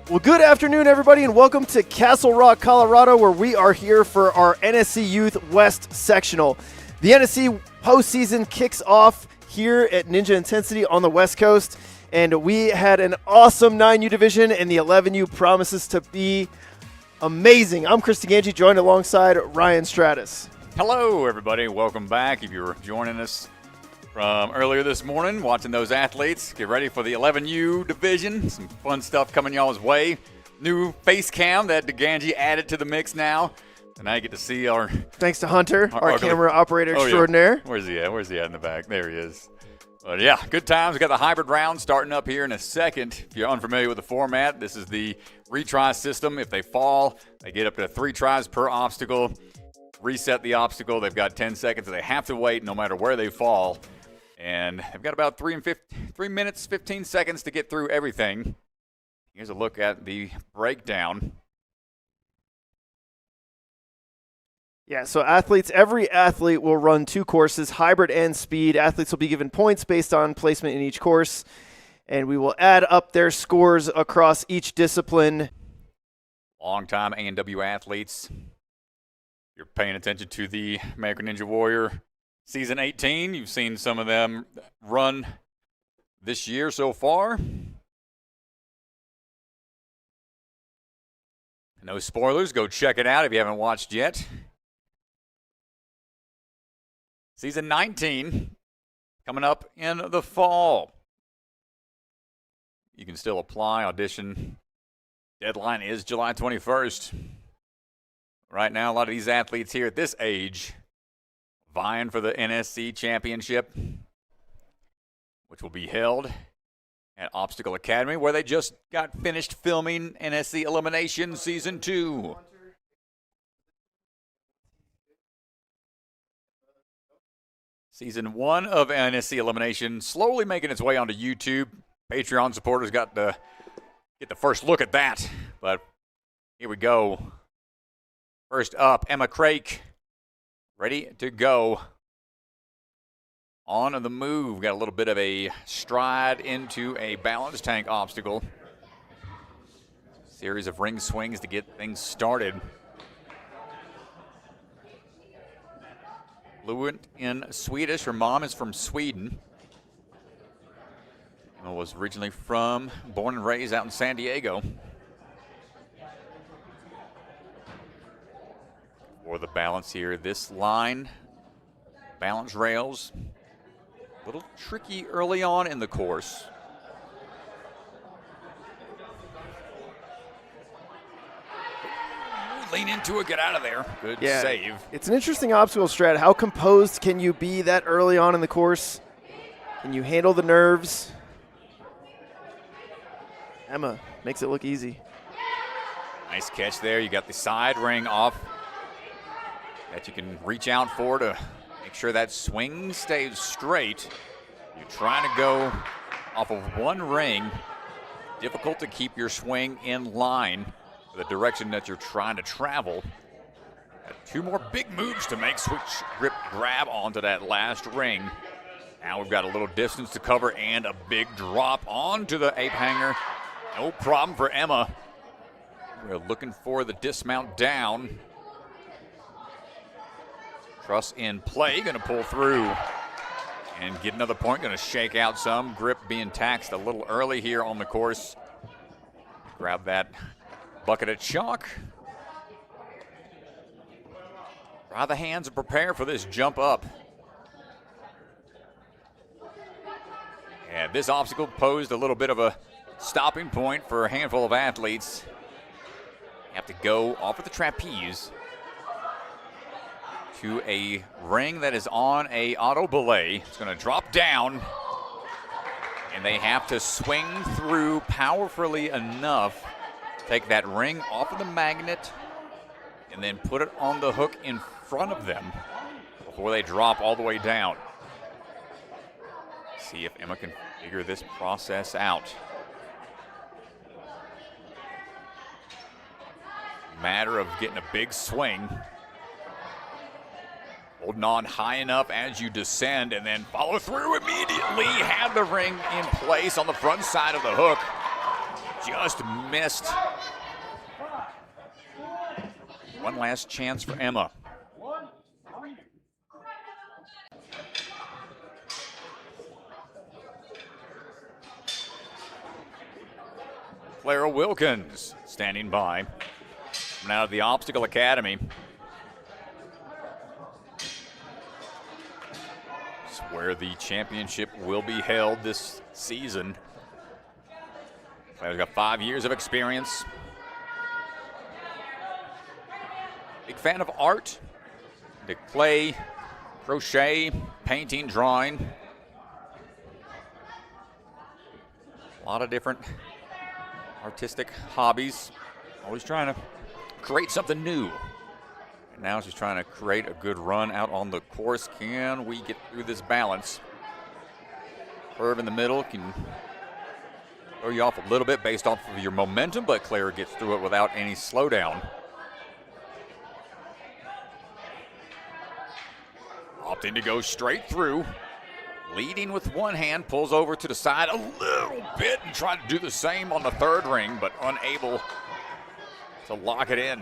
Well, good afternoon, everybody, and welcome to Castle Rock, Colorado, where we are here for our NSC Youth West Sectional. The NSC postseason kicks off here at Ninja Intensity on the West Coast, and we had an awesome 9U division, and the 11U promises to be amazing. I'm Chris DeGangi, joined alongside Ryan Stratus. Hello, everybody. Welcome back. If you were joining us from earlier this morning, watching those athletes, get ready for the 11U division. Some fun stuff coming y'all's way. New face cam that DeGangi added to the mix now. And I get to see our... Thanks to Hunter, our camera operator extraordinaire. Yeah. Where's he at? Where's he at in the back? There he is. But yeah, good times. We got the hybrid round starting up here in a second. If you're unfamiliar with the format, this is the retry system. If they fall, they get up to 3 tries per obstacle. Reset the obstacle. They've got 10 seconds. So they have to wait no matter where they fall. And they've got about 3 minutes, 15 seconds to get through everything. Here's a look at the breakdown. Yeah, so every athlete will run 2 courses, hybrid and speed. Athletes will be given points based on placement in each course, and we will add up their scores across each discipline. Longtime A&W athletes. You're paying attention to the American Ninja Warrior Season 18. You've seen some of them run this year so far. No spoilers. Go check it out if you haven't watched yet. Season 19 coming up in the fall. You can still apply, audition. Deadline is July 21st. Right now, a lot of these athletes here at this age vying for the NSC championship, which will be held at Obstacle Academy, where they just got finished filming NSC Elimination Season 2. Season 1 of NSC Elimination slowly making its way onto YouTube. Patreon supporters got to get the first look at that. But here we go. First up, Emma Craik, ready to go. On the move. Got a little bit of a stride into a balance tank obstacle. Series of ring swings to get things started. Fluent in Swedish. Her mom is from Sweden. Emma was originally born and raised out in San Diego. For the balance here, this line, balance rails, a little tricky early on in the course. Lean into it, get out of there. Good save. It's an interesting obstacle strat. How composed can you be that early on in the course? Can you handle the nerves? Emma makes it look easy. Nice catch there. You got the side ring off that you can reach out for to make sure that swing stays straight. You're trying to go off of one ring. Difficult to keep your swing in line for the direction that you're trying to travel. Got 2 more big moves to make. Switch grip grab onto that last ring. Now we've got a little distance to cover and a big drop onto the ape hanger. No problem for Emma. We're looking for the dismount down. Truss in play, going to pull through and get another point. Going to shake out some. Grip being taxed a little early here on the course. Grab that bucket of chalk. Dry the hands and prepare for this jump up. And this obstacle posed a little bit of a stopping point for a handful of athletes. You have to go off of the trapeze to a ring that is on a auto belay. It's going to drop down, and they have to swing through powerfully enough to take that ring off of the magnet and then put it on the hook in front of them before they drop all the way down. See if Emma can figure this process out. Matter of getting a big swing. Holding on high enough as you descend and then follow through immediately. Have the ring in place on the front side of the hook. Just missed. One last chance for Emma. Clara Wilkins standing by. Coming out of the Obstacle Academy. It's where the championship will be held this season. Clara's got 5 years of experience. Big fan of art, big play, crochet, painting, drawing. A lot of different artistic hobbies. Always trying to create something new. And now she's trying to create a good run out on the course. Can we get through this balance? Curve in the middle can throw you off a little bit based off of your momentum, but Clara gets through it without any slowdown. Opting to go straight through. Leading with one hand, pulls over to the side a little bit and try to do the same on the third ring, but unable to lock it in.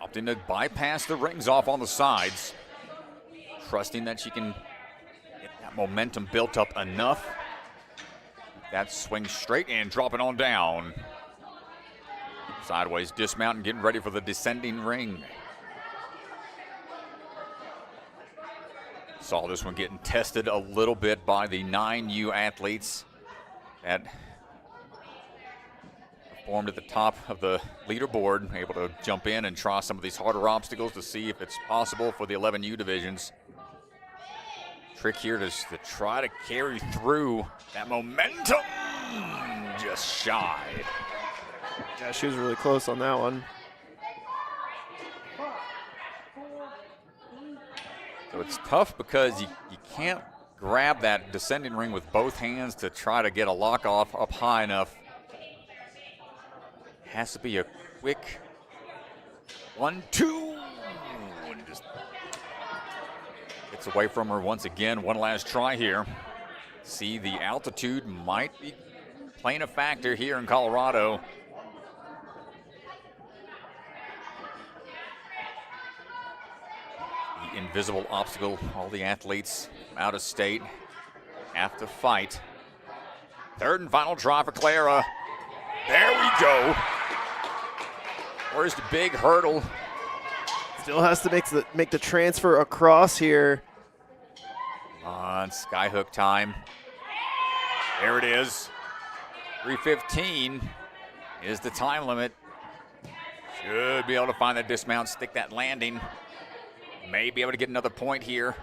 Opting to bypass the rings off on the sides, trusting that she can get that momentum built up enough. That swing straight and drop it on down. Sideways dismount and getting ready for the descending ring. Saw this one getting tested a little bit by the 9U athletes that performed at the top of the leaderboard, able to jump in and try some of these harder obstacles to see if it's possible for the 11U divisions. Trick here to try to carry through that momentum. Just shy. Yeah, she was really close on that one. So it's tough because you can't grab that descending ring with both hands to try to get a lock off up high enough. Has to be a quick 1-2. And just gets away from her once again. One last try here. See, the altitude might be playing a factor here in Colorado. The invisible obstacle, all the athletes out of state have to fight. Third and final try for Clara. There we go. Where's the big hurdle? Still has to make the transfer across here. On skyhook time. There it is. 3:15 is the time limit. Should be able to find that dismount, stick that landing. May be able to get another point here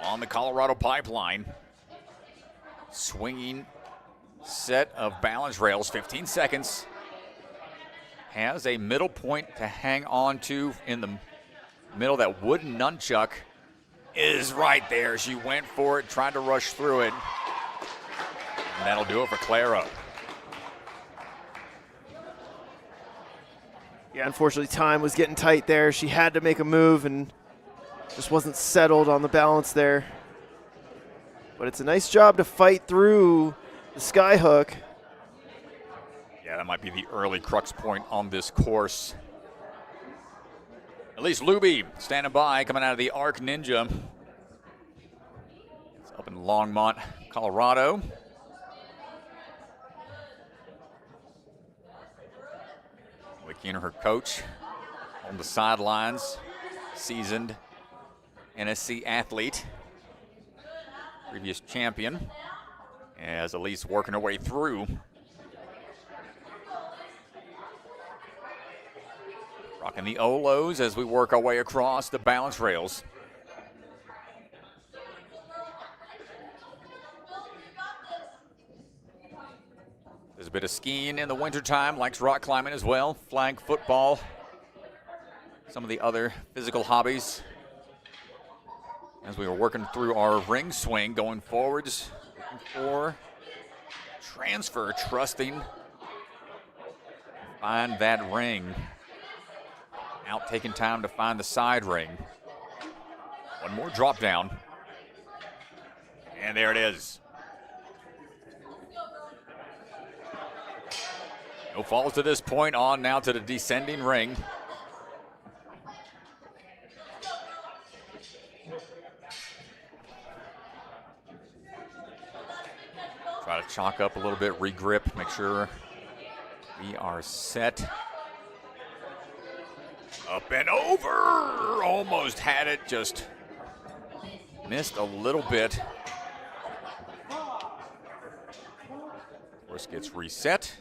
on the Colorado pipeline. Swinging set of balance rails, 15 seconds. Has a middle point to hang on to in the middle. That wooden nunchuck is right there. She went for it, tried to rush through it. And that'll do it for Clara. Yeah, unfortunately, time was getting tight there. She had to make a move and just wasn't settled on the balance there. But it's a nice job to fight through the sky hook. Yeah, that might be the early crux point on this course. At least Luby standing by, coming out of the Arc Ninja. It's up in Longmont, Colorado. Wiki and her coach on the sidelines, seasoned NSC athlete, previous champion, as Elise working her way through. Rocking the Olos as we work our way across the balance rails. There's a bit of skiing in the wintertime, likes rock climbing as well, flag football, some of the other physical hobbies. As we were working through our ring swing, going forwards, looking for transfer, trusting to find that ring. Out taking time to find the side ring. One more drop down. And there it is. No falls to this point, on now to the descending ring. Try to chalk up a little bit, regrip, make sure we are set. Up and over, almost had it, just missed a little bit. Course gets reset.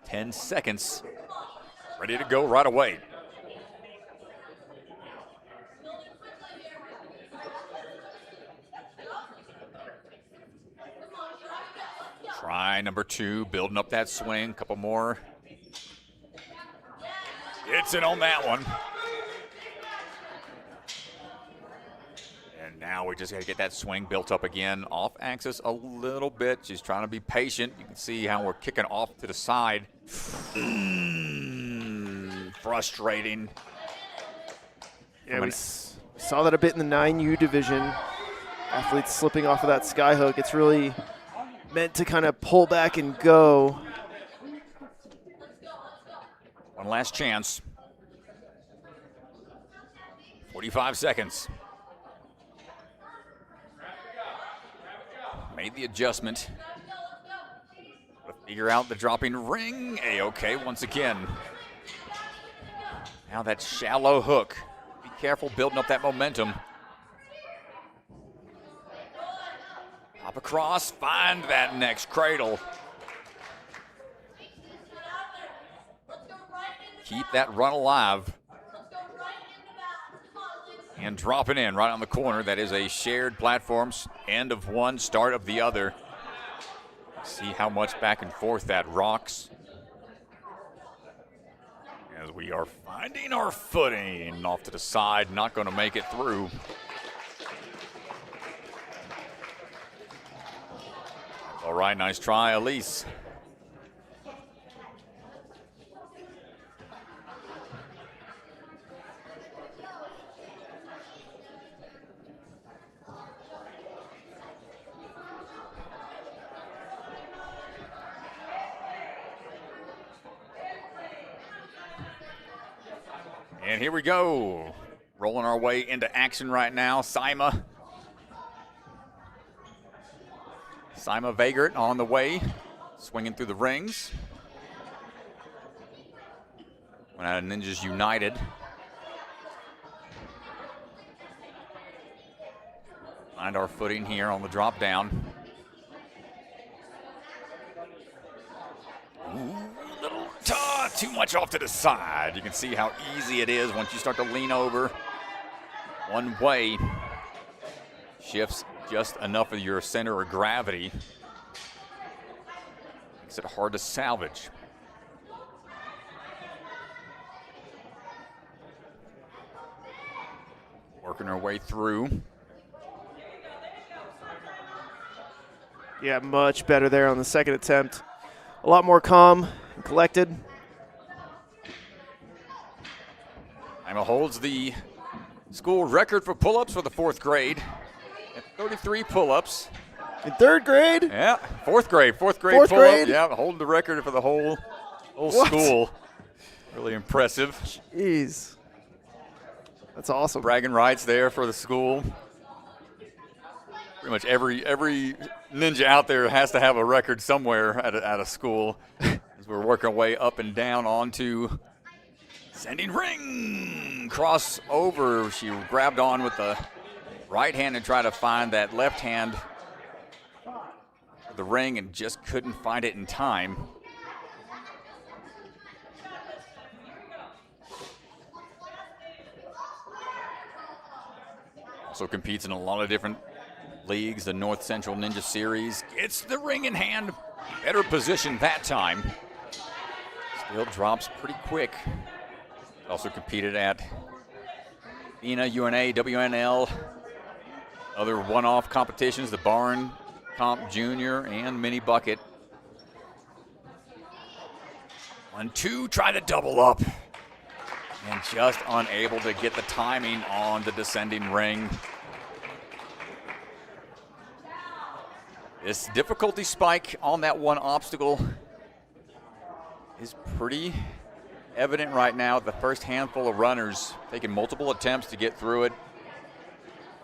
10 seconds, ready to go right away. Try number 2, building up that swing, couple more. Gets it on that one. And now we just got to get that swing built up again. Off axis a little bit. She's trying to be patient. You can see how we're kicking off to the side. Frustrating. Yeah, we saw that a bit in the 9U division. Athletes slipping off of that sky hook. It's really meant to kind of pull back and go. One last chance. 45 seconds. Made the adjustment. Figure out the dropping ring. A-okay once again. Now that shallow hook. Be careful building up that momentum. Hop across, find that next cradle. Keep that run alive. And drop it in right on the corner. That is a shared platforms. End of one, start of the other. See how much back and forth that rocks. As we are finding our footing. Off to the side, not going to make it through. All right, nice try, Elise. And here we go. Rolling our way into action right now. Sima Vagert on the way. Swinging through the rings. Went out of Ninjas United. Find our footing here on the drop down. Ooh, little too much off to the side. You can see how easy it is once you start to lean over one way. Shifts just enough of your center of gravity. Makes it hard to salvage. Working our way through. Yeah, much better there on the second attempt. A lot more calm and collected. Emma holds the school record for pull-ups for the 4th grade at 33 pull-ups. In 3rd grade? Yeah, 4th grade Fourth pull-up. grade? Yeah, holding the record for the whole What? school. Really impressive. Jeez. That's awesome. Bragging rights there for the school. Pretty much every ninja out there has to have a record somewhere at a school. As we're working our way up and down onto sending ring. Cross over. She grabbed on with the right hand and tried to find that left hand for the ring and just couldn't find it in time. Also competes in a lot of different leagues. The North Central Ninja Series gets the ring in hand. Better position that time. Still drops pretty quick. Also competed at FINA, UNA, WNL, other one-off competitions, the Barn Comp Junior and Mini Bucket. 1-2, try to double up. And just unable to get the timing on the descending ring. This difficulty spike on that one obstacle is pretty evident right now. The first handful of runners taking multiple attempts to get through it.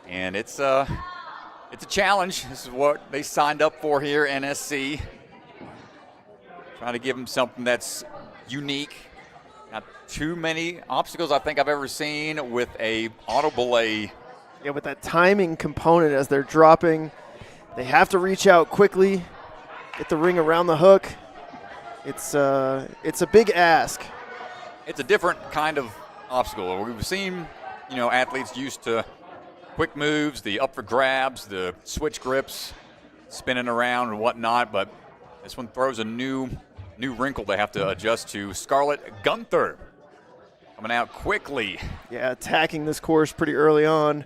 And it's a challenge. This is what they signed up for here, NSC. Trying to give them something that's unique. Not too many obstacles I think I've ever seen with a auto belay. Yeah, with that timing component as they're dropping, they have to reach out quickly, get the ring around the hook. It's a big ask. It's a different kind of obstacle. We've seen, athletes used to quick moves, the up for grabs, the switch grips, spinning around and whatnot, but this one throws a new wrinkle they have to adjust to. Scarlett Gunther coming out quickly. Yeah, attacking this course pretty early on.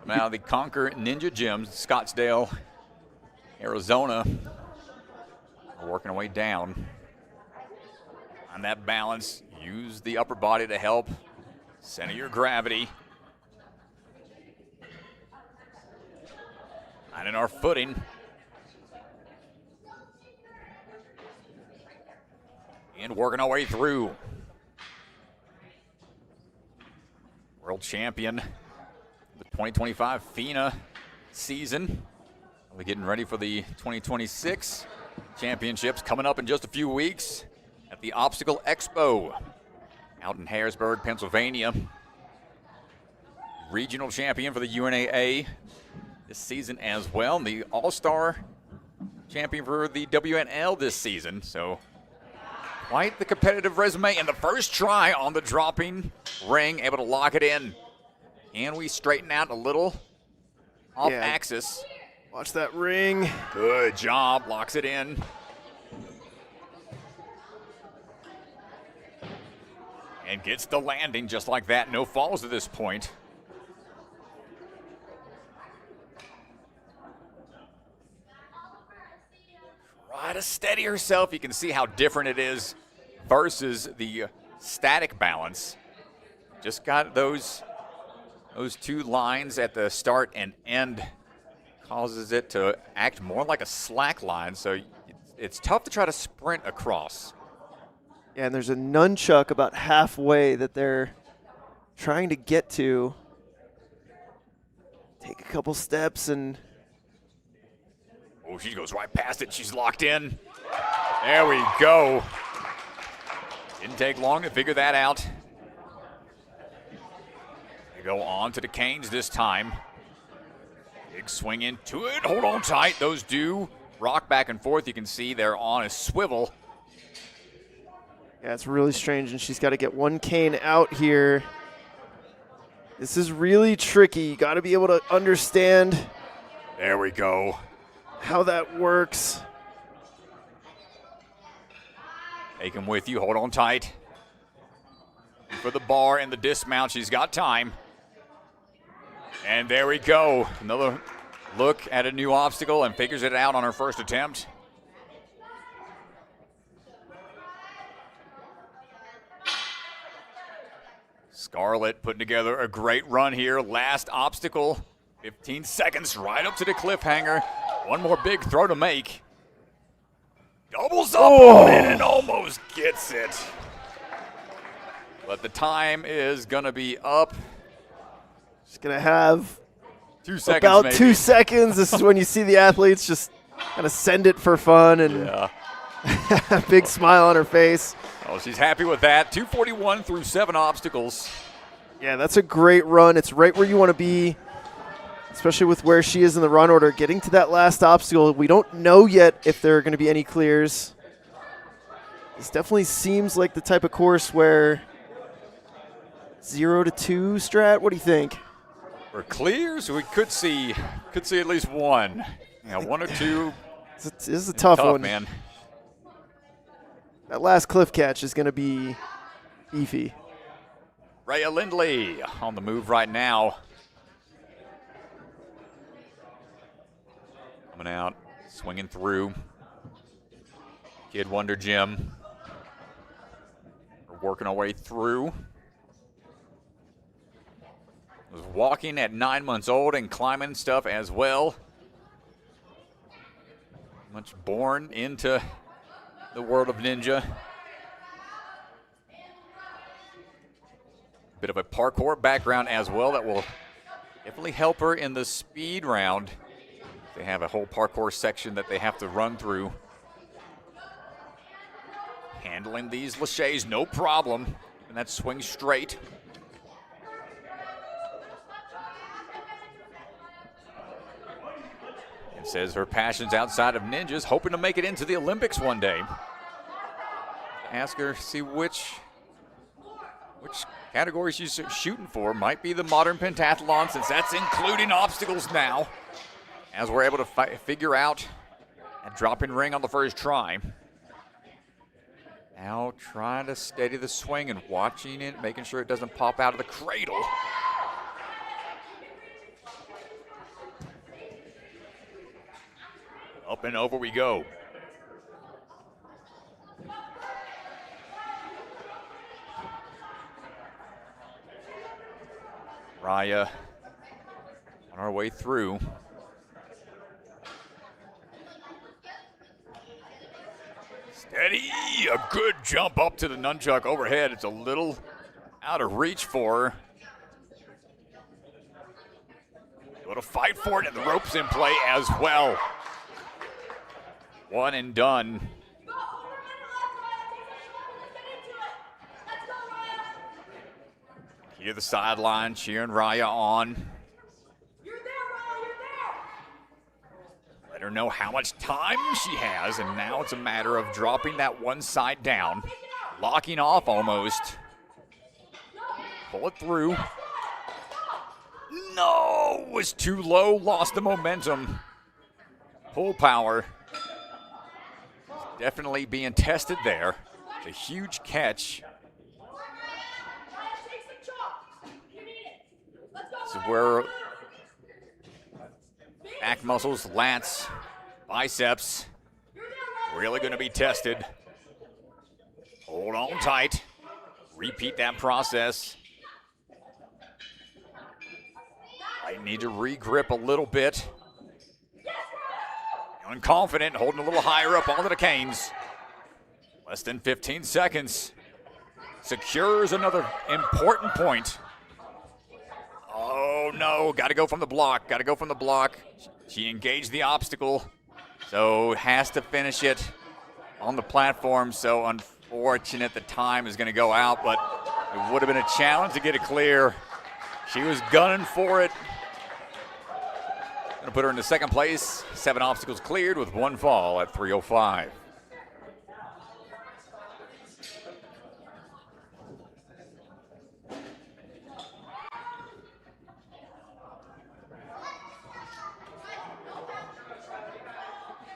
Now the Conquer Ninja Gyms, Scottsdale, Arizona. We're working our way down. On that balance, use the upper body to help center your gravity. Finding our footing. And working our way through. World champion, the 2025 FINA season. We're getting ready for the 2026 championships coming up in just a few weeks at the Obstacle Expo out in Harrisburg, Pennsylvania. Regional champion for the UNAA this season as well. And the All-Star champion for the WNL this season. So quite the competitive resume, and the first try on the dropping ring, able to lock it in. And we straighten out a little off axis. Watch that ring. Good job, locks it in. And gets the landing just like that. No falls at this point. Try to steady herself. You can see how different it is versus the static balance. Just got those two lines at the start and end causes it to act more like a slack line. So it's tough to try to sprint across. Yeah, and there's a nunchuck about halfway that they're trying to get to. Take a couple steps and... Oh, she goes right past it. She's locked in. There we go. Didn't take long to figure that out. They go on to the canes this time. Big swing into it. Hold on tight. Those do rock back and forth. You can see they're on a swivel. Yeah, it's really strange, and she's got to get one cane out here. This is really tricky. You got to be able to understand. There we go. How that works. Take him with you. Hold on tight. For the bar and the dismount, she's got time. And there we go. Another look at a new obstacle and figures it out on her first attempt. Scarlett putting together a great run here. Last obstacle. 15 seconds right up to the cliffhanger. One more big throw to make. Doubles up on it and almost gets it. But the time is going to be up. Just going to have 2 seconds about maybe. 2 seconds. This is when you see the athletes just kind of send it for fun and a big smile on her face. Oh, she's happy with that. 2:41 through 7 obstacles. Yeah, that's a great run. It's right where you want to be, especially with where she is in the run order. Getting to that last obstacle, we don't know yet if there are going to be any clears. This definitely seems like the type of course where 0 to 2 strat. What do you think? For clears, we could see at least one. Yeah, 1 or 2. This is a tough one, man. That last cliff catch is going to be beefy. Rhea Lindley on the move right now. Coming out, swinging through. Kid Wonder Gym. We're working our way through. Was walking at 9 months old and climbing stuff as well. Much born into the world of ninja. Bit of a parkour background as well that will definitely help her in the speed round. They have a whole parkour section that they have to run through. Handling these laches, no problem. And that swing straight. And says her passion's outside of ninjas, hoping to make it into the Olympics one day. Ask her, see which category she's shooting for. Might be the modern pentathlon, since that's including obstacles now, as we're able to figure out a drop-in ring on the first try. Now trying to steady the swing and watching it, making sure it doesn't pop out of the cradle. Up and over we go. Rhea on our way through. Steady, a good jump up to the nunchuck overhead. It's a little out of reach for her. Able to fight for it, and the rope's in play as well. One and done. Here the sideline cheering Rhea on. Let her know how much time she has, and now it's a matter of dropping that one side down, locking off almost. Pull it through. No, was too low, lost the momentum. Pull power. Definitely being tested there. It's a huge catch. This is where back muscles, lats, biceps, really going to be tested. Hold on tight. Repeat that process. I need to re-grip a little bit. Feeling confident, holding a little higher up onto the canes. Less than 15 seconds. Secures another important point. Oh no, got to go from the block, got to go from the block. She engaged the obstacle, so has to finish it on the platform. So unfortunate the time is going to go out, but it would have been a challenge to get it clear. She was gunning for it. Going to put her into second place. 7 obstacles cleared with 1 fall at 3:05.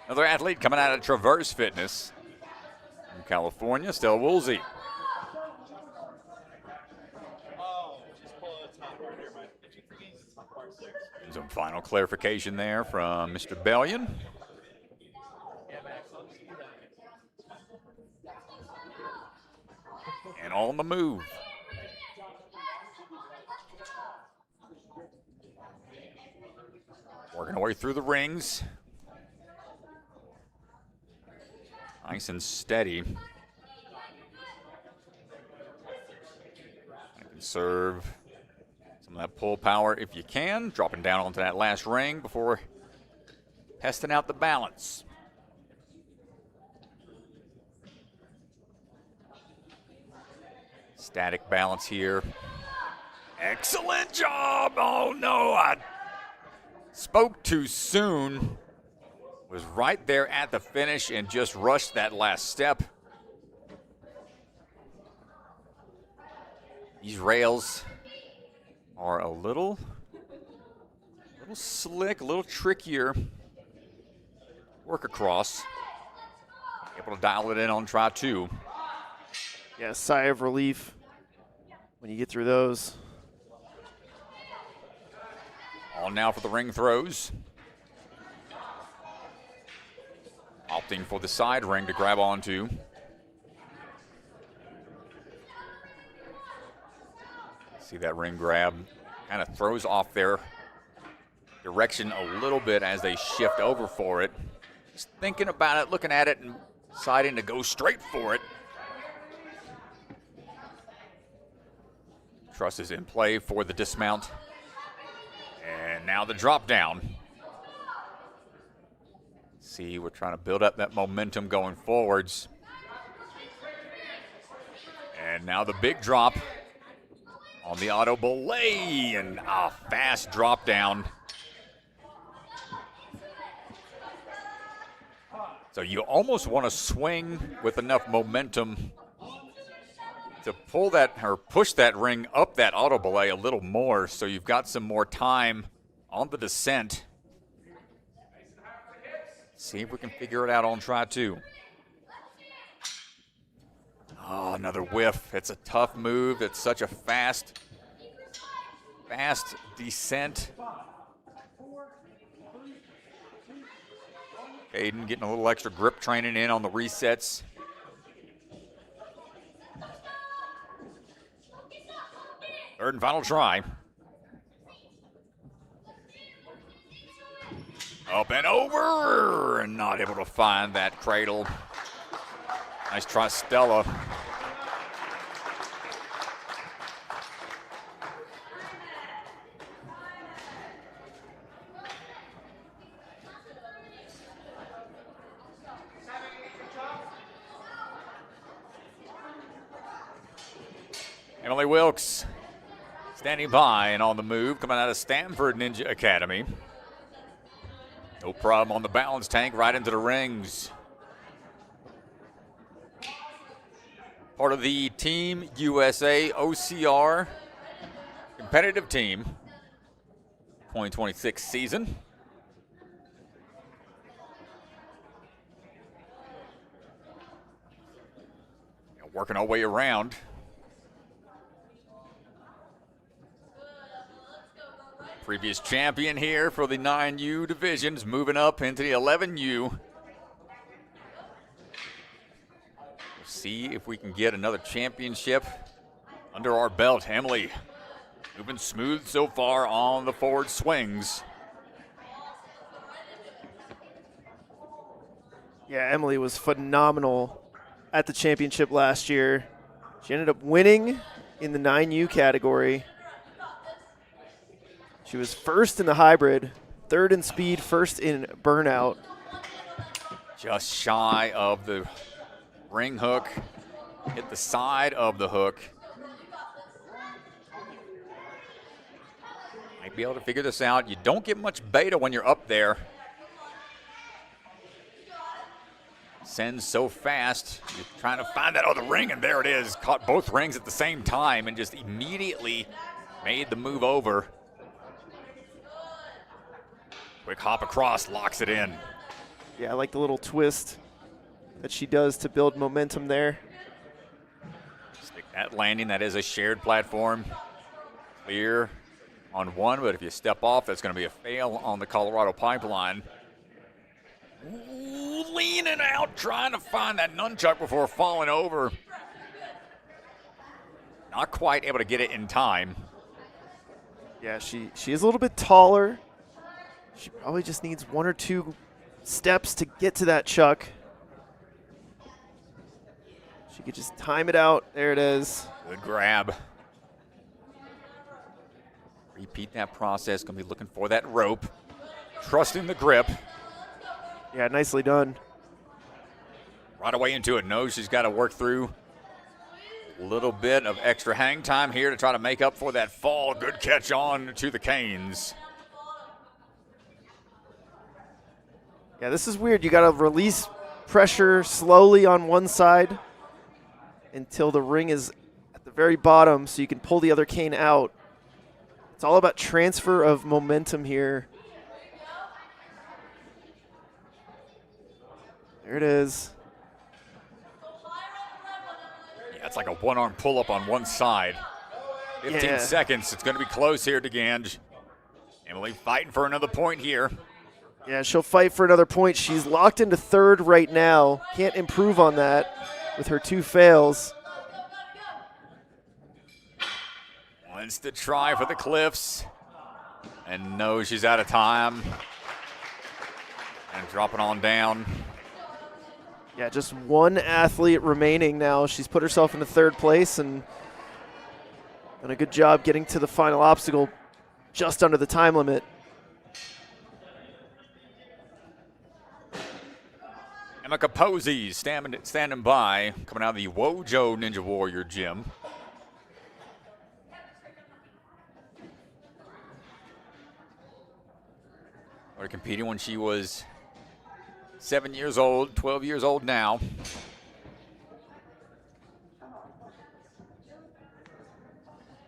Another athlete coming out of Traverse Fitness from California, Stella Woolsey. Some final clarification there from Mr. Bellion. And on the move. Working our way through the rings. Nice and steady. I can serve some of that pull power if you can. Dropping down onto that last ring before testing out the balance. Static balance here. Excellent job. Oh no, I spoke too soon. Was right there at the finish and just rushed that last step. These rails are a little slick, a little trickier. Work across. Able to dial it in on try 2. Yeah, sigh of relief when you get through those. On now for the ring throws. Opting for the side ring to grab onto. See that ring grab kind of throws off their direction a little bit as they shift over for it. Just thinking about it, looking at it, and deciding to go straight for it. Truss is in play for the dismount. And now the drop down. See, we're trying to build up that momentum going forwards. And now the big drop on the auto belay, and a fast drop down. So you almost want to swing with enough momentum to pull that or push that ring up that auto belay a little more, so you've got some more time on the descent. See if we can figure it out on try 2. Oh, another whiff. It's a tough move. It's such a fast descent. Aiden getting a little extra grip training in on the resets. Third and final try. Up and over, and not able to find that cradle. Nice try, Stella. Emily Wilkes standing by and on the move, coming out of Stanford Ninja Academy. No problem on the balance tank, right into the rings. Part of the Team USA OCR competitive team 2026 season. Working our way around. Previous champion here for the 9U divisions, moving up into the 11U. We'll see if we can get another championship under our belt. Emily moving smooth so far on the forward swings. Yeah, Emily was phenomenal at the championship last year. She ended up winning in the 9U category. She was first in the hybrid, third in speed, first in burnout. Just shy of the ring hook, hit the side of the hook. Might be able to figure this out. You don't get much beta when you're up there. Sends so fast. You're trying to find that other ring, and there it is. Caught both rings at the same time and just immediately made the move over. Quick hop across, locks it in. Yeah, I like the little twist that she does to build momentum there. Stick that landing, that is a shared platform. Clear on one, but if you step off, that's going to be a fail on the Colorado pipeline. Ooh, leaning out, trying to find that nunchuck before falling over. Not quite able to get it in time. Yeah, she is a little bit taller She probably just needs 1 or 2 steps to get to that chuck. She could just time it out. There it is. Good grab. Repeat that process. Going to be looking for that rope. Trusting the grip. Yeah, nicely done. Right away into it. Knows she's got to work through a little bit of extra hang time here to try to make up for that fall. Good catch on to the canes. Yeah, this is weird. You got to release pressure slowly on one side until the ring is at the very bottom so you can pull the other cane out. It's all about transfer of momentum here. There it is. Yeah, it's like a one-arm pull-up on one side. 15 seconds. It's going to be close here to Ganj. Emily fighting for another point here. Yeah, she'll fight for another point. She's locked into third right now. Can't improve on that with her 2 fails. Wants to try for the cliffs. And knows she's out of time. And dropping on down. Yeah, just 1 athlete remaining now. She's put herself into third place and done a good job getting to the final obstacle just under the time limit. Emeka Posey standing by, coming out of the Wojo Ninja Warrior gym. Started competing when she was 7 years old, 12 years old now.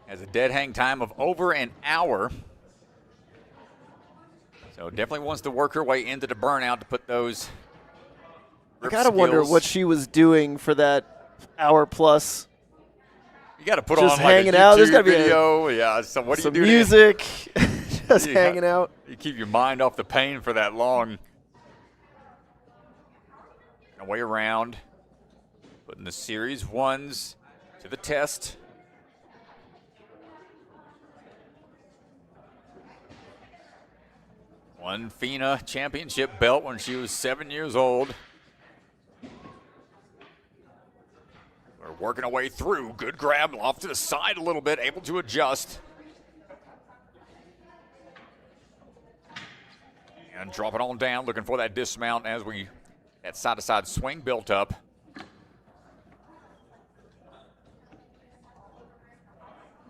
Has a dead hang time of over an hour. So definitely wants to work her way into the burnout to put those I gotta wonder what she was doing for that hour plus. You gotta put just on like hanging a out. YouTube There's gotta be video. Yeah, so what do you some do? Music, just hanging out. You keep your mind off the pain for that long. Way around, putting the series 1s to the test. Won FINA championship belt when she was 7 years old. We're working our way through. Good grab off to the side a little bit, able to adjust. And drop it on down, looking for that dismount as that side-to-side swing built up.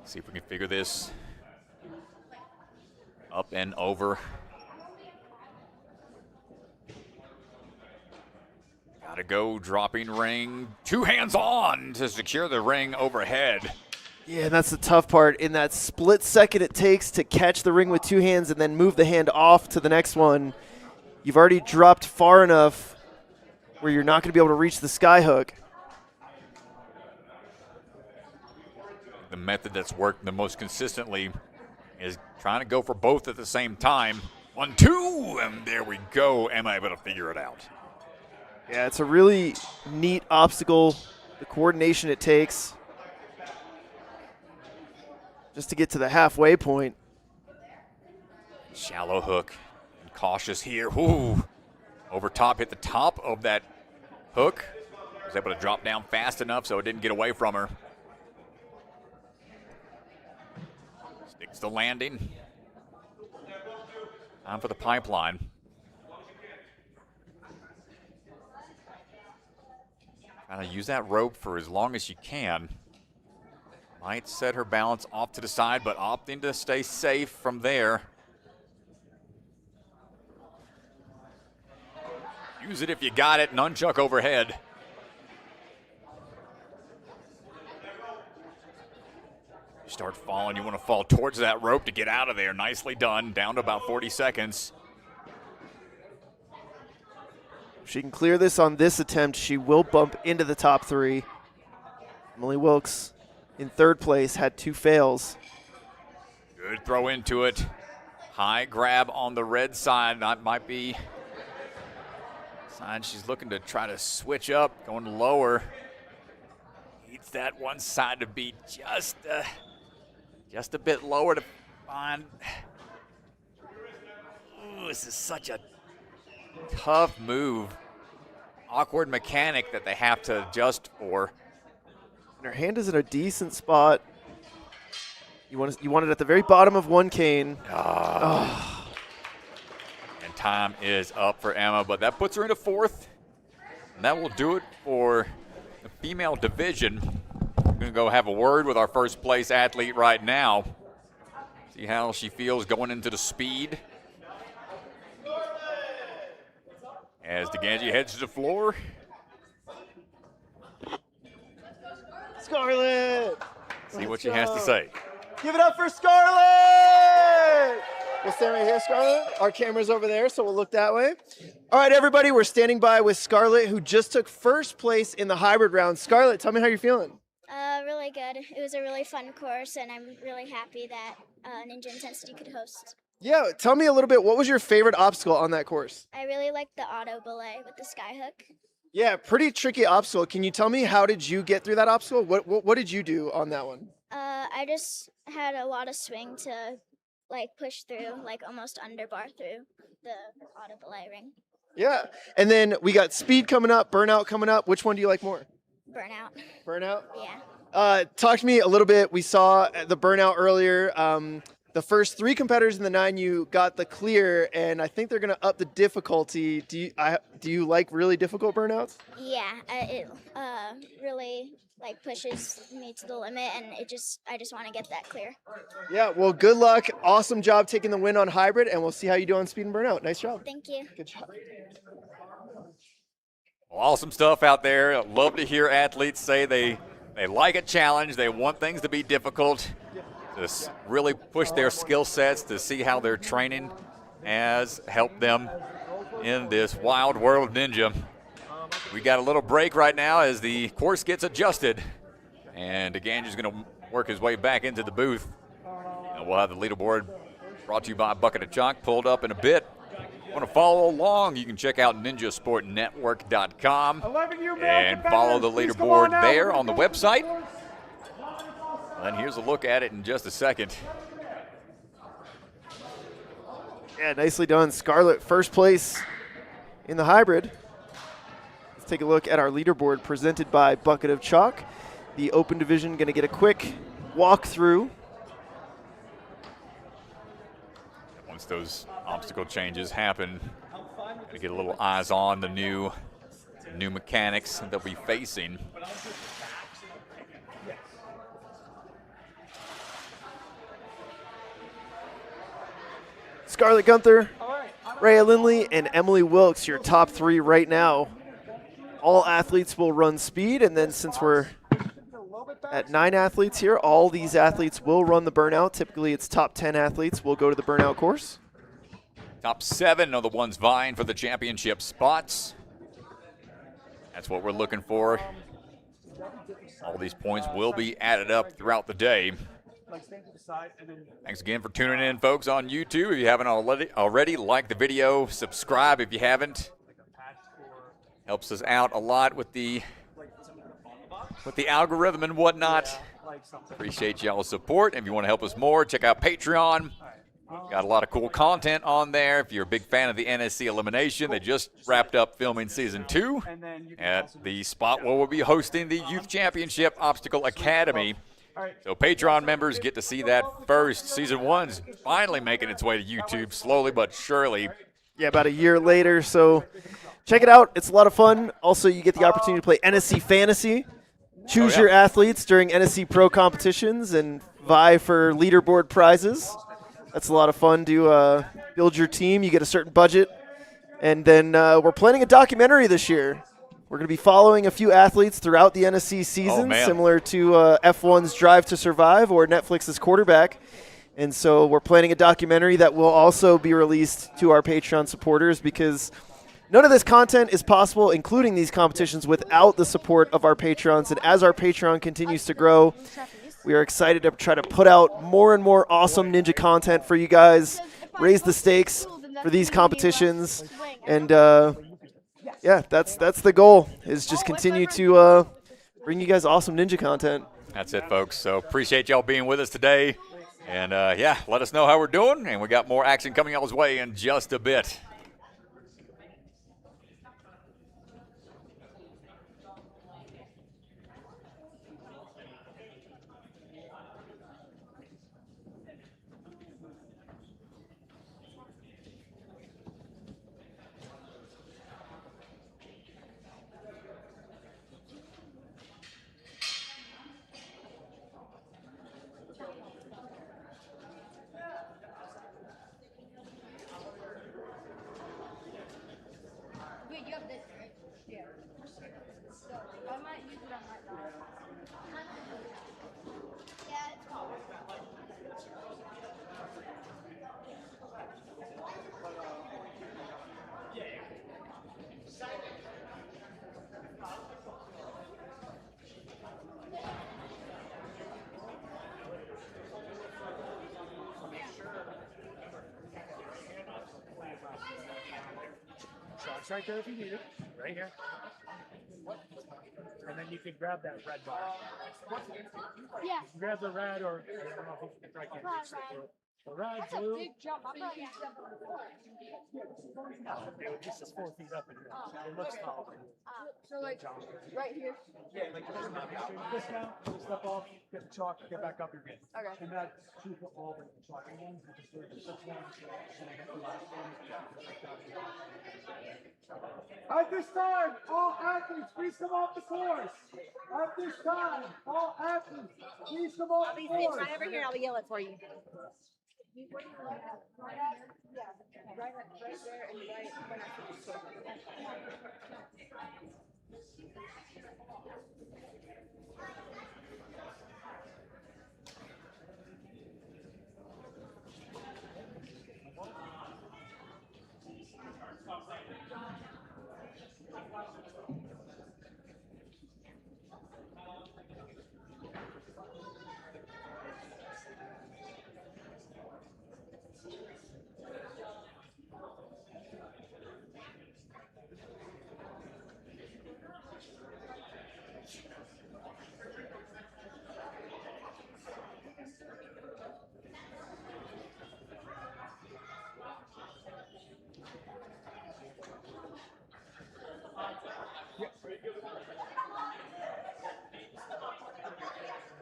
See if we can figure this up and over. Gotta go, dropping ring. 2 hands on to secure the ring overhead. Yeah, that's the tough part. In that split second it takes to catch the ring with 2 hands and then move the hand off to the next one, you've already dropped far enough where you're not going to be able to reach the sky hook. The method that's worked the most consistently is trying to go for both at the same time. 1, 2, and there we go. Am I able to figure it out? Yeah, it's a really neat obstacle, the coordination it takes just to get to the halfway point. Shallow hook. And cautious here. Ooh. Over top, hit the top of that hook. Was able to drop down fast enough so it didn't get away from her. Sticks the landing. Time for the pipeline. Trying to use that rope for as long as you can. Might set her balance off to the side, but opting to stay safe from there. Use it if you got it. Nunchuck overhead. You start falling, you want to fall towards that rope to get out of there. Nicely done. Down to about 40 seconds. If she can clear this on this attempt, she will bump into the top 3. Emily Wilkes in third place had 2 fails. Good throw into it. High grab on the red side. That might be side she's looking to try to switch up, going lower. Needs that one side to be just a bit lower to find. Ooh, this is such a tough move. Awkward mechanic that they have to adjust for. And her hand is in a decent spot. You want it at the very bottom of one cane. And time is up for Emma, but that puts her into fourth. And that will do it for the female division. I'm going to go have a word with our first place athlete right now. See how she feels going into the speed. As DeGangi heads to the floor. Scarlett! See what she has to say. Give it up for Scarlett! We'll stand right here, Scarlett. Our camera's over there, so we'll look that way. All right, everybody, we're standing by with Scarlett, who just took first place in the hybrid round. Scarlett, tell me how you're feeling. Really good. It was a really fun course, and I'm really happy that Ninja Intensity could host. Yeah, tell me a little bit, what was your favorite obstacle on that course? I really liked the auto belay with the skyhook. Yeah, pretty tricky obstacle. Can you tell me how did you get through that obstacle? What did you do on that one? I just had a lot of swing to push through, almost underbar through the auto belay ring. Yeah, and then we got speed coming up, burnout coming up. Which one do you like more? Burnout. Burnout? Yeah. Talk to me a little bit. We saw the burnout earlier. The first three competitors in the 9U got the clear, and I think they're going to up the difficulty. Do you like really difficult burnouts? Yeah, it really pushes me to the limit, and I just want to get that clear. Yeah, well, good luck. Awesome job taking the win on hybrid, and we'll see how you do on speed and burnout. Nice job. Thank you. Good job. Well, awesome stuff out there. I'd love to hear athletes say they like a challenge. They want things to be difficult. To really push their skill sets, to see how their training has helped them in this wild world of ninja. We got a little break right now as the course gets adjusted, and DeGangi's going to work his way back into the booth. And we'll have the leaderboard brought to you by Bucket of Chalk pulled up in a bit. Want to follow along, you can check out ninjasportnetwork.com and follow the leaderboard there on the website. And here's a look at it in just a second. Yeah, nicely done. Scarlett, first place in the hybrid. Let's take a look at our leaderboard presented by Bucket of Chalk. The open division going to get a quick walkthrough. Once those obstacle changes happen, got to get a little eyes on the new mechanics that we'll be facing. Scarlett Gunther, Rhea Lindley, and Emily Wilkes, your top three right now. All athletes will run speed, and then since we're at 9 athletes here, all these athletes will run the burnout. Typically, it's top 10 athletes will go to the burnout course. Top 7 are the ones vying for the championship spots. That's what we're looking for. All these points will be added up throughout the day. Thanks again for tuning in, folks, on YouTube. If you haven't already, like the video, subscribe if you haven't. Helps us out a lot with the algorithm and whatnot. Appreciate y'all's support. If you want to help us more, check out Patreon. Got a lot of cool content on there. If you're a big fan of the NSC Elimination, they just wrapped up filming Season 2 at the spot where we'll be hosting the Youth Championship Obstacle Academy. So Patreon members get to see that first. Season 1's finally making its way to YouTube, slowly but surely. Yeah, about a year later, so check it out. It's a lot of fun. Also, you get the opportunity to play NSC Fantasy. Choose your athletes during NSC Pro competitions and vie for leaderboard prizes. That's a lot of fun to build your team. You get a certain budget. And then we're planning a documentary this year. We're going to be following a few athletes throughout the NSC season, similar to F1's Drive to Survive or Netflix's Quarterback. And so we're planning a documentary that will also be released to our Patreon supporters because none of this content is possible, including these competitions, without the support of our Patrons. And as our Patreon continues to grow, we are excited to try to put out more and more awesome ninja content for you guys, raise the stakes for these competitions, and yeah, that's the goal, is just continue to bring you guys awesome ninja content. That's it, folks. So appreciate y'all being with us today. And, yeah, let us know how we're doing, and we got more action coming y'all's way in just a bit. Wait, you have this, right? Yeah. I might use it on my dog. Yeah, it's cold. It's right there if you need it. Right here. And then you can grab that red bar. Yeah. Grab the red or I don't know if I can reach the red, That's a blue. big jump. I thought you jumped before. Dude, this is 4 feet up in here. It looks tall. So like right here. Yeah, like this now, step off, get the chalk, get back up, you're good. Okay. And that 2 foot wall with the chalk again, just sort of sits one, and I get the last one. At this time, all athletes, please come off the course. At this time, all athletes, please come off the course. Right over here, I'll yell it for you.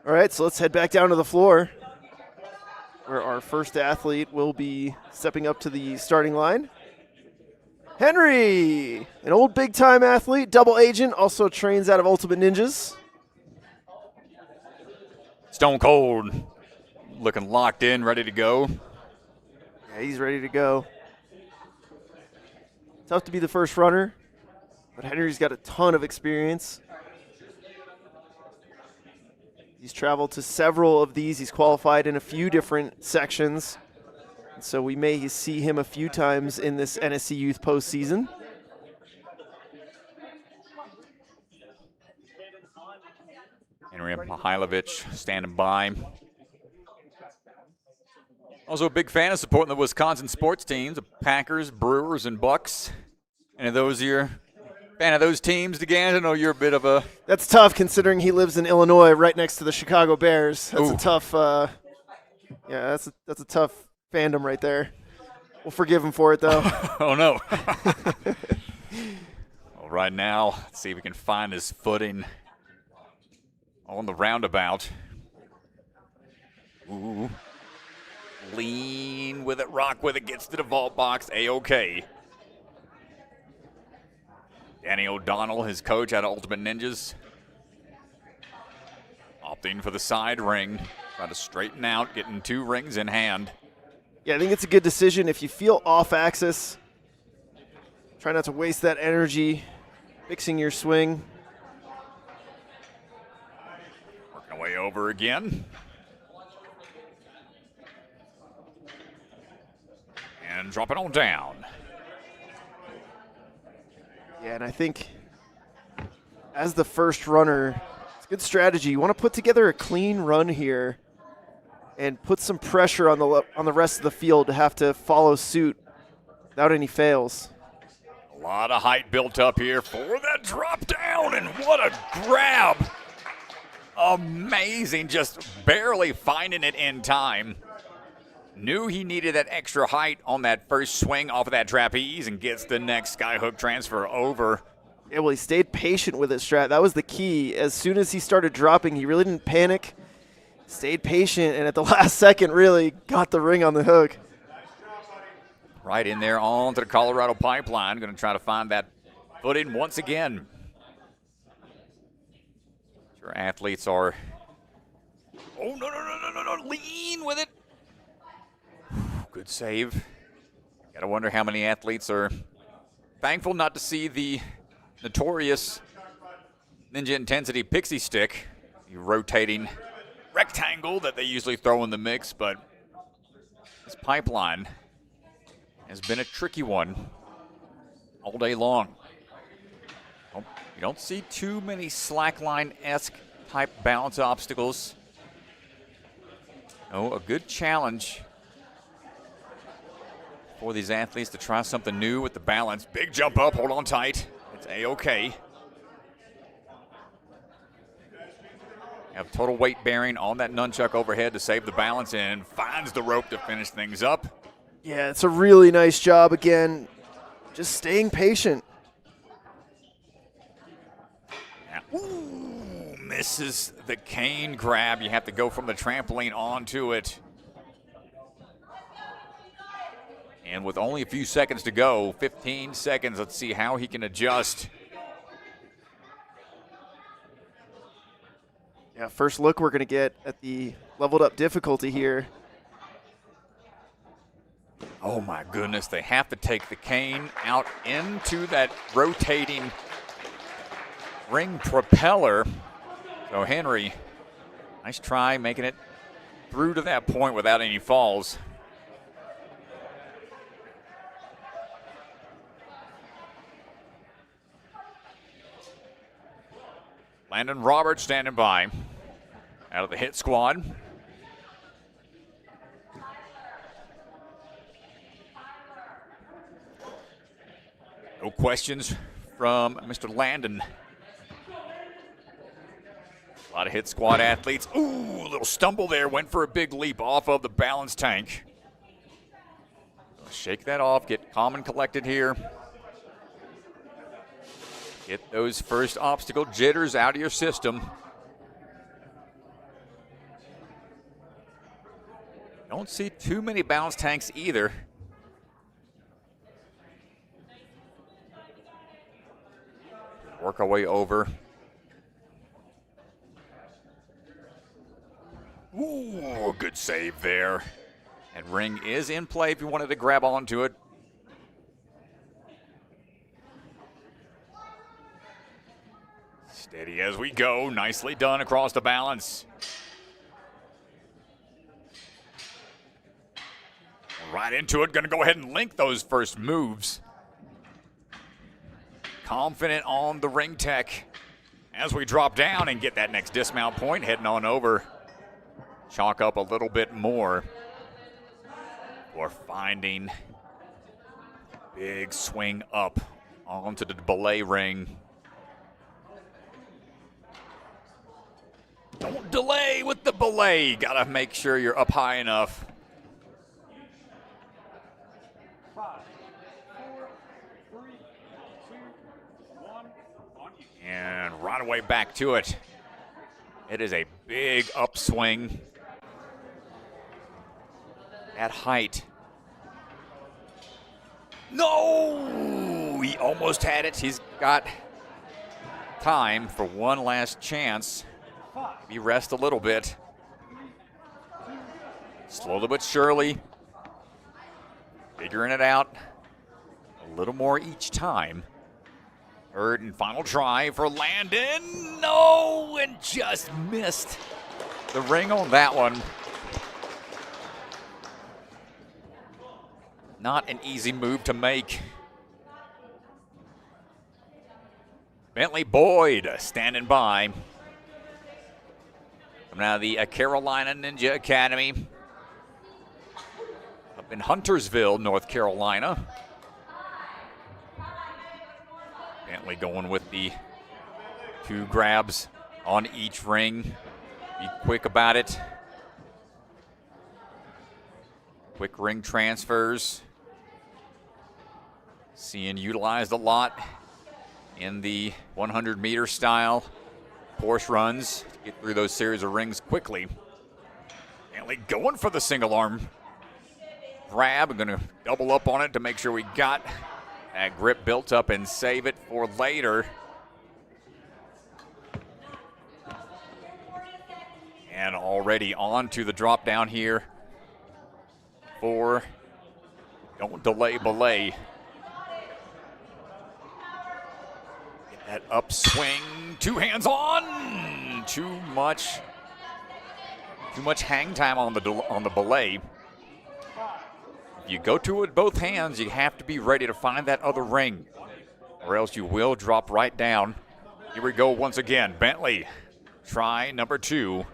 All right, so let's head back down to the floor where our first athlete will be stepping up to the starting line. Henry, an old big-time athlete, double agent, also trains out of Ultimate Ninjas. Stone Cold looking locked in, ready to go. Yeah, he's ready to go. Tough to be the first runner, but Henry's got a ton of experience. He's traveled to several of these. He's qualified in a few different sections. So we may see him a few times in this NSC Youth postseason. Henry Mihailovich standing by. Also a big fan of supporting the Wisconsin sports teams, the Packers, Brewers, and Bucks. Any of those you're fan of those teams, DeGan? I know you're a bit of a... That's tough considering he lives in Illinois right next to the Chicago Bears. That's Ooh. a tough that's a tough fandom right there. We'll forgive him for it though. Oh, no. Well, right now, let's see if we can find his footing on the roundabout. Ooh. Lean with it, rock with it, gets to the vault box, A-OK. Danny O'Donnell, his coach out of Ultimate Ninjas. Opting for the side ring. Try to straighten out, getting 2 rings in hand. Yeah, I think it's a good decision. If you feel off axis, try not to waste that energy fixing your swing. Working away over again. And drop it on down. Yeah, and I think as the first runner, it's a good strategy. You want to put together a clean run here and put some pressure on the rest of the field to have to follow suit without any fails. A lot of height built up here for that drop down, and what a grab. Amazing, just barely finding it in time. Knew he needed that extra height on that first swing off of that trapeze and gets the next skyhook transfer over. Yeah, well, he stayed patient with it, Strat. That was the key. As soon as he started dropping, he really didn't panic. Stayed patient, and at the last second, really got the ring on the hook. Right in there onto the Colorado pipeline. Going to try to find that footing once again. Sure, athletes are. Oh, no. Lean with it. Good save. Got to wonder how many athletes are thankful not to see the notorious Ninja Intensity Pixie Stick, the rotating rectangle that they usually throw in the mix, but this pipeline has been a tricky one all day long. Oh, you don't see too many slackline-esque type balance obstacles. Oh, a good challenge for these athletes to try something new with the balance. Big jump up, hold on tight. It's A-okay. Have total weight bearing on that nunchuck overhead to save the balance and finds the rope to finish things up. Yeah, it's a really nice job again. Just staying patient. Yeah. Ooh, misses the cane grab. You have to go from the trampoline onto it. And with only a few seconds to go, 15 seconds, let's see how he can adjust. Yeah, first look we're going to get at the leveled up difficulty here. Oh my goodness, they have to take the cane out into that rotating ring propeller. So Henry, nice try making it through to that point without any falls. Landon Roberts standing by out of the hit squad. No questions from Mr. Landon. A lot of hit squad athletes. Ooh, a little stumble there. Went for a big leap off of the balance tank. Shake that off. Get calm and collected here. Get those first obstacle jitters out of your system. Don't see too many balance tanks either. Work our way over. Ooh, good save there. And ring is in play if you wanted to grab onto it. Steady as we go. Nicely done across the balance. Right into it. Going to go ahead and link those first moves. Confident on the ring tech as we drop down and get that next dismount point. Heading on over. Chalk up a little bit more. We're finding big swing up onto the belay ring. Don't delay with the belay. Gotta make sure you're up high enough. 5, 4, 3, 2, 1, on you. And right away back to it. It is a big upswing. At height. No! He almost had it. He's got time for one last chance. Maybe rest a little bit. Slowly but surely. Figuring it out a little more each time. Third and final try for Landon. No! And just missed the ring on that one. Not an easy move to make. Bentley Boyd standing by. Coming out of the Carolina Ninja Academy. Up in Huntersville, North Carolina. Bentley going with the 2 grabs on each ring. Be quick about it. Quick ring transfers. Seeing utilized a lot in the 100-meter style Porsche runs to get through those series of rings quickly. Bentley going for the single arm grab. I'm going to double up on it to make sure we got that grip built up and save it for later. And already on to the drop down here for Don't Delay Belay. Get that upswing, 2 hands on. Too much hang time on the belay. If you go to it with both hands, you have to be ready to find that other ring, or else you will drop right down. Here we go once again. Bentley, try number 2.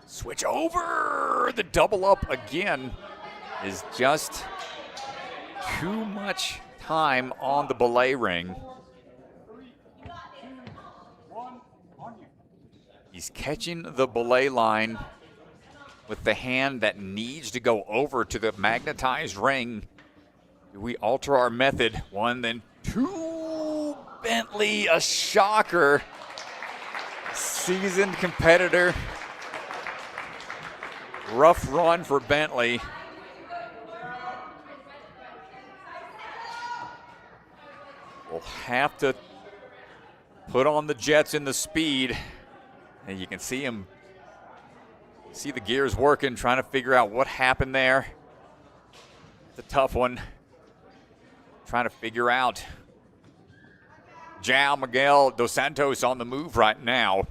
Switch over. The double up again is just too much time on the belay ring. He's catching the belay line with the hand that needs to go over to the magnetized ring. Do we alter our method? 1, then 2. Bentley, a shocker. Seasoned competitor. Rough run for Bentley. We'll have to put on the jets in the speed. And you can see him, see the gears working, trying to figure out what happened there. It's a tough one. Trying to figure out. João Miguel dos Santos on the move right now.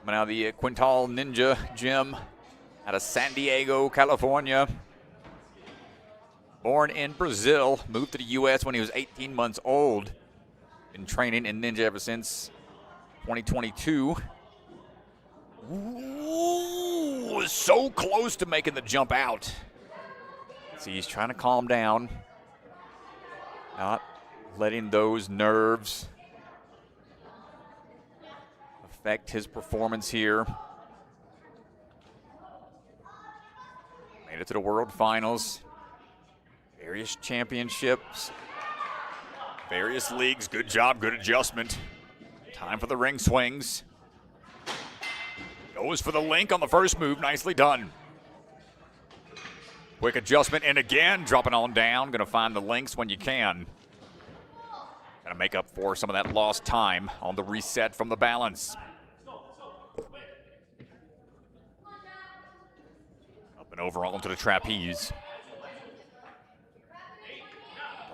Coming out of the Quintal Ninja Gym out of San Diego, California. Born in Brazil, moved to the U.S. when he was 18 months old. Been training in Ninja ever since 2022. Ooh, so close to making the jump out. See, he's trying to calm down. Not letting those nerves affect his performance here. Made it to the World Finals. Various championships. Various leagues. Good job, good adjustment. Time for the ring swings. Goes for the link on the first move. Nicely done. Quick adjustment, and again, dropping on down. Going to find the links when you can. Going to make up for some of that lost time on the reset from the balance. Up and over onto the trapeze.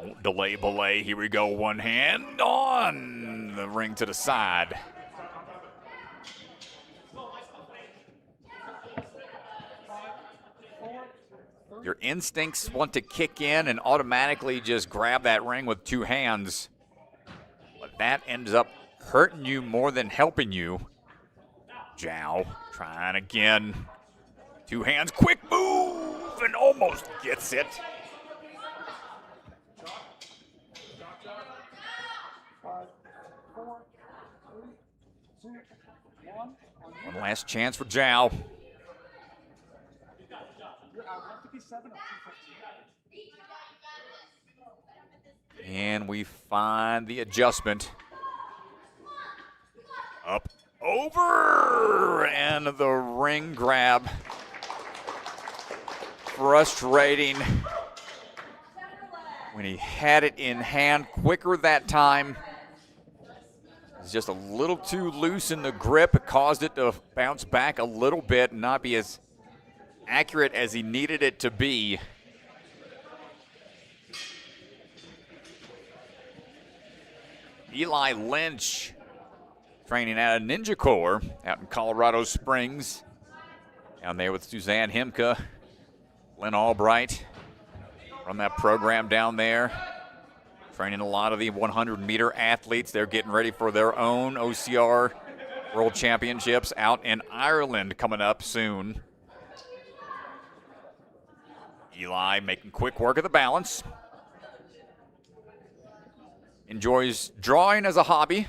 Don't delay belay. Here we go. One hand on the ring to the side. Your instincts want to kick in and automatically just grab that ring with 2 hands. But that ends up hurting you more than helping you. João trying again. 2 hands, quick move, and almost gets it. One last chance for João. And we find the adjustment. Up, over, and the ring grab. Frustrating. When he had it in hand quicker that time. It's just a little too loose in the grip. It caused it to bounce back a little bit and not be as accurate as he needed it to be. Eli Lynch, training at a Ninja Corps out in Colorado Springs. Down there with Suzanne Himka, Lynn Albright, run that program down there. Training a lot of the 100-meter athletes. They're getting ready for their own OCR World Championships out in Ireland coming up soon. Eli making quick work of the balance. Enjoys drawing as a hobby.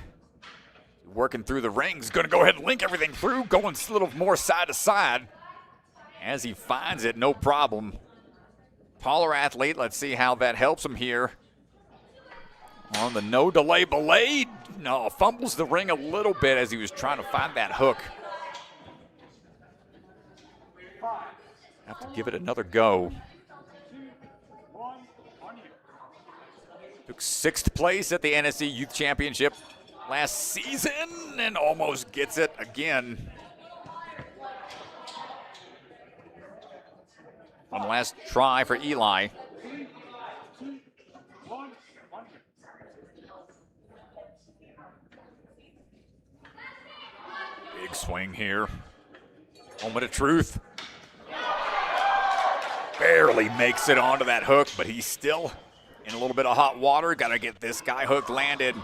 working through the rings. Going to go ahead and link everything through, going a little more side to side. As he finds it, no problem. Taller athlete, let's see how that helps him here. On the no delay belay, no, fumbles the ring a little bit as he was trying to find that hook. Have to give it another go. Took 6th place at the NSC Youth Championship last season and almost gets it again. On the last try for Eli. Big swing here. Moment of truth. Barely makes it onto that hook, but he's still in a little bit of hot water. Got to get this guy hook landed.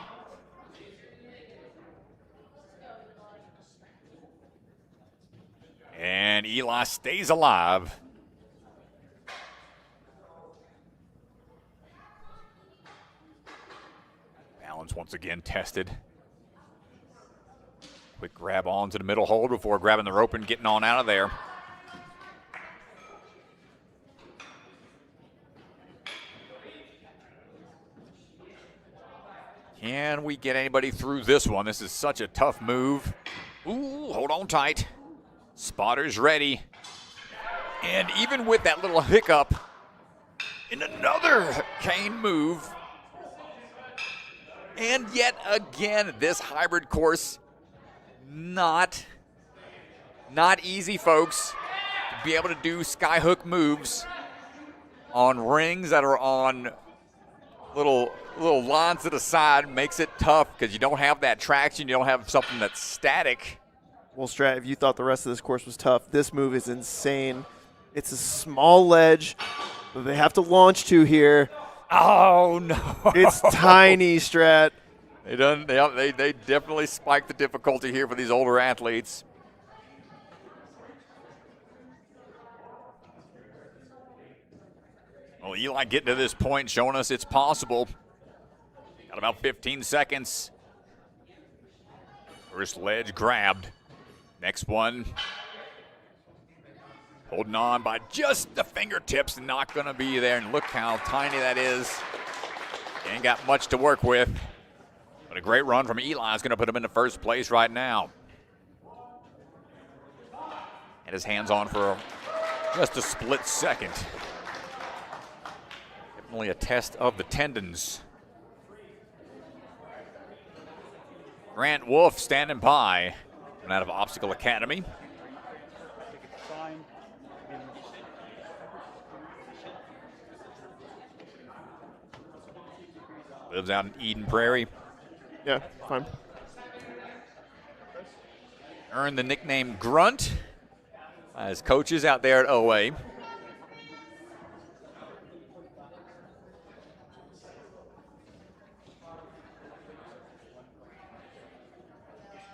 And Eli stays alive. Balance once again tested. Quick grab onto the middle hold before grabbing the rope and getting on out of there. Can we get anybody through this one? This is such a tough move. Ooh, hold on tight. Spotter's ready. And even with that little hiccup, in another cane move. And yet again, this hybrid course, not easy, folks, to be able to do skyhook moves on rings that are on little lines to the side. Makes it tough because you don't have that traction. You don't have something that's static. Well, Strat, if you thought the rest of this course was tough, this move is insane. It's a small ledge that they have to launch to here. Oh, no. It's tiny, Strat. They definitely spiked the difficulty here for these older athletes. Well, Eli getting to this point, showing us it's possible. Got about 15 seconds. First ledge grabbed. Next one. Holding on by just the fingertips, not going to be there. And look how tiny that is. Ain't got much to work with. But a great run from Eli is going to put him into first place right now. And his hands on for just a split second. Definitely a test of the tendons. Grant Wolf standing by, out of Obstacle Academy. Lives out in Eden Prairie. Yeah, fine. Earned the nickname Grunt by his coaches out there at OA.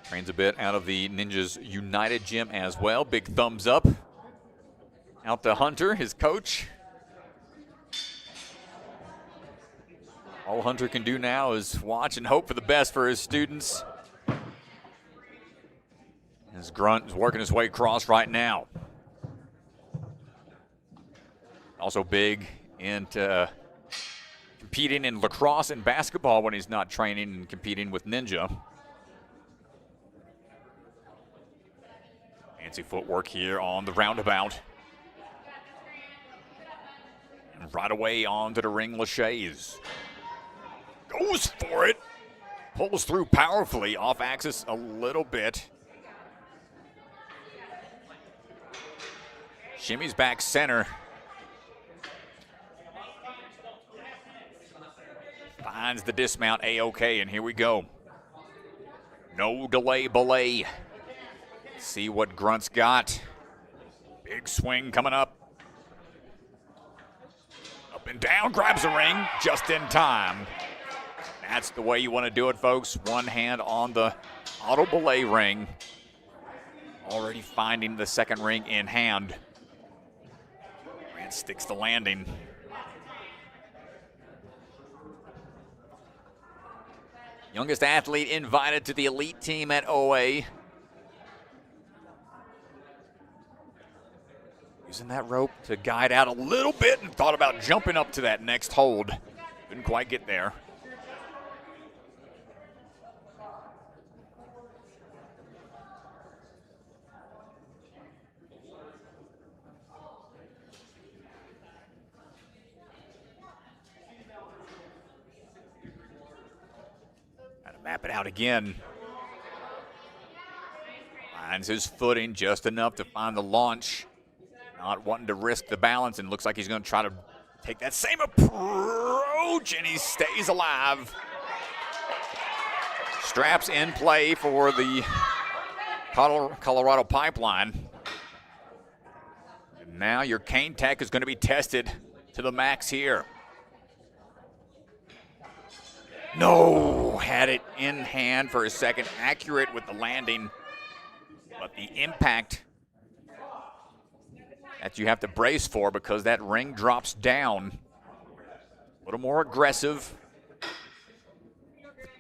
Trains a bit out of the Ninjas United gym as well. Big thumbs up out to Hunter, his coach. All Hunter can do now is watch and hope for the best for his students. As Grunt is working his way across right now. Also big into competing in lacrosse and basketball when he's not training and competing with Ninja. Fancy footwork here on the roundabout. And right away onto the ring, Lachey's. Goes for it. Pulls through powerfully, off axis a little bit. Shimmies back center. Finds the dismount A-OK, and here we go. No delay belay. See what Grunt's got. Big swing coming up. Up and down, grabs the ring just in time. That's the way you want to do it, folks. One hand on the auto belay ring. Already finding the second ring in hand. Grant sticks the landing. Youngest athlete invited to the elite team at OA. Using that rope to guide out a little bit and thought about jumping up to that next hold. Couldn't quite get there. Map it out again. Finds his footing just enough to find the launch. Not wanting to risk the balance, and looks like he's going to try to take that same approach, and he stays alive. Straps in play for the Colorado Pipeline. And now your cane tech is going to be tested to the max here. No, had it in hand for a second, accurate with the landing, but the impact that you have to brace for because that ring drops down. A little more aggressive.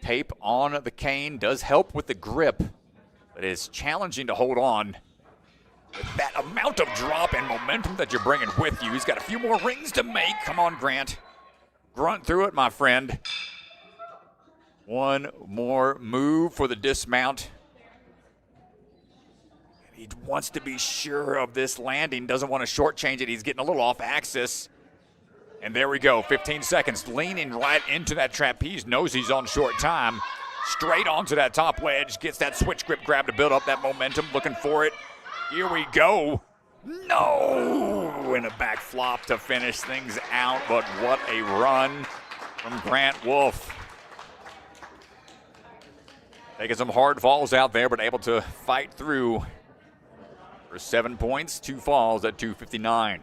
Tape on the cane does help with the grip, but it's challenging to hold on with that amount of drop and momentum that you're bringing with you. He's got a few more rings to make. Come on, Grant. Grunt through it, my friend. One more move for the dismount. He wants to be sure of this landing, doesn't want to shortchange it. He's getting a little off axis. And there we go, 15 seconds, leaning right into that trapeze, knows he's on short time. Straight onto that top ledge, gets that switch grip grab to build up that momentum, looking for it. Here we go. No! And a back flop to finish things out, but what a run from Grant Wolf. Taking some hard falls out there, but able to fight through for 7 points, 2 falls at 2:59.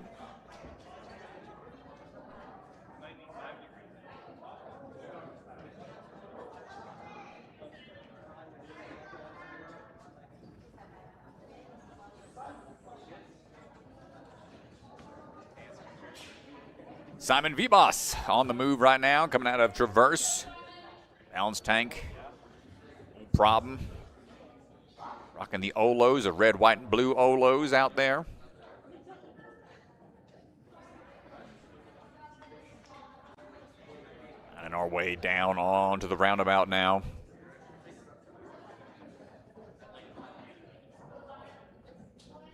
Simon Vibas on the move right now, coming out of Traverse. Balance tank. Problem. Rocking the Olos, the red, white, and blue Olos out there. And our way down onto the roundabout now.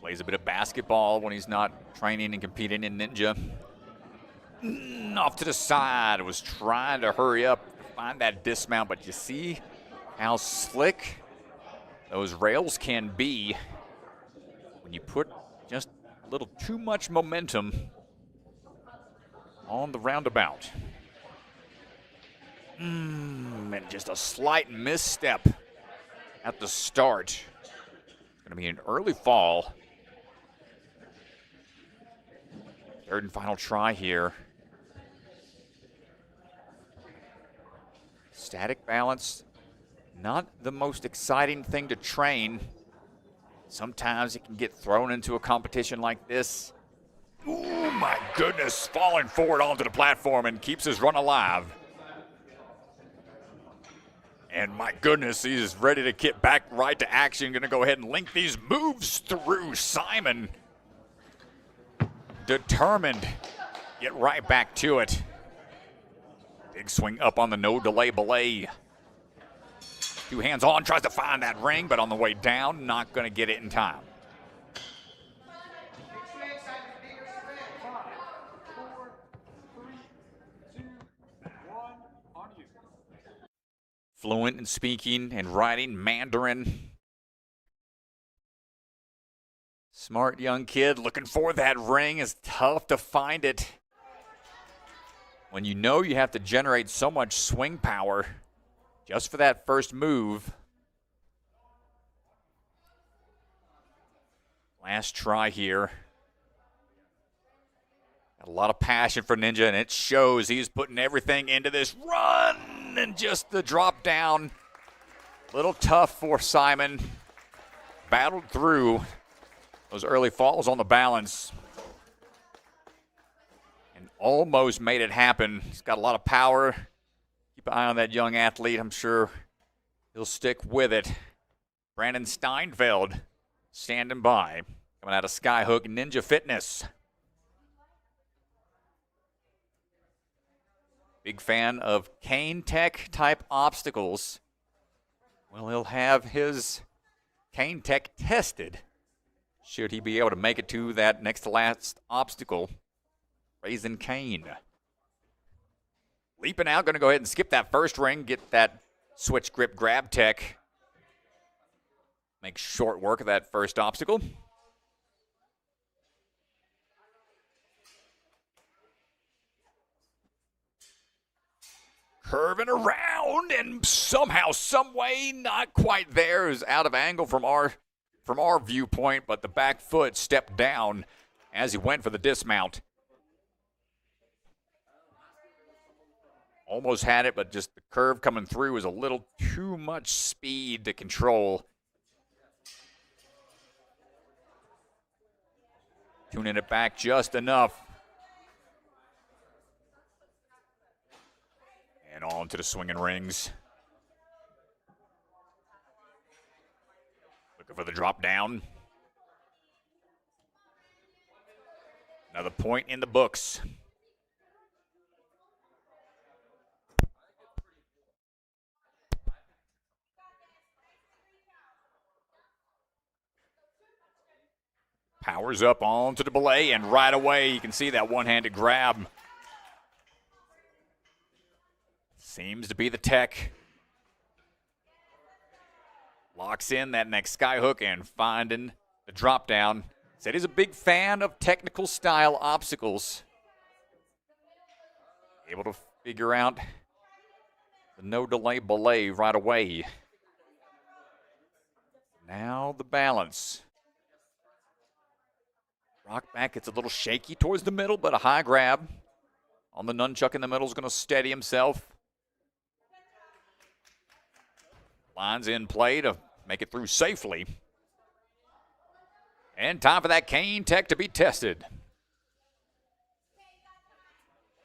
Plays a bit of basketball when he's not training and competing in Ninja. Off to the side, was trying to hurry up, find that dismount, but you see how slick those rails can be when you put just a little too much momentum on the roundabout. And just a slight misstep at the start. It's going to be an early fall. Third and final try here. Static balance. Not the most exciting thing to train. Sometimes it can get thrown into a competition like this. Oh my goodness, falling forward onto the platform and keeps his run alive. And my goodness, he's ready to get back right to action. Gonna go ahead and link these moves through. Simon, determined, get right back to it. Big swing up on the no delay belay. 2 hands on, tries to find that ring, but on the way down, not going to get it in time. 5, 4, 3, 2, 1, on you. Fluent in speaking and writing Mandarin. Smart young kid looking for that ring. Is tough to find it. When you know you have to generate so much swing power just for that first move. Last try here. Got a lot of passion for Ninja, and it shows. He's putting everything into this run, and just the drop down. A little tough for Simon. Battled through those early falls on the balance and almost made it happen. He's got a lot of power. Keep an eye on that young athlete. I'm sure He'll stick with it. Brandon Steinfeld standing by. Coming out of Skyhook Ninja Fitness. Big fan of Cane Tech type obstacles. Well, he'll have his Cane Tech tested. Should he be able to make it to that next to last obstacle, Raising Cane. Leaping out, going to go ahead and skip that first ring, get that switch grip grab tech. Make short work of that first obstacle. Curving around and somehow, some way, not quite there. It was out of angle from our viewpoint, but the back foot stepped down as he went for the dismount. Almost had it, but just the curve coming through was a little too much speed to control. Tuning it back just enough. And on to the swinging rings. Looking for the drop down. Another point in the books. Powers up onto the belay, and right away you can see that one-handed grab. Seems to be the tech. Locks in that next skyhook and finding the drop down. Said he's a big fan of technical style obstacles. Able to figure out the no delay belay right away. Now the balance. Rock back, it's a little shaky towards the middle, but a high grab on the nunchuck in the middle is going to steady himself. Lines in play to make it through safely. And time for that Cane Tech to be tested.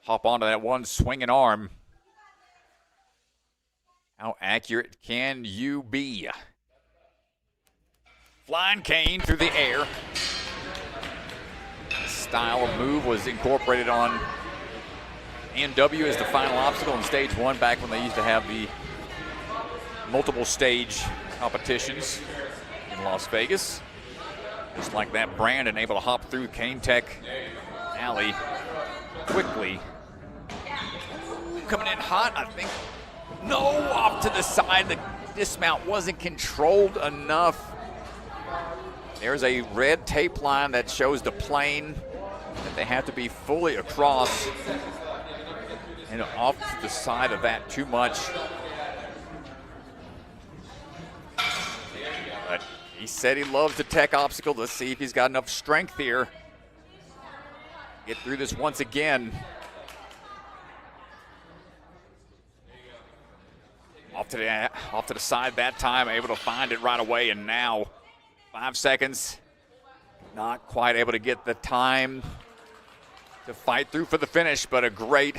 Hop onto that one swinging arm. How accurate can you be? Flying cane through the air. Style of move was incorporated on NW as the final obstacle in stage one back when they used to have the multiple stage competitions in Las Vegas. Just like that, Brandon able to hop through Cane Tech alley quickly. Coming in hot, I think. No, off to the side. The dismount wasn't controlled enough. There's a red tape line that shows the plane that they have to be fully across. And off to the side of that too much. But he said he loves the tech obstacle. Let's see if he's got enough strength here. Get through this once again. Off to the side that time, able to find it right away, and now 5 seconds. Not quite able to get the time to fight through for the finish, but a great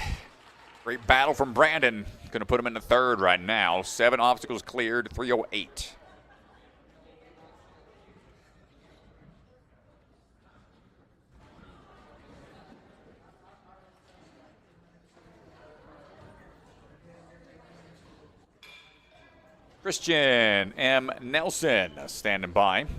battle from Brandon. Going to put him in the third right now. 7 obstacles cleared, 3:08. Christian M. Nelson standing by. Can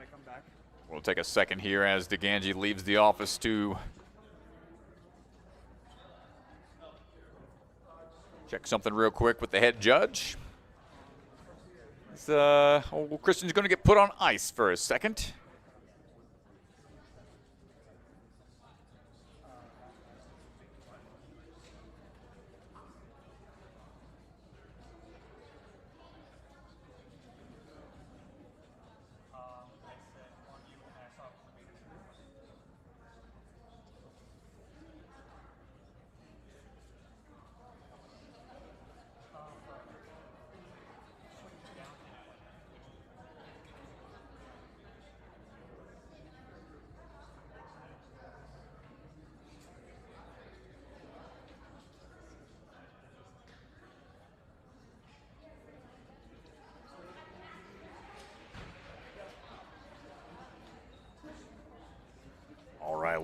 I come back? We'll take a second here as DeGangi leaves the office to check something real quick with the head judge. Christian's going to get put on ice for a second.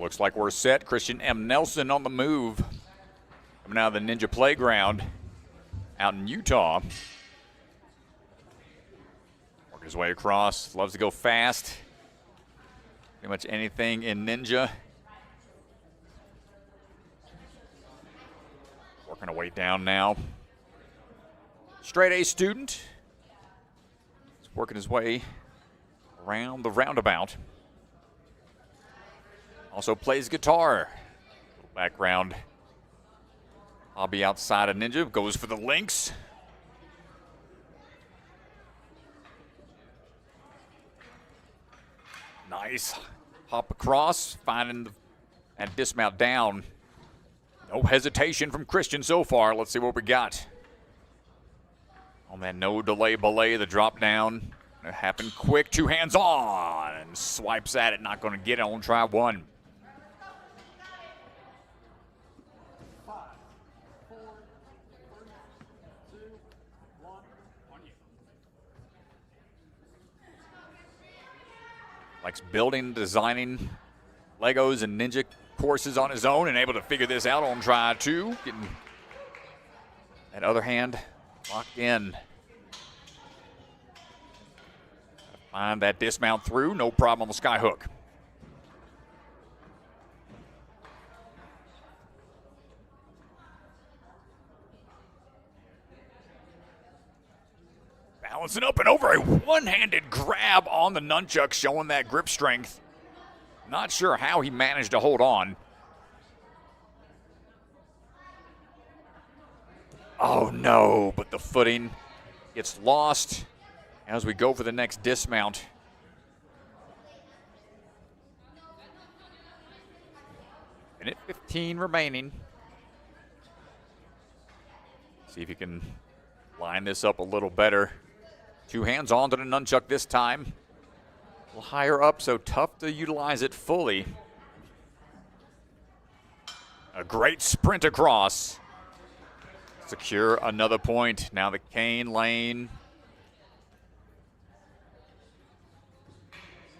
Looks like we're set. Christian M. Nelson on the move. Coming out of the Ninja Playground out in Utah. Working his way across. Loves to go fast. Pretty much anything in Ninja. Working our way down now. Straight A student. He's working his way around the roundabout. Also plays guitar. Background hobby outside of Ninja. Goes for the links. Nice hop across, finding and dismount down. No hesitation from Christian so far. Let's see what we got. On that no delay belay, the drop down. It happened quick, 2 hands on, and swipes at it. Not going to get it on try 1. 5, 4, 3, 2, 1, on you. Likes building, designing Legos and Ninja courses on his own and able to figure this out on try 2. Getting that other hand locked in. Find that dismount through, no problem on the sky hook. Balancing up and over, a one-handed grab on the nunchuck, showing that grip strength. Not sure how he managed to hold on. Oh no, but the footing gets lost as we go for the next dismount. Minute 15 remaining. See if you can line this up a little better. 2 hands onto the nunchuck this time. A little higher up, so tough to utilize it fully. A great sprint across. Secure another point. Now the cane lane.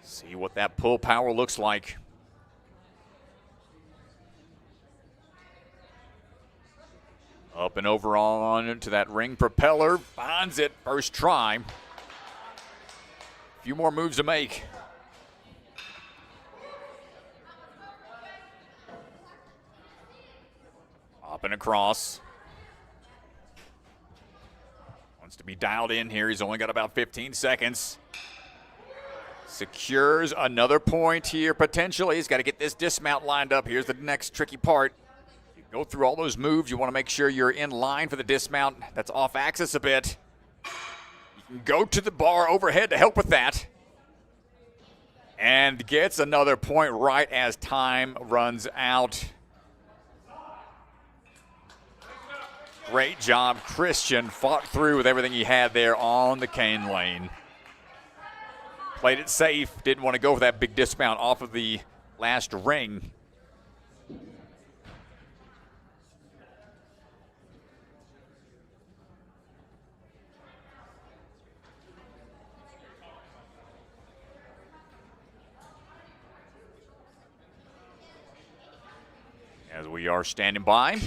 See what that pull power looks like. Up and over on into that ring propeller. Finds it first try. A few more moves to make. Up and across. Wants to be dialed in here. He's only got about 15 seconds. Secures another point here potentially. He's got to get this dismount lined up. Here's the next tricky part. You go through all those moves. You want to make sure you're in line for the dismount. That's off axis a bit. You can go to the bar overhead to help with that. And gets another point right as time runs out. Great job. Christian fought through with everything he had there on the cane lane. Played it safe. Didn't want to go for that big dismount off of the last ring. As we are standing by.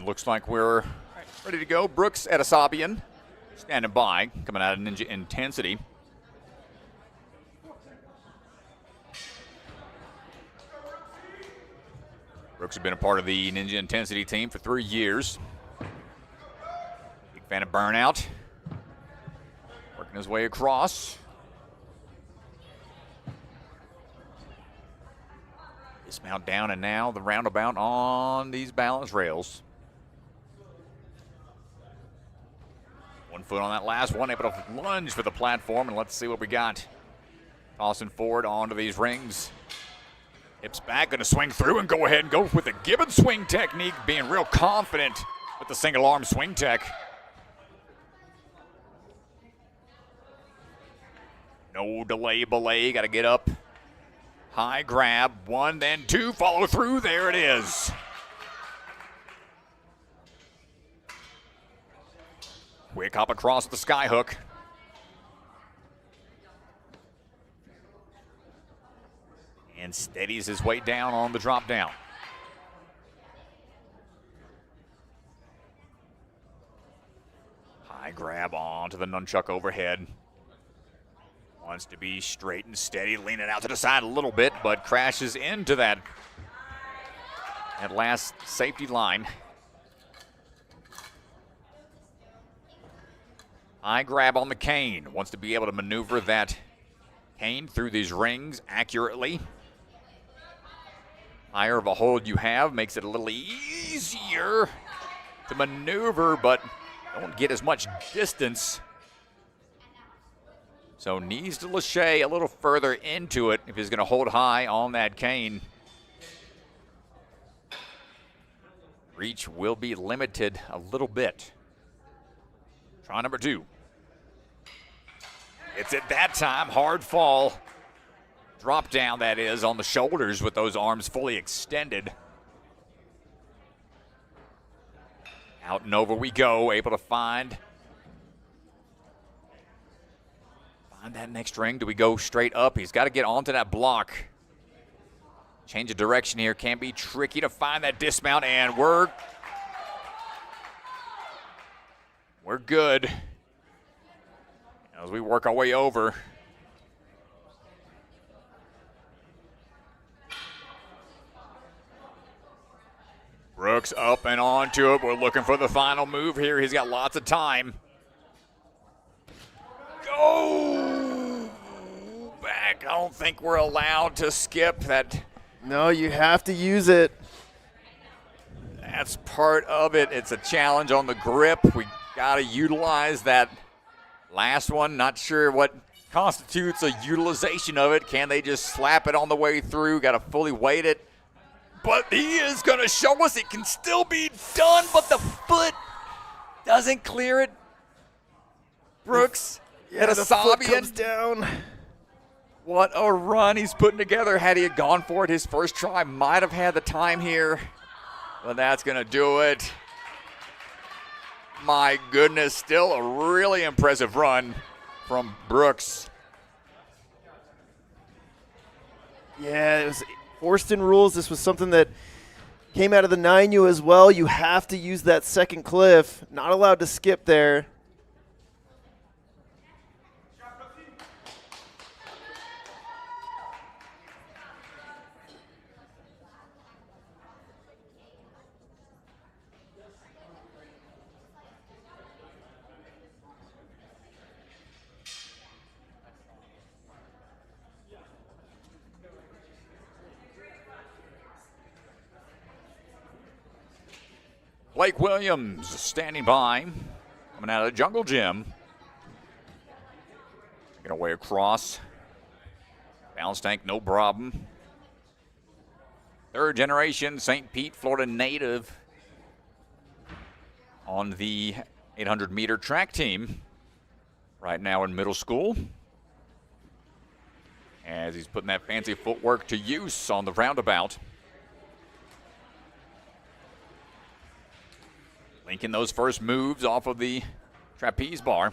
Looks like we're ready to go. Brooks Etasabian standing by, coming out of Ninja Intensity. Brooks has been a part of the Ninja Intensity team for 3 years. Big fan of burnout. Working his way across. Dismount down, and now the roundabout on these balance rails. 1 foot on that last one, able to lunge for the platform, and let's see what we got. Tossing forward onto these rings. Hips back, gonna swing through and go ahead and go with the Gibbon swing technique, being real confident with the single arm swing tech. No delay belay, gotta get up. High grab, 1, then 2, follow through, there it is. Quick hop across the sky hook. And steadies his way down on the drop down. High grab onto the nunchuck overhead. Wants to be straight and steady, leaning out to the side a little bit, but crashes into that last safety line. High grab on the cane. Wants to be able to maneuver that cane through these rings accurately. Higher of a hold you have makes it a little easier to maneuver, but don't get as much distance. So needs to lâcher a little further into it if he's going to hold high on that cane. Reach will be limited a little bit. Try number 2. It's at that time, hard fall. Drop down, that is, on the shoulders with those arms fully extended. Out and over we go, able to find that next ring. Do we go straight up? He's got to get onto that block. Change of direction here. Can be tricky to find that dismount, and we're good as we work our way over. Brooks up and onto it. We're looking for the final move here. He's got lots of time. Go back. I don't think we're allowed to skip that. No, you have to use it. That's part of it. It's a challenge on the grip. We got to utilize that last one. Not sure what constitutes a utilization of it. Can they just slap it on the way through? Got to fully weight it. But he is going to show us it can still be done, but the foot doesn't clear it. Brooks. Yeah, the foot comes down. What a run he's putting together. Had he gone for it his first try, might have had the time here. But that's going to do it. My goodness, still a really impressive run from Brooks. Yeah, it was Forston rules. This was something that came out of the 9U as well. You have to use that second cliff. Not allowed to skip there. Blake Williams standing by, coming out of the jungle gym. Taking away across. Balance tank, no problem. 3rd generation St. Pete, Florida native on the 800-meter track team right now in middle school. As he's putting that fancy footwork to use on the roundabout. Linking those first moves off of the trapeze bar.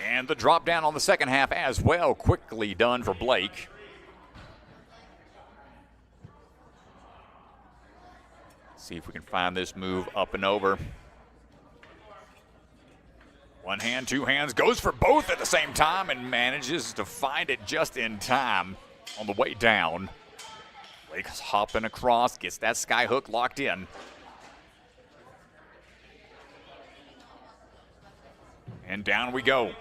And the drop down on the second half as well. Quickly done for Blake. See if we can find this move up and over. One hand, 2 hands, goes for both at the same time and manages to find it just in time on the way down. Blake's hopping across, gets that sky hook locked in. And down we go.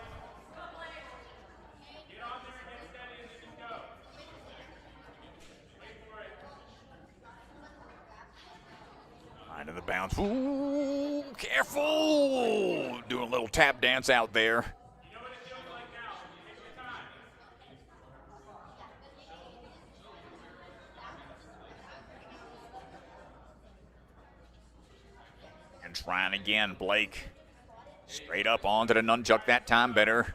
Line of the bounce. Ooh, careful! Doing a little tap dance out there. And trying again, Blake. Straight up onto the nunchuck that time. Better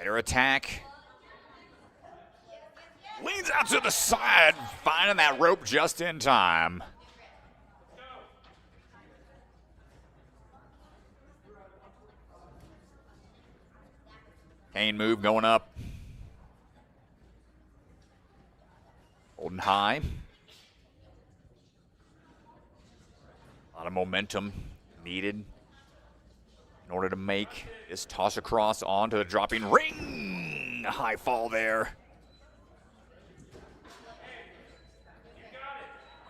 attack. Leans out to the side, finding that rope just in time. Cane move going up. Holding high. A lot of momentum needed in order to make this toss across onto the dropping ring. A high fall there.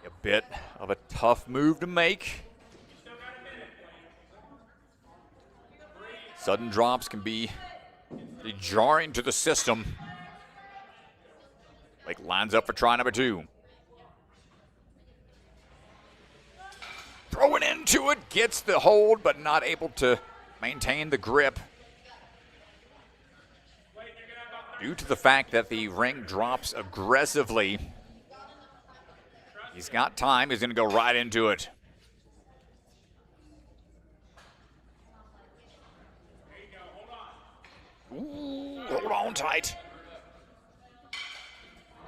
A bit of a tough move to make. Sudden drops can be jarring to the system. Blake lines up for try number 2. Throwing into it, gets the hold, but not able to maintain the grip. Due to the fact that the ring drops aggressively, he's got time. He's going to go right into it. Ooh, hold on tight.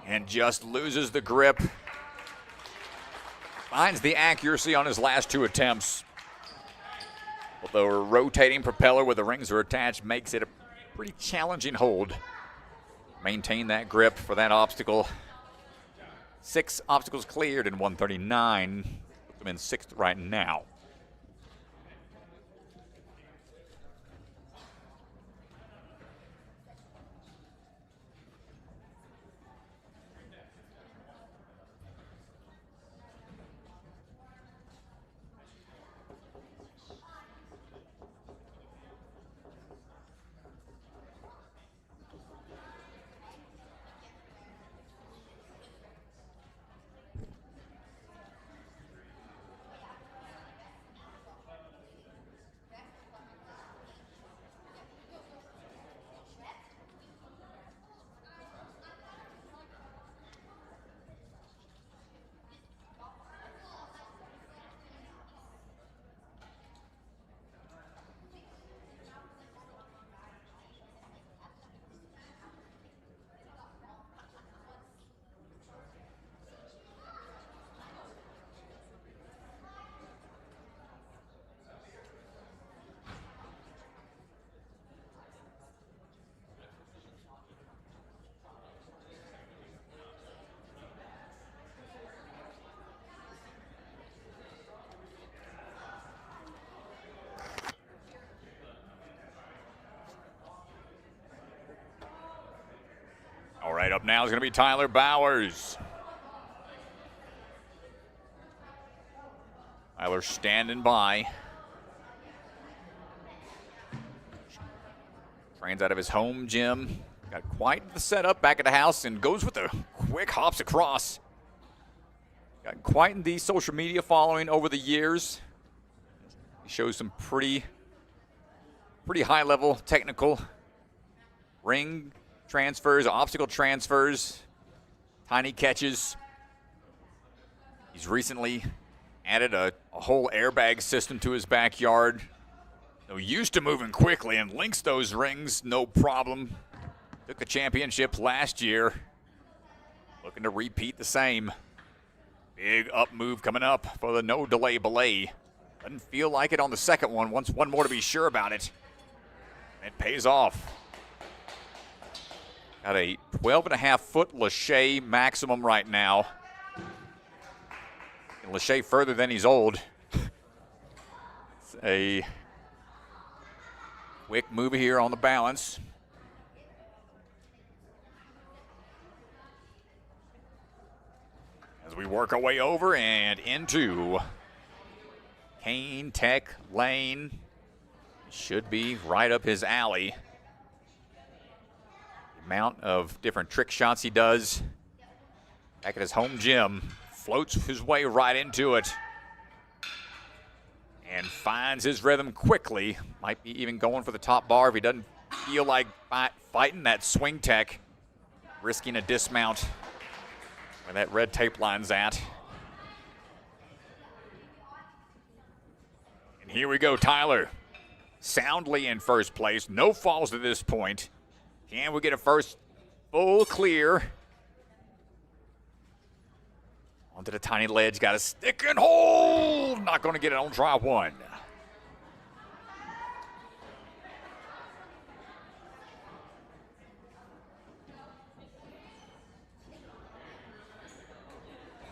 And just loses the grip. Finds the accuracy on his last 2 attempts. Although a rotating propeller where the rings are attached makes it a pretty challenging hold. Maintain that grip for that obstacle. 6 obstacles cleared in 139. Put them in 6th right now. All right, up now is going to be Tyler Bowers. Tyler standing by. Trains out of his home gym. Got quite the setup back at the house and goes with the quick hops across. Got quite the social media following over the years. He shows some pretty high-level technical ring transfers, obstacle transfers, tiny catches. He's recently added a whole airbag system to his backyard. So used to moving quickly and links those rings, no problem. Took the championship last year. Looking to repeat the same. Big up move coming up for the no delay belay. Doesn't feel like it on the second one. Wants one more to be sure about it. It pays off. Got a 12.5-foot Lachey maximum right now. And Lachey further than he's old. It's a quick move here on the balance. as we work our way over and into Kane Tech Lane. Should be right up his alley. The amount of different trick shots he does back at his home gym, floats his way right into it and finds his rhythm quickly. Might be even going for the top bar if he doesn't feel like fighting that swing tech, risking a dismount where that red tape line's at. And here we go, Tyler. Soundly in first place. No falls to this point. Can we get a first full clear? Onto the tiny ledge. Got a stick and hold. Not going to get it on try one.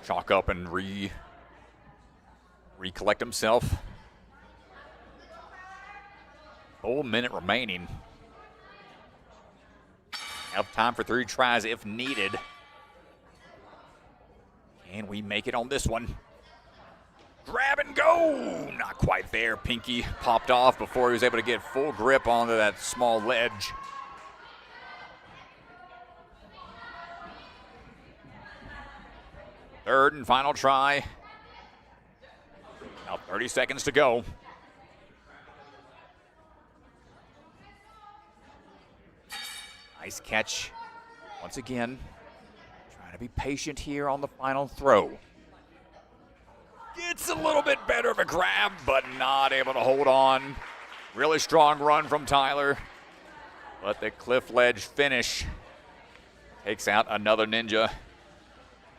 Chalk up and recollect himself. Full minute remaining. Have time for 3 tries if needed. Can we make it on this one? Grab and go! Not quite there. Pinky popped off before he was able to get full grip onto that small ledge. Third and final try. Now 30 seconds to go. Nice catch. Once again, trying to be patient here on the final throw. Gets a little bit better of a grab, but not able to hold on. Really strong run from Tyler. But the cliff ledge finish takes out another ninja.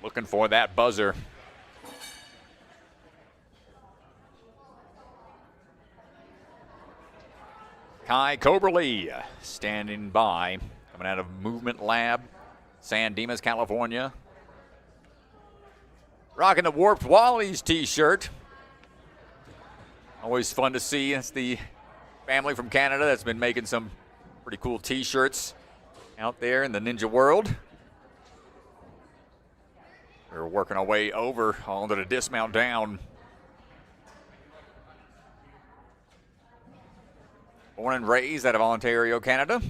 Looking for that buzzer. Kai Coberly standing by. Coming out of Movement Lab, San Dimas, California. Rocking the Warped Wallies t-shirt. Always fun to see. It's the family from Canada that's been making some pretty cool t-shirts out there in the ninja world. We're working our way over onto the dismount down. Born and raised out of Ontario, Canada.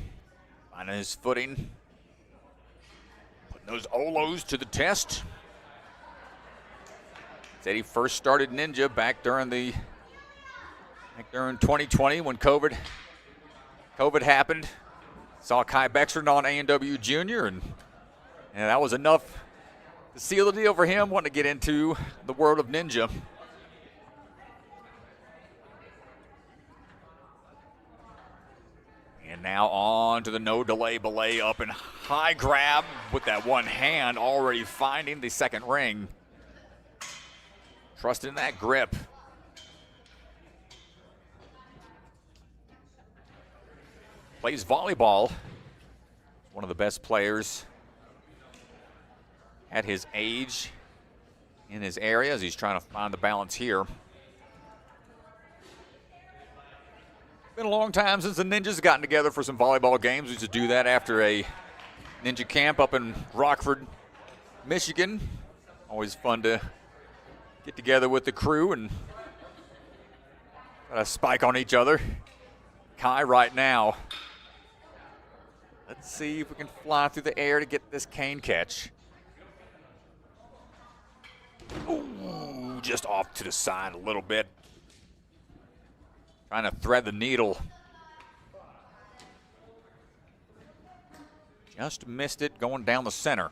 Finding his footing. Putting those Olos to the test. Said he first started ninja back during 2020 when COVID happened. Saw Kai Bexron on A&W Junior, and that was enough to seal the deal for him, wanting to get into the world of ninja. And now on to the no delay belay, up and high grab with that one hand, already finding the second ring. Trusting that grip. Plays volleyball. One of the best players at his age in his area as he's trying to find the balance here. Been a long time since the Ninjas gotten together for some volleyball games. We used to do that after a ninja camp up in Rockford, Michigan. Always fun to get together with the crew and try to spike on each other. Kai right now. Let's see if we can fly through the air to get this cane catch. Ooh, just off to the side a little bit. Trying to thread the needle. Just missed it going down the center.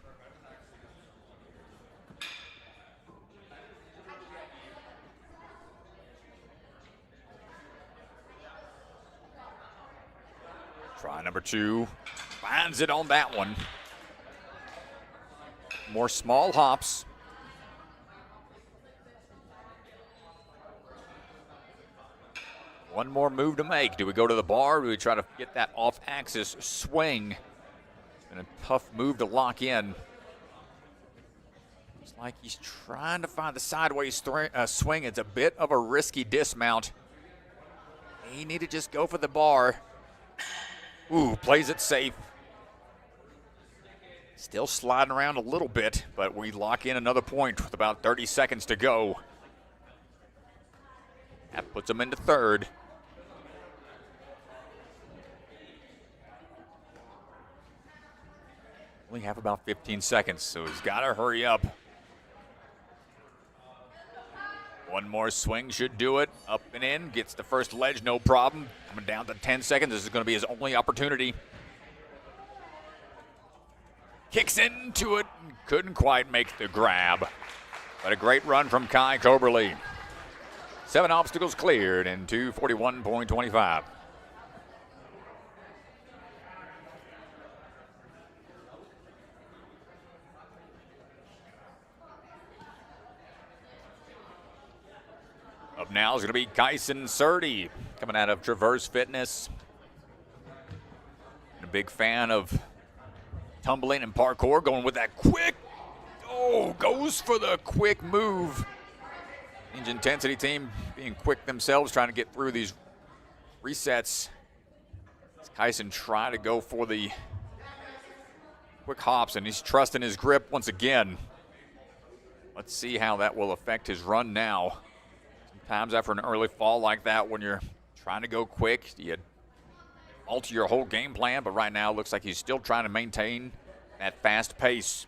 Try number 2. Finds it on that one. More small hops. One more move to make. Do we go to the bar? Or do we try to get that off-axis swing? It's been a tough move to lock in. Looks like he's trying to find the sideways swing. It's a bit of a risky dismount. He need to just go for the bar. Ooh, plays it safe. Still sliding around a little bit, but we lock in another point with about 30 seconds to go. That puts him into third. We have about 15 seconds, so he's got to hurry up. One more swing should do it. Up and in, gets the first ledge, no problem. Coming down to 10 seconds. This is going to be his only opportunity. Kicks into it, couldn't quite make the grab. But a great run from Kai Koberly. 7 obstacles cleared in 2:41.25. Up now is going to be Kyson Surdy, coming out of Traverse Fitness. A big fan of tumbling and parkour, going with that quick, goes for the quick move. Range Intensity team being quick themselves, trying to get through these resets. As Kyson trying to go for the quick hops, and he's trusting his grip once again. Let's see how that will affect his run now. Sometimes after an early fall like that, when you're trying to go quick, you alter your whole game plan, but right now it looks like he's still trying to maintain that fast pace.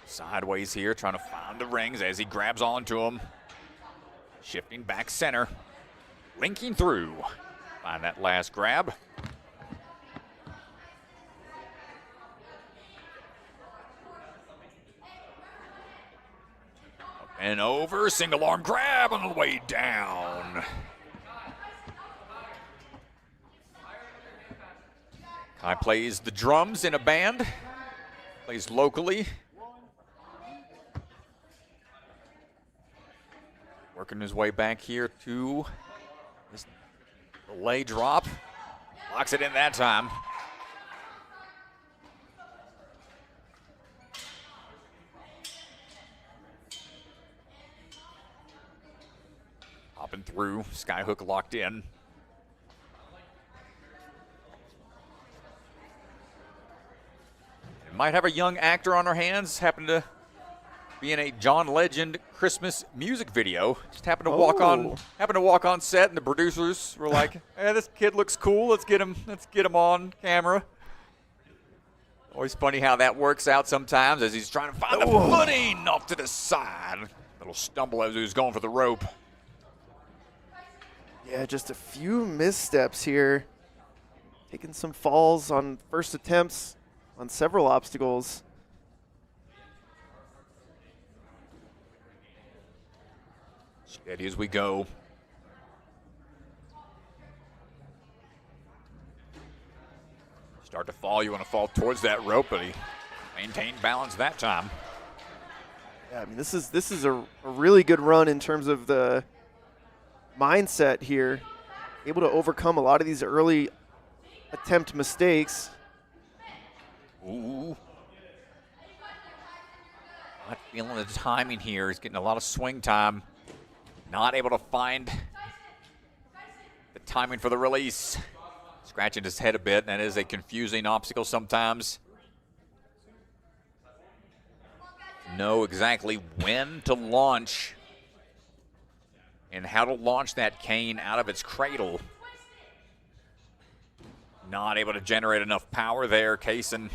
Sideways here, trying to find the rings as he grabs onto them. Shifting back center, linking through. Find that last grab. Up and over, single arm grab on the way down. Kai plays the drums in a band, plays locally. Working his way back here to this delay drop. Locks it in that time. Hopping through, skyhook locked in. Might have a young actor on our hands, happened to be in a John Legend Christmas music video. Just happened to walk on set, and the producers were like, "Hey, this kid looks cool. Let's get him on camera." Always funny how that works out sometimes as he's trying to find the footing off to the side. Little stumble as he was going for the rope. Yeah, just a few missteps here. Taking some falls on first attempts on several obstacles. Steady as we go. Start to fall, you want to fall towards that rope, but he maintained balance that time. Yeah, I mean, this is a really good run in terms of the mindset here. Able to overcome a lot of these early attempt mistakes. Ooh. Not feeling the timing here. He's getting a lot of swing time. Not able to find the timing for the release. Scratching his head a bit. That is a confusing obstacle sometimes. Know exactly when to launch and how to launch that cane out of its cradle. Not able to generate enough power there, Kaysen.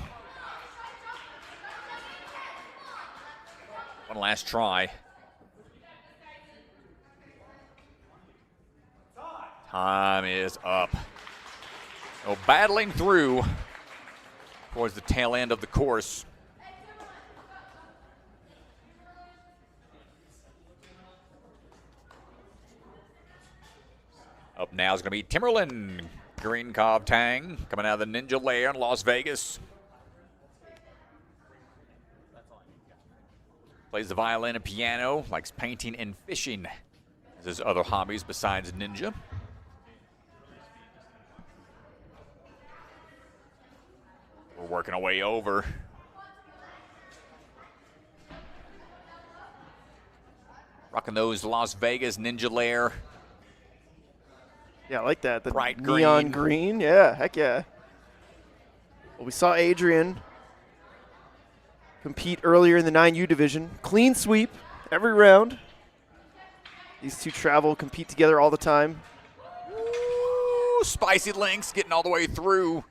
One last try. Time is up. So battling through towards the tail end of the course. Up now is going to be Timberland Green Cobb Tang coming out of the Ninja Lair in Las Vegas. Plays the violin and piano, likes painting and fishing as his other hobbies besides ninja. We're working our way over. Rocking those Las Vegas Ninja Lair. Yeah, I like that. The bright neon green. Yeah, heck yeah. Well, we saw Adrian compete earlier in the 9U division. Clean sweep every round. These two travel, compete together all the time. Ooh, spicy links getting all the way through.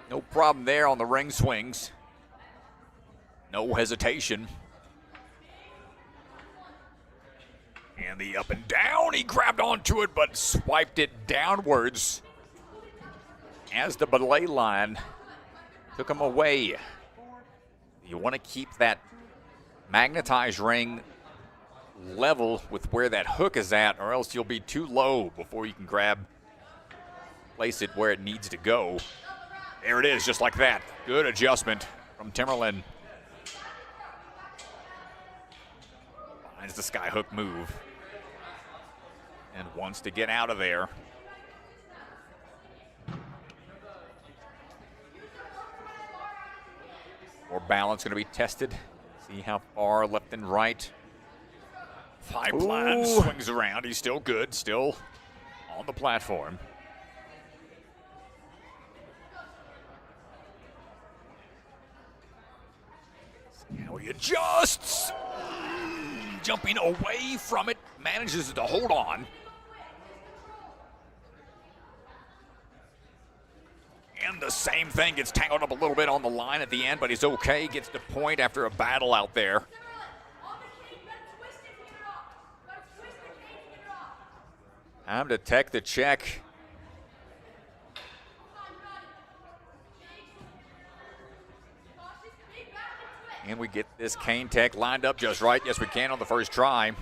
No problem there on the ring swings. No hesitation. And the up and down, he grabbed onto it but swiped it downwards as the belay line took him away. You want to keep that magnetized ring level with where that hook is at, or else you'll be too low before you can place it where it needs to go. There it is, just like that. Good adjustment from Timmerland. Finds the skyhook move and wants to get out of there. More balance going to be tested. See how far left and right. Pipeline swings around. He's still good, still on the platform. See how he adjusts. Jumping away from it, manages to hold on. And the same thing, gets tangled up a little bit on the line at the end, but he's okay. Gets the point after a battle out there. Time to tech the check. And we get this cane tech lined up just right. Yes, we can on the first try.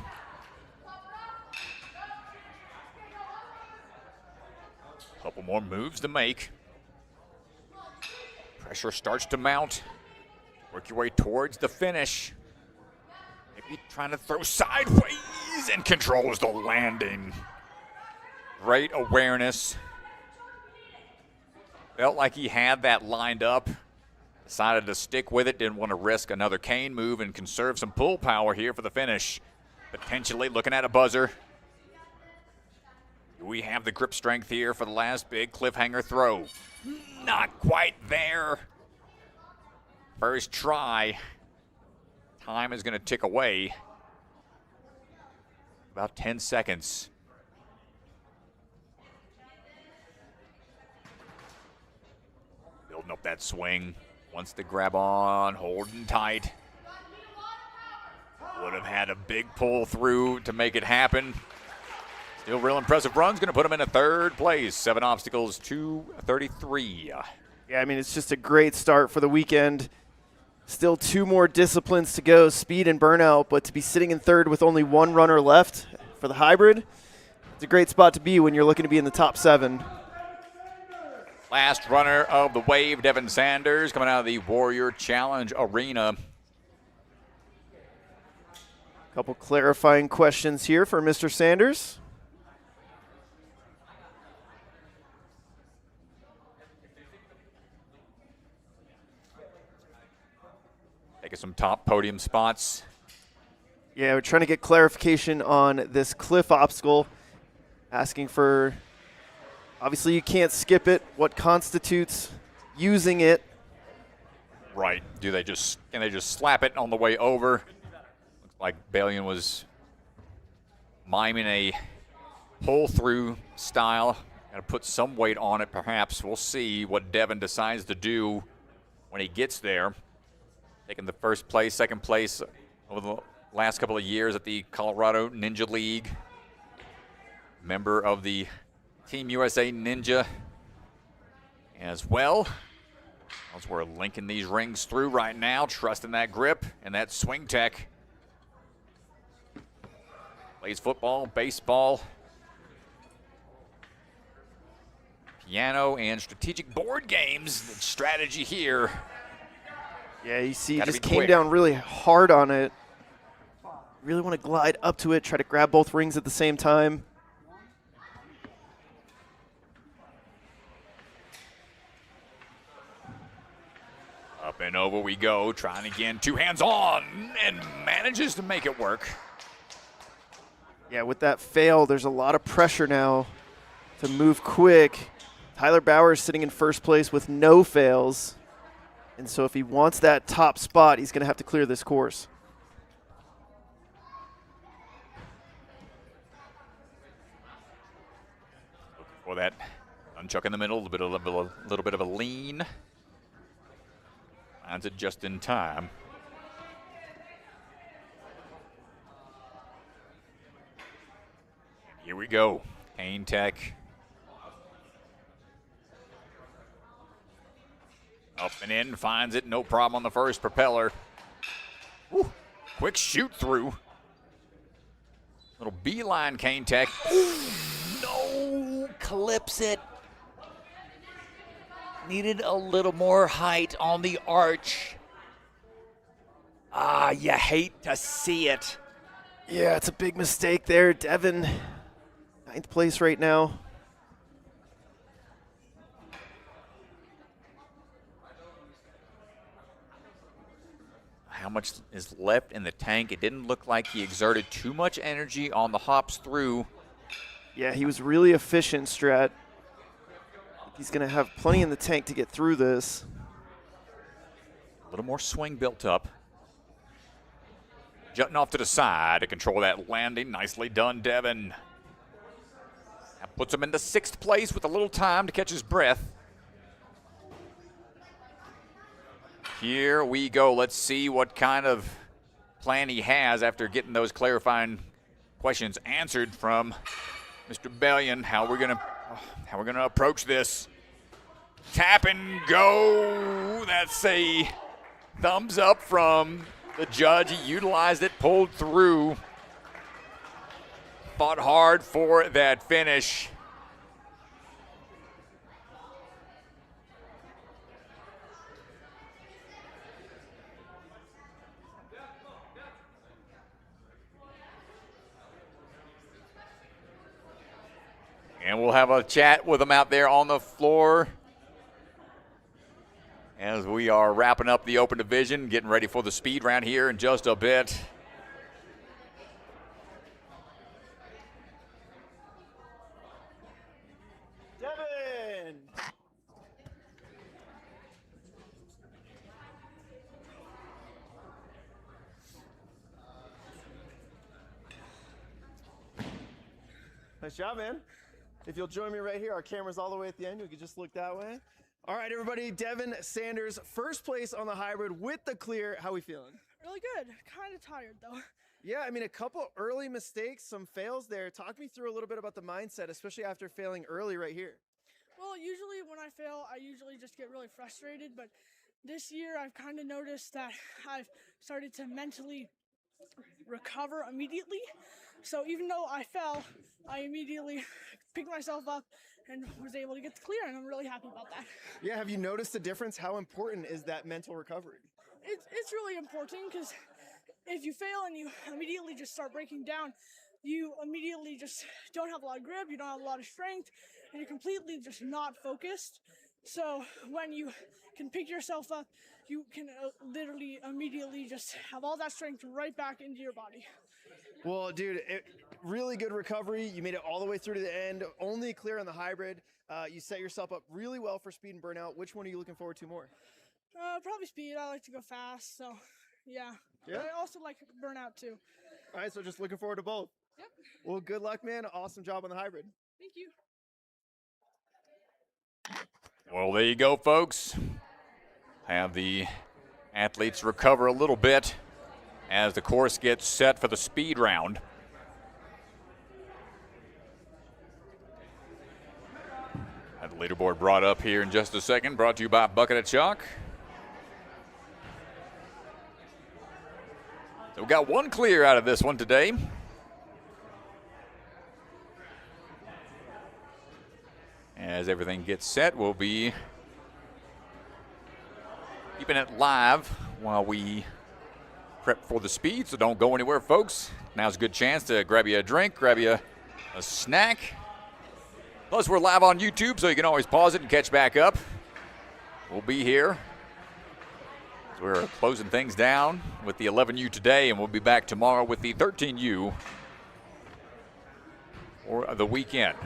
Couple more moves to make. Pressure starts to mount. Work your way towards the finish. Maybe trying to throw sideways and controls the landing. Great awareness. Felt like he had that lined up. Decided to stick with it. Didn't want to risk another cane move and conserve some pull power here for the finish. Potentially looking at a buzzer. Do we have the grip strength here for the last big cliffhanger throw? Not quite there. First try. Time is going to tick away. About 10 seconds. Building up that swing. Wants to grab on, holding tight. Would have had a big pull through to make it happen. Still real impressive runs. Going to put him in a third place. 7 obstacles, 2:33. Yeah, I mean, it's just a great start for the weekend. Still 2 more disciplines to go, speed and burnout, but to be sitting in third with only 1 runner left for the hybrid, it's a great spot to be when you're looking to be in the top 7. Last runner of the wave, Devin Sanders, coming out of the Warrior Challenge Arena. Couple clarifying questions here for Mr. Sanders. Taking some top podium spots. Yeah, we're trying to get clarification on this cliff obstacle, asking for, obviously you can't skip it, what constitutes using it. Right. Can they just slap it on the way over? Looks like Balian was miming a pull-through style. Got to put some weight on it, perhaps. We'll see what Devin decides to do when he gets there. Taking the first place, second place over the last couple of years at the Colorado Ninja League. Member of the Team USA Ninja as well. As we're linking these rings through right now, trusting that grip and that swing tech. Plays football, baseball, piano, and strategic board games. The strategy here. Yeah, you see, he Gotta just be came quick. down really hard on it. Really want to glide up to it, try to grab both rings at the same time. Up and over we go, trying again, 2 hands on, and manages to make it work. Yeah, with that fail, there's a lot of pressure now to move quick. Tyler Bauer is sitting in first place with no fails. And so if he wants that top spot, he's going to have to clear this course. Looking for that unchuck in the middle, a little bit of a lean. Finds it just in time. Here we go. Kane Tech. Up and in, finds it, no problem on the first propeller. Woo, quick shoot through. Little beeline Kane Tech. No, clips it. Needed a little more height on the arch. Ah, you hate to see it. Yeah, it's a big mistake there. Devin, 9th place right now. How much is left in the tank? It didn't look like he exerted too much energy on the hops through. Yeah, he was really efficient, Strat. He's going to have plenty in the tank to get through this. A little more swing built up. Jutting off to the side to control that landing. Nicely done, Devin. That puts him into 6th place with a little time to catch his breath. Here we go. Let's see what kind of plan he has after getting those clarifying questions answered from Mr. Bellion. How we're gonna approach this. Tap and go. That's a thumbs up from the judge. He utilized it, pulled through. Fought hard for that finish. And we'll have a chat with him out there on the floor as we are wrapping up the open division, getting ready for the speed round here in just a bit. Devin! Nice job, man. If you'll join me right here, our camera's all the way at the end. We could just look that way. All right, everybody. Devin Sanders, first place on the hybrid with the clear. How we feeling? Really good. Kind of tired though. Yeah, I mean, a couple early mistakes, some fails there. Talk me through a little bit about the mindset, especially after failing early right here. Well, usually when I fail, I usually just get really frustrated. But this year, I've kind of noticed that I've started to mentally recover immediately. So even though I fell, I immediately picked myself up and was able to get the clear, and I'm really happy about that. Yeah, have you noticed the difference? How important is that mental recovery? It's really important because if you fail and you immediately just start breaking down, you immediately just don't have a lot of grip, you don't have a lot of strength, and you're completely just not focused. So when you can pick yourself up, you can literally immediately just have all that strength right back into your body. Well, dude, really good recovery. You made it all the way through to the end, only clear on the hybrid. You set yourself up really well for speed and burnout. Which one are you looking forward to more? Probably speed. I like to go fast, so yeah. Yeah? But I also like burnout too. All right, so just looking forward to both. Yep. Well, good luck, man. Awesome job on the hybrid. Thank you. Well, there you go, folks. Have the athletes recover a little bit as the course gets set for the speed round. Have the leaderboard brought up here in just a second, brought to you by Bucket of Chalk. So we got one clear out of this one today. As everything gets set, we'll be keeping it live while we prep for the speed, so don't go anywhere, folks. Now's a good chance to grab you a drink, grab you a snack. Plus, we're live on YouTube, so you can always pause it and catch back up. We'll be here. We're closing things down with the 11U today, and we'll be back tomorrow with the 13U for the weekend.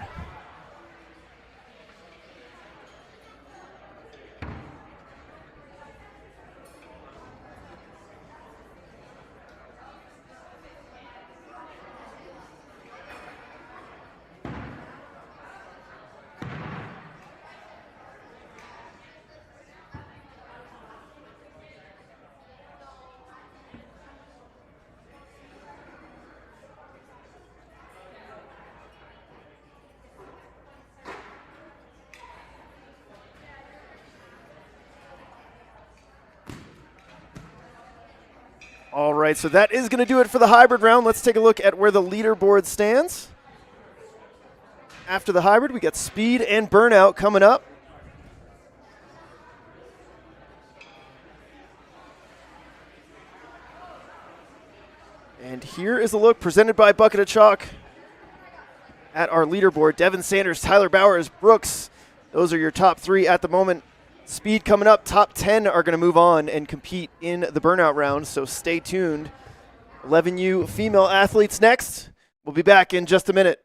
right, so that is going to do it for the hybrid round. Let's take a look at where the leaderboard stands. After the hybrid, we got speed and burnout coming up. And here is a look presented by Bucket of Chalk at our leaderboard. Devin Sanders, Tyler Bowers, Brooks. Those are your top 3 at the moment. Speed coming up. Top 10 are going to move on and compete in the burnout round, so stay tuned. 11U female athletes next. We'll be back in just a minute.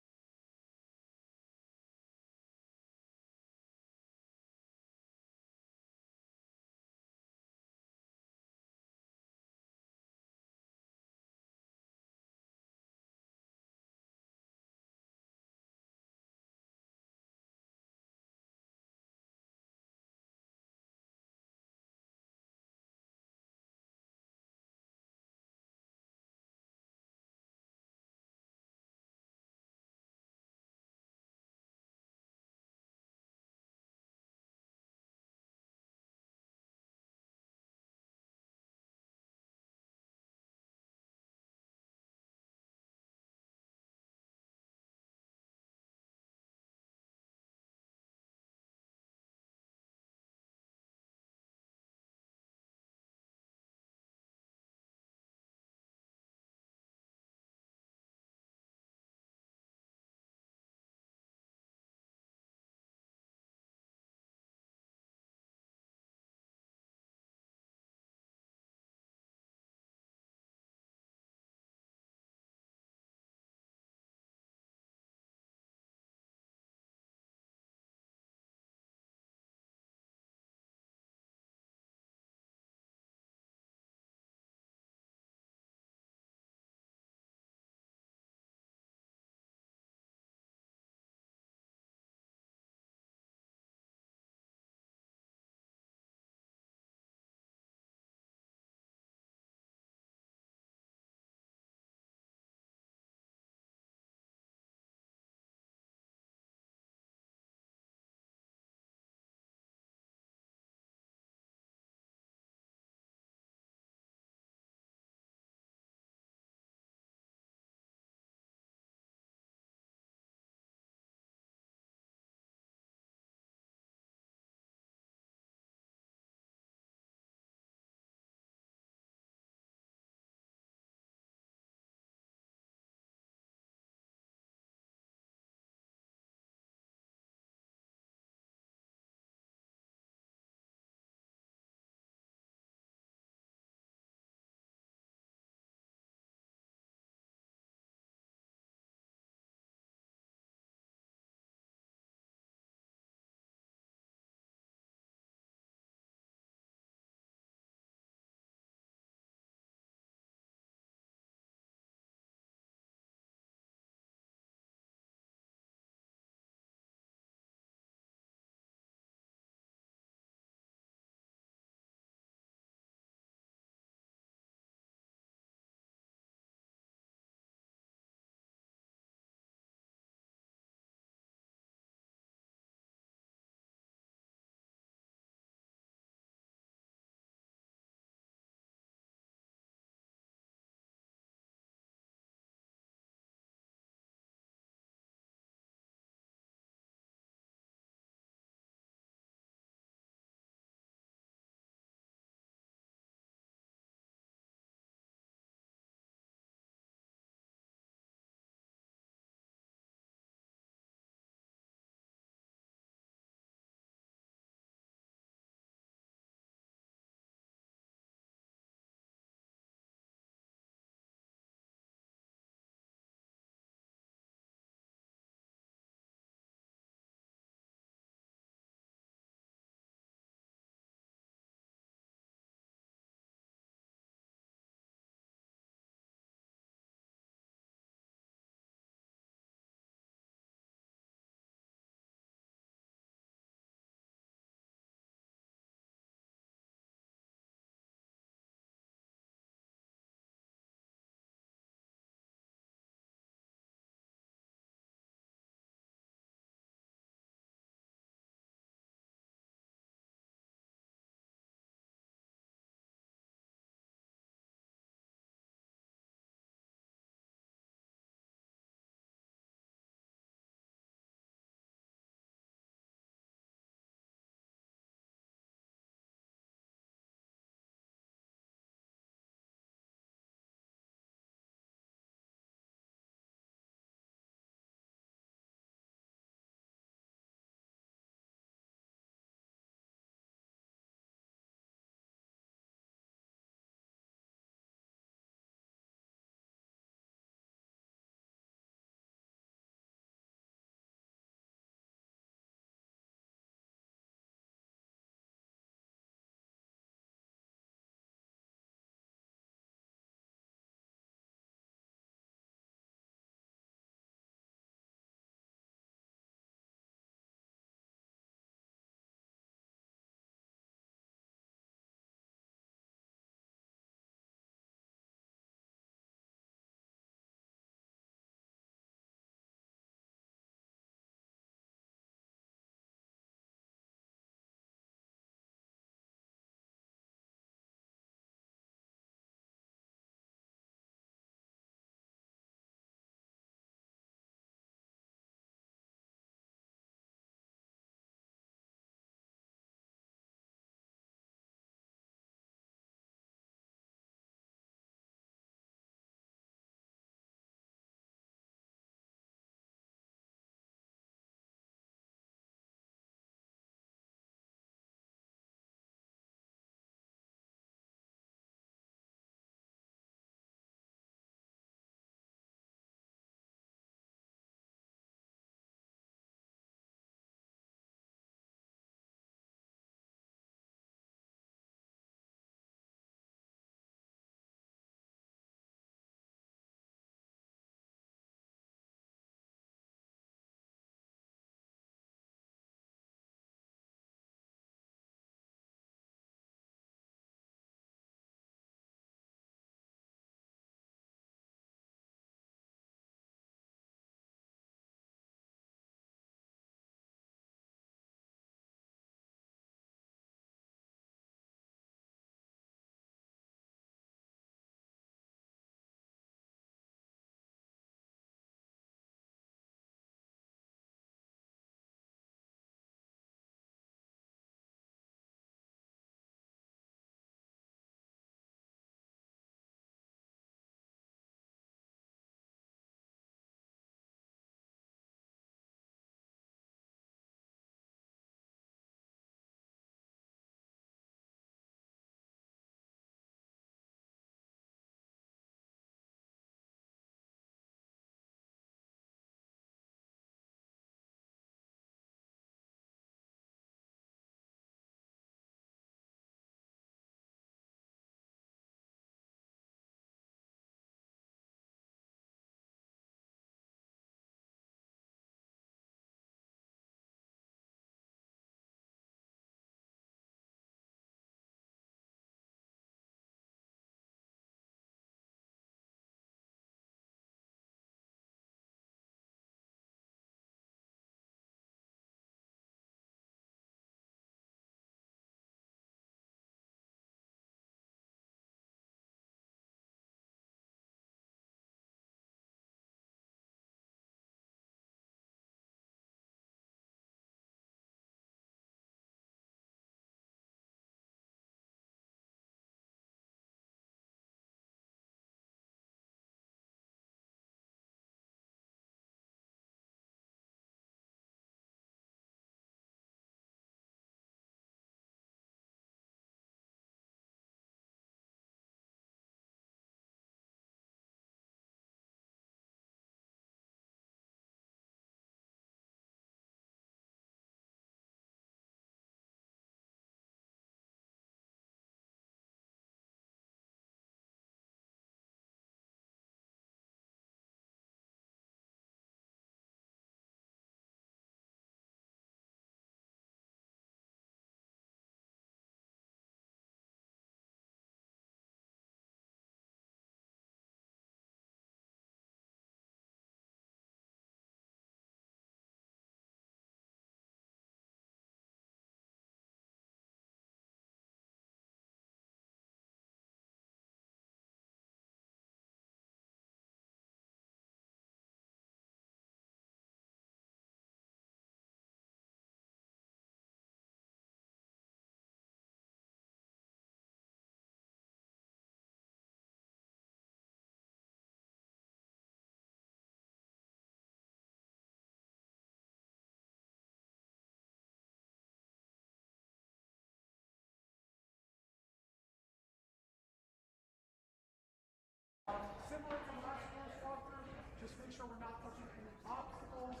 similar to last year's walkthrough, just make sure we're not touching any obstacles.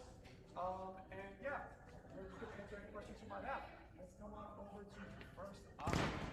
And yeah, we're just going to answer any questions you might have. Let's come on over to the first obstacle.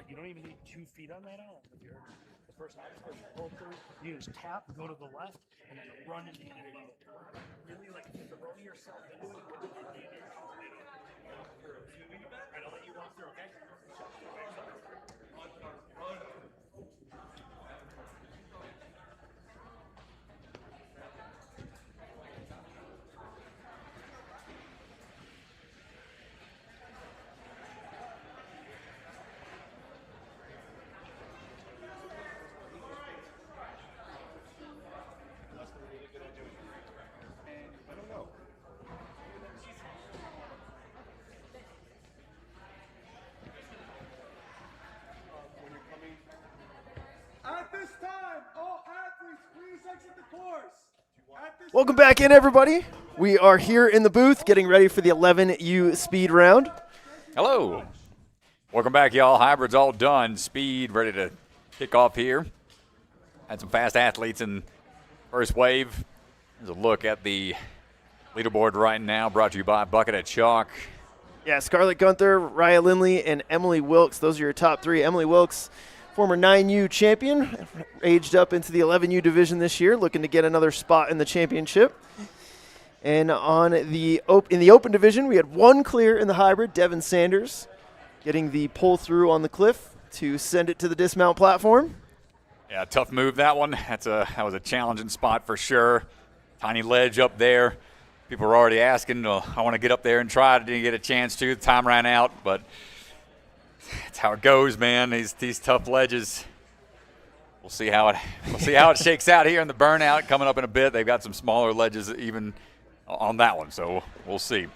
You don't even need 2 feet on that island. If you're the first obstacle, you pull through, you just tap, go to the left, and then run into the end. Really throw yourself into it. Alright, I'll let you walk through, okay? At this time, all athletes, please exit the course. Welcome back in, everybody. We are here in the booth getting ready for the 11U speed round. Hello. Welcome back, y'all. Hybrid's all done. Speed ready to kick off here. Had some fast athletes in first wave. There's a look at the leaderboard right now, brought to you by Bucket of Chalk. Yeah, Scarlett Gunther, Raya Lindley, and Emily Wilkes. Those are your top 3. Emily Wilkes, former 9U champion, aged up into the 11U division this year, looking to get another spot in the championship. And in the open division, we had 1 clear in the hybrid, Devin Sanders, getting the pull through on the cliff to send it to the dismount platform. Yeah, tough move, that one. That was a challenging spot for sure. Tiny ledge up there. People were already asking, I want to get up there and try. I didn't get a chance to. The time ran out, but that's how it goes, man. These tough ledges. We'll see how it shakes out here in the burnout coming up in a bit. They've got some smaller ledges even on that one, so we'll see.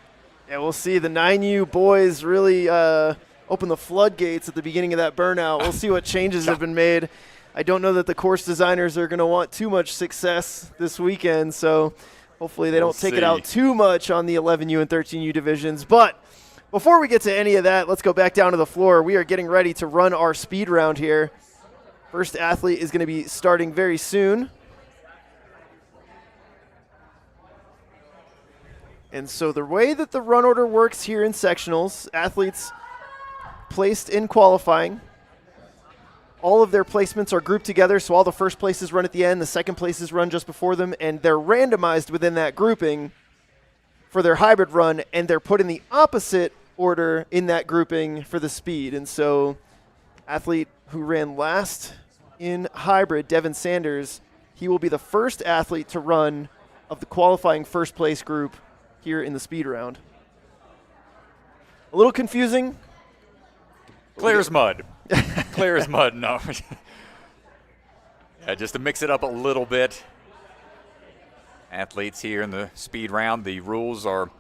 Yeah, we'll see. The 9U boys really open the floodgates at the beginning of that burnout. We'll see what changes have been made. I don't know that the course designers are going to want too much success this weekend, so hopefully they don't take it out too much on the 11U and 13U divisions. But before we get to any of that, let's go back down to the floor. We are getting ready to run our speed round here. First athlete is going to be starting very soon. And so the way that the run order works here in sectionals, athletes placed in qualifying, all of their placements are grouped together, so all the first places run at the end, the second places run just before them, and they're randomized within that grouping for their hybrid run, and they're put in the opposite order in that grouping for the speed. And so athlete who ran last in hybrid, Devin Sanders, he will be the first athlete to run of the qualifying first place group here in the speed round. A little confusing. Clear as mud. Clear as mud, no. Yeah, just to mix it up a little bit. Athletes here in the speed round, the rules are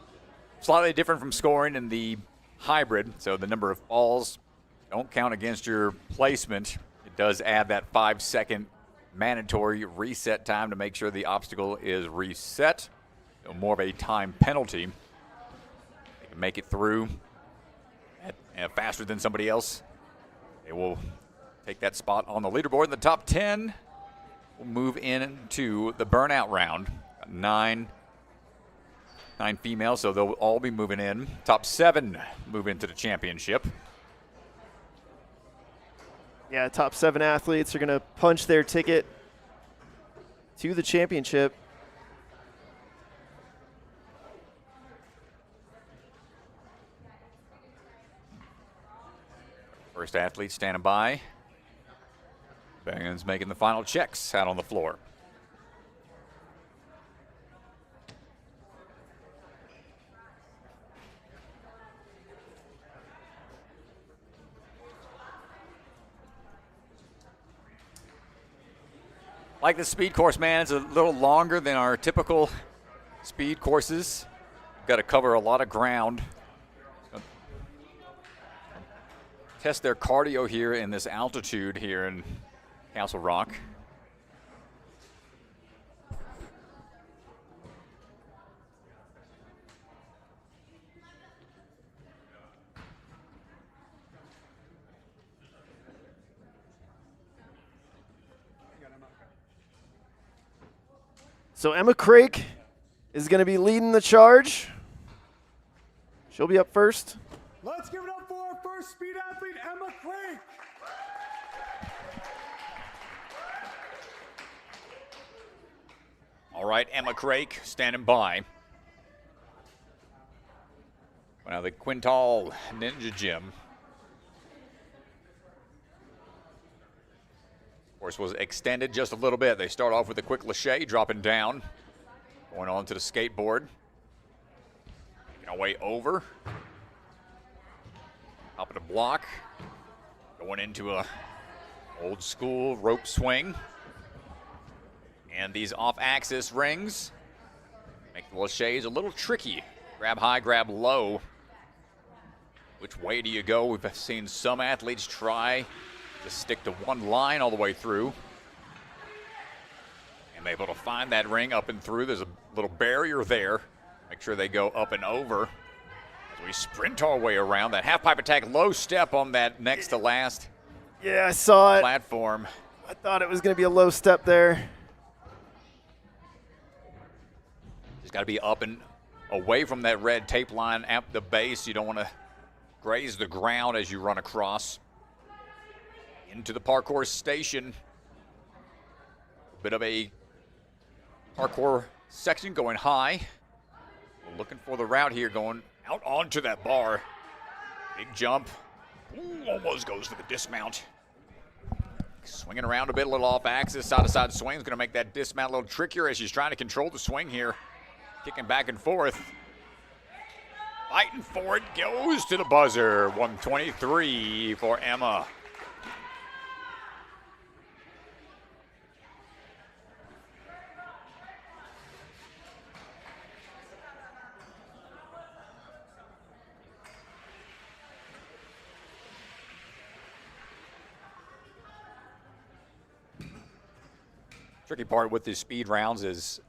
slightly different from scoring in the hybrid, so the number of falls don't count against your placement. It does add that 5-second mandatory reset time to make sure the obstacle is reset. So more of a time penalty. They can make it through faster than somebody else. They will take that spot on the leaderboard. In the top 10 will move into the burnout round. 9 females, so they'll all be moving in. Top 7 move into the championship. Yeah, top 7 athletes are going to punch their ticket to the championship. First athlete standing by. Bangan's making the final checks out on the floor. Like the speed course, man, it's a little longer than our typical speed courses. Got to cover a lot of ground. Test their cardio here in this altitude here in Castle Rock. So Emma Craik is going to be leading the charge. She'll be up first. Let's give it up for our parkour speed athlete Emma Craig. All right, Emma Craig standing by. Now the Quintal Ninja Gym, of course, was extended just a little bit. They start off with a quick lache, dropping down, going on to the skateboard, making our way over, up at a block, going into a old school rope swing, and these off-axis rings make the laches a little tricky. Grab high, grab low. Which way do you go? We've seen some athletes try to stick to one line all the way through. And they're able to find that ring up and through. There's a little barrier there. Make sure they go up and over as we sprint our way around. That half pipe attack, low step on that next to last Yeah, I saw it. platform. I thought it was going to be a low step there. Just got to be up and away from that red tape line at the base. You don't want to graze the ground as you run across. Into the parkour station. A bit of a parkour section going high. We're looking for the route here, going out onto that bar. Big jump. Ooh, almost goes for the dismount. Swinging around a bit, a little off axis, side to side swing is going to make that dismount a little trickier as she's trying to control the swing here. Kicking back and forth. Fighting for it, goes to the buzzer. 123 for Emma. Tricky part with these speed rounds is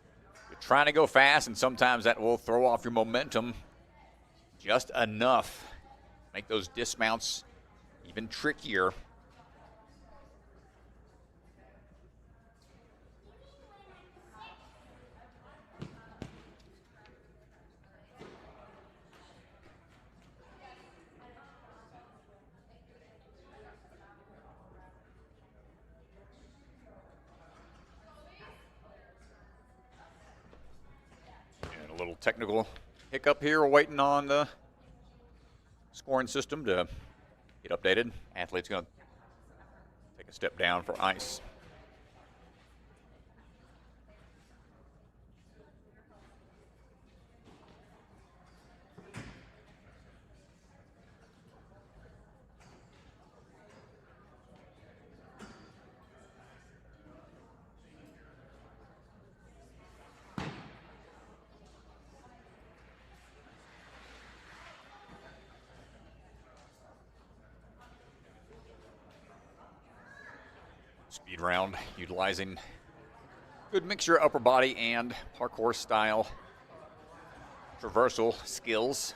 you're trying to go fast, and sometimes that will throw off your momentum just enough. Make those dismounts even trickier. And a little technical hiccup here. We're waiting on the scoring system to get updated. Athlete's going to take a step down for ice. Speed round utilizing good mixture of upper body and parkour style traversal skills.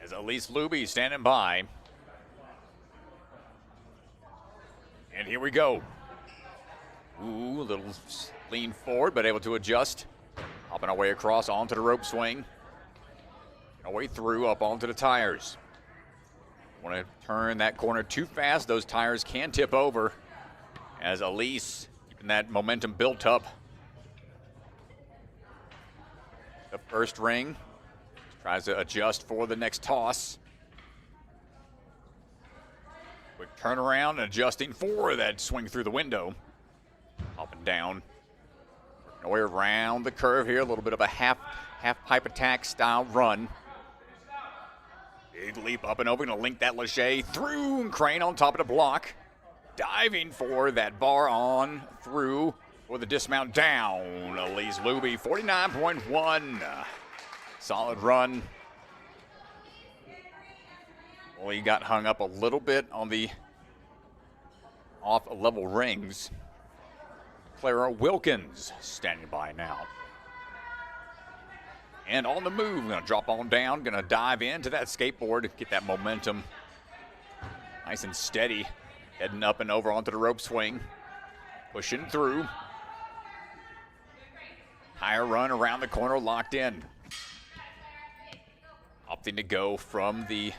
As Elise Luby standing by. And here we go. Ooh, a little lean forward, but able to adjust. Hopping our way across onto the rope swing. Our way through up onto the tires. Want to turn that corner too fast, those tires can tip over. As Elise keeping that momentum built up. The first ring. Tries to adjust for the next toss. Quick turnaround and adjusting for that swing through the window. Hopping down. Working our way around the curve here. A little bit of a half pipe attack style run. Big leap up and over. Going to link that lache through and crane on top of the block. Diving for that bar on through for the dismount down. Elise Luby, 49.1. Solid run. Well, he got hung up a little bit on the off-level rings. Clara Wilkins standing by now. And on the move, going to drop on down, going to dive into that skateboard, get that momentum nice and steady. Heading up and over onto the rope swing. Pushing through. Higher run around the corner, locked in. Opting to go from the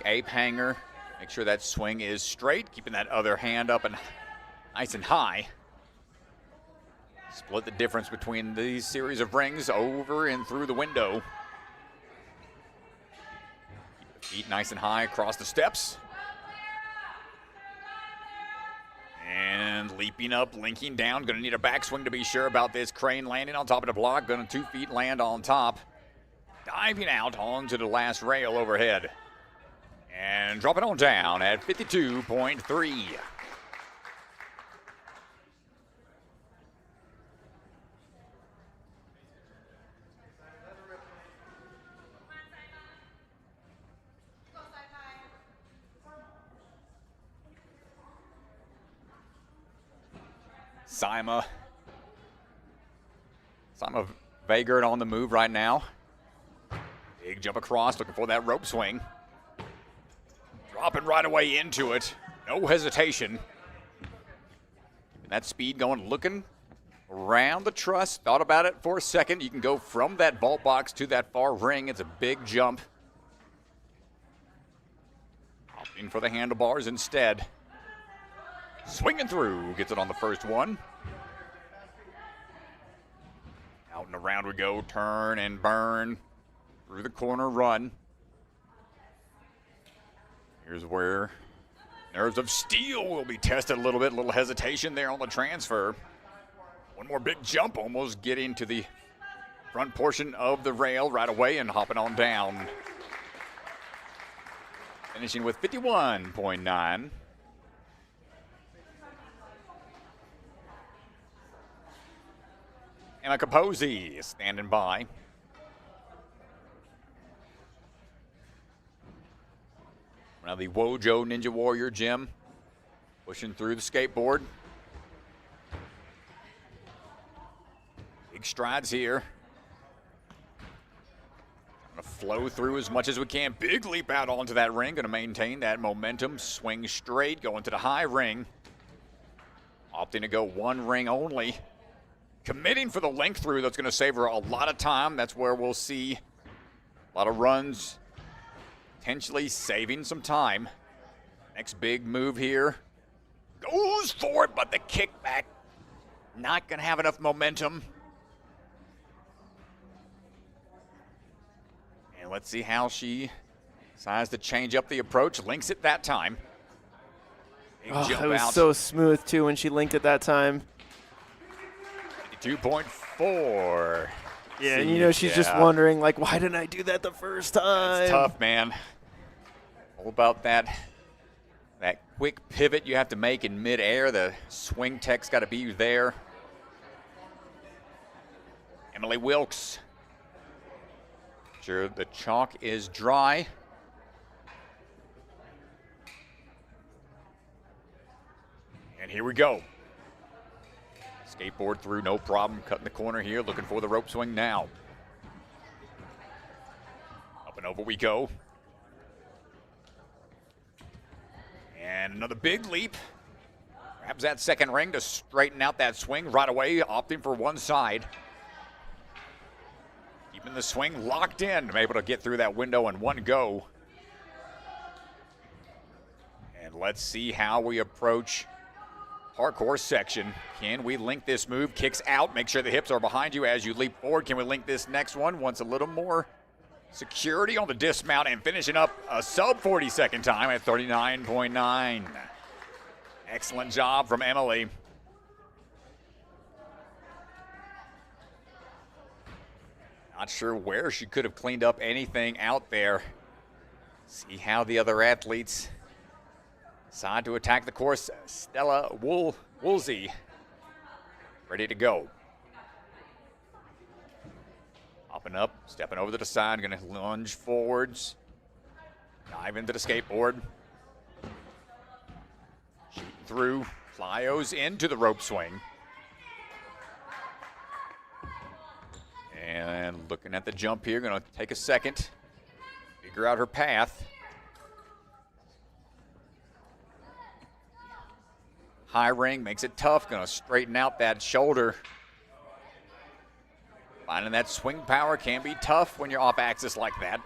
ape hanger. Make sure that swing is straight, keeping that other hand up and nice and high. Split the difference between these series of rings over and through the window. Keep the feet nice and high across the steps. And leaping up, linking down. Going to need a backswing to be sure about this. Crane landing on top of the block. Going to 2 feet land on top. Diving out onto the last rail overhead. And dropping on down at 52.3. Sima Vagard on the move right now. Big jump across, looking for that rope swing. Dropping right away into it. No hesitation. And that speed going, looking around the truss. Thought about it for a second. You can go from that vault box to that far ring. It's a big jump. Opting for the handlebars instead. Swinging through, gets it on the first one. Out and around we go, turn and burn. Through the corner run. Here's where nerves of steel will be tested a little bit. A little hesitation there on the transfer. One more big jump, almost getting to the front portion of the rail right away and hopping on down. Finishing with 51.9. Emma Capozzi is standing by. Now the Wojo Ninja Warrior gym, pushing through the skateboard. Big strides here. Gonna flow through as much as we can. Big leap out onto that ring. Gonna maintain that momentum. Swing straight, going to the high ring. Opting to go one ring only. Committing for the length through. That's gonna save her a lot of time. That's where we'll see a lot of runs. Potentially saving some time. Next big move here. Goes for it, but the kickback not going to have enough momentum. And let's see how she decides to change up the approach. Links it that time. Big jump it was out. so smooth, too, when she linked it that time. 52.4. Yeah, and you know, she's just wondering, like, why didn't I do that the first time? It's tough, man. All about that quick pivot you have to make in midair. The swing tech's got to be there. Emily Wilkes. Sure, the chalk is dry. And here we go. Skateboard through, no problem. Cutting the corner here, looking for the rope swing now. Up and over we go. And another big leap. Grabs that second ring to straighten out that swing right away, opting for one side. Keeping the swing locked in, able to get through that window in one go. And let's see how we approach parkour section. Can we link this move? Kicks out, make sure the hips are behind you as you leap forward. Can we link this next one? Wants a little more security on the dismount and finishing up a sub 40-second time at 39.9. Excellent job from Emily. Not sure where she could have cleaned up anything out there. See how the other athletes decide to attack the course. Stella Woolsey ready to go. Hopping up, stepping over to the side, gonna lunge forwards. Dive into the skateboard. Shooting through, flyos into the rope swing. And looking at the jump here, gonna take a second, figure out her path. High ring makes it tough, gonna straighten out that shoulder. Finding that swing power can be tough when you're off axis like that.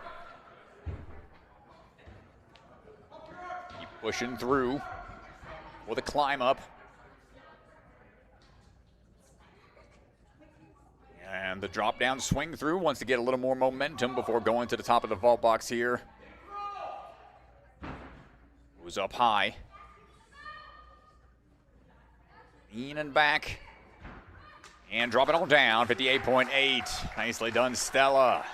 Keep pushing through with a climb up. And the drop down swing through wants to get a little more momentum before going to the top of the vault box here. Goes up high. Leaning back. And drop it all down, 58.8. Nicely done, Stella.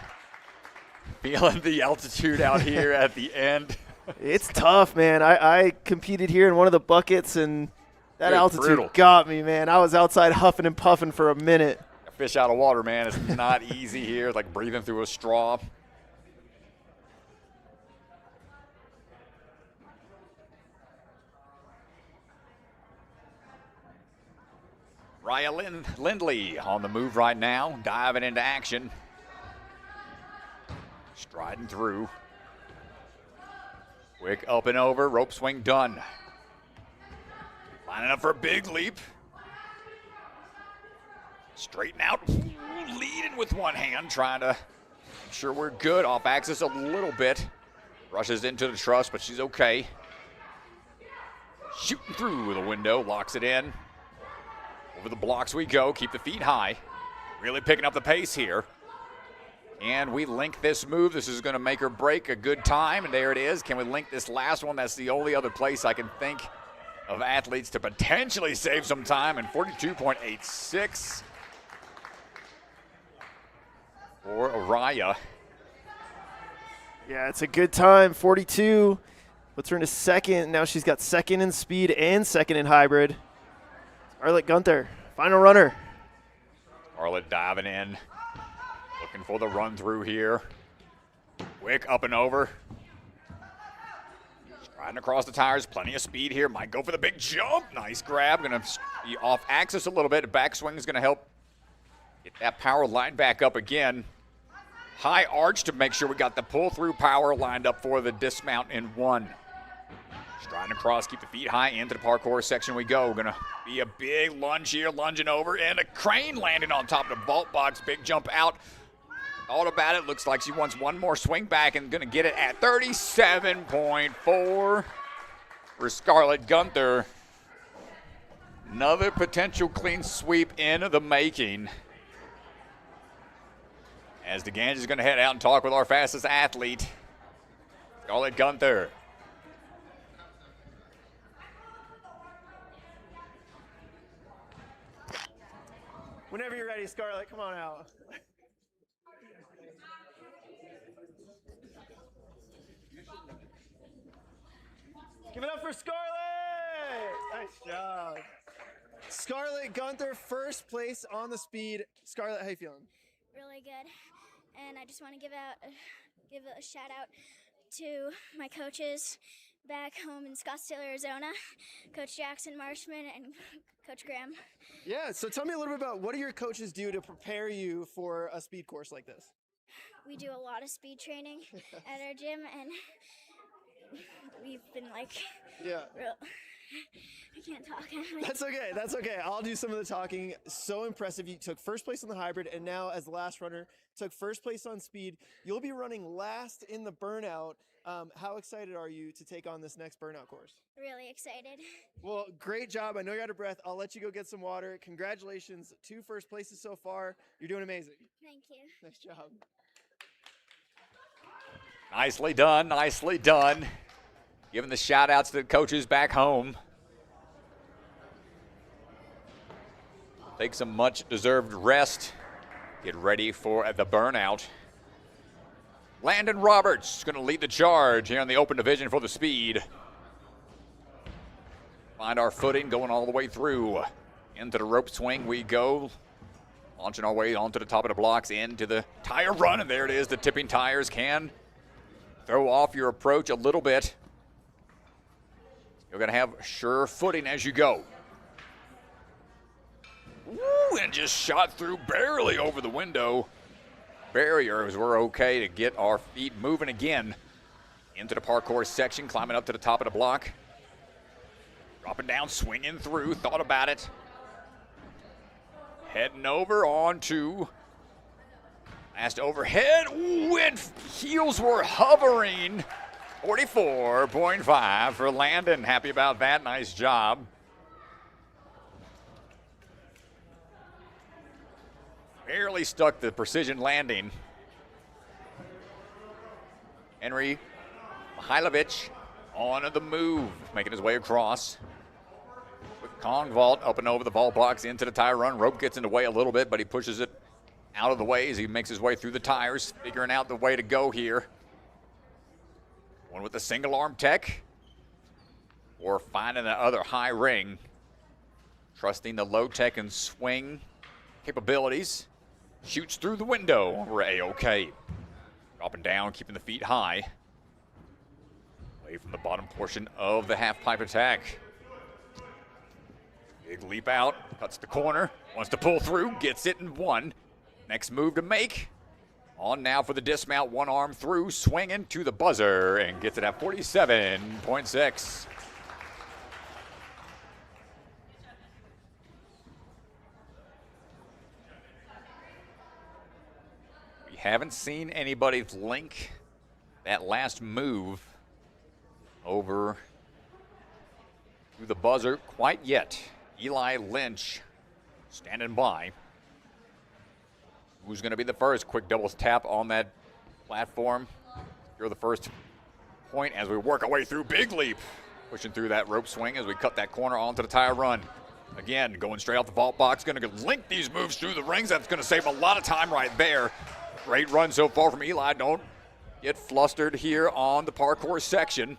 Feeling the altitude out here at the end. It's tough, man. I competed here in one of the buckets, and that altitude brutal. got me, man. I was outside huffing and puffing for a minute. A fish out of water, man. It's not easy here. It's like breathing through a straw. Raya Lindley on the move right now, diving into action. Striding through. Quick up and over, rope swing done. Lining up for a big leap. Straighten out, leading with one hand, trying to make sure we're good. Off axis a little bit. Rushes into the truss, but she's okay. Shooting through the window, locks it in. Over the blocks we go, keep the feet high. Really picking up the pace here. And we link this move. This is going to make or break a good time, and there it is. Can we link this last one? That's the only other place I can think of athletes to potentially save some time, and 42.86 for Araya. Yeah, it's a good time. 42 puts her into second. Now she's got second in speed and second in hybrid. Scarlett Gunther, final runner. Scarlett diving in, looking for the run through here. Quick up and over. Striding across the tires, plenty of speed here. Might go for the big jump. Nice grab. Gonna be off axis a little bit. Backswing is gonna help get that power line back up again. High arch to make sure we got the pull through power lined up for the dismount in one. Striding across, keep the feet high, into the parkour section we go. Gonna be a big lunge here, lunging over, and a crane landing on top of the vault box. Big jump out. Thought about it, looks like she wants one more swing back and gonna get it at 37.4 for Scarlett Gunther. Another potential clean sweep in the making. As the Ganges is gonna head out and talk with our fastest athlete, Scarlett Gunther. Whenever you're ready, Scarlett, come on out. Give it up for Scarlett! Nice job. Scarlett Gunther, first place on the speed. Scarlett, how you feeling? Really good. And I just want to give a shout out to my coaches back home in Scottsdale, Arizona, Coach Jackson Marshman and Coach Graham. Yeah, so tell me a little bit about what do your coaches do to prepare you for a speed course like this? We do a lot of speed training at our gym, and we've been like, Yeah. I can't talk. That's okay. That's okay. I'll do some of the talking. So impressive. You took first place on the hybrid, and now as the last runner, took first place on speed. You'll be running last in the burnout. How excited are you to take on this next burnout course? Really excited. Well, great job. I know you're out of breath. I'll let you go get some water. Congratulations. 2 first places so far. You're doing amazing. Thank you. Nice job. Nicely done, nicely done. Giving the shout outs to the coaches back home. Take some much deserved rest. Get ready for the burnout. Landon Roberts is going to lead the charge here in the open division for the speed. Find our footing going all the way through. Into the rope swing we go. Launching our way onto the top of the blocks, into the tire run, and there it is. The tipping tires can throw off your approach a little bit. You're going to have sure footing as you go. Woo, and just shot through barely over the window. Barriers were okay to get our feet moving again. Into the parkour section, climbing up to the top of the block. Dropping down, swinging through, thought about it. Heading over onto Last overhead. Ooh, and heels were hovering. 44.5 for Landon. Happy about that. Nice job. Barely stuck the precision landing. Henry Mihailovic on the move, making his way across. With Kong vault up and over the vault box into the tire run. Rope gets in the way a little bit, but he pushes it out of the way as he makes his way through the tires, figuring out the way to go here. One with the single arm tech, or finding the other high ring. Trusting the low tech and swing capabilities. Shoots through the window. We're A-OK. Dropping down, keeping the feet high. Away from the bottom portion of the half pipe attack. Big leap out, cuts the corner, wants to pull through, gets it in one. Next move to make. On now for the dismount, one arm through, swinging to the buzzer, and gets it at 47.6. We haven't seen anybody link that last move over to the buzzer quite yet. Eli Lynch standing by. Who's going to be the first? Quick double tap on that platform. You're the first point as we work our way through. Big leap. Pushing through that rope swing as we cut that corner onto the tire run. Again, going straight off the vault box. Going to link these moves through the rings. That's going to save a lot of time right there. Great run so far from Eli. Don't get flustered here on the parkour section.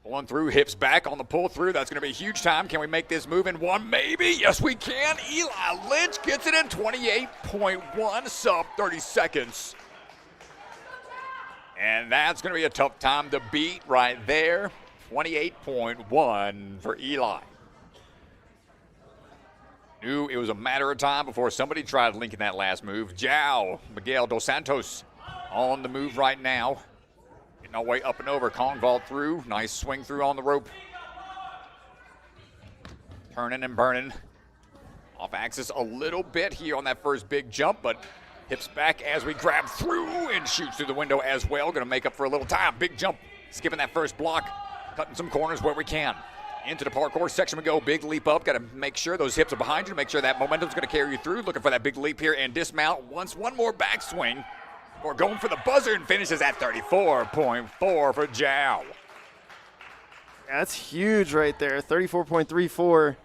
Pulling through, hips back on the pull through. That's going to be a huge time. Can we make this move in one? Maybe. Yes, we can. Eli Lynch gets it in 28.1, sub 30 seconds. And that's going to be a tough time to beat right there. 28.1 for Eli. Knew it was a matter of time before somebody tried linking that last move. Miguel Dos Santos on the move right now. Getting our way up and over. Kong vault through. Nice swing through on the rope. Turning and burning. Off axis a little bit here on that first big jump, but hips back as we grab through and shoots through the window as well. Going to make up for a little time. Big jump. Skipping that first block. Cutting some corners where we can. Into the parkour section we go. Big leap up. Got to make sure those hips are behind you. Make sure that momentum's going to carry you through. Looking for that big leap here and dismount. Once one more backswing. We're going for the buzzer and finishes at 34.4 for Jow. That's huge right there. 34.34.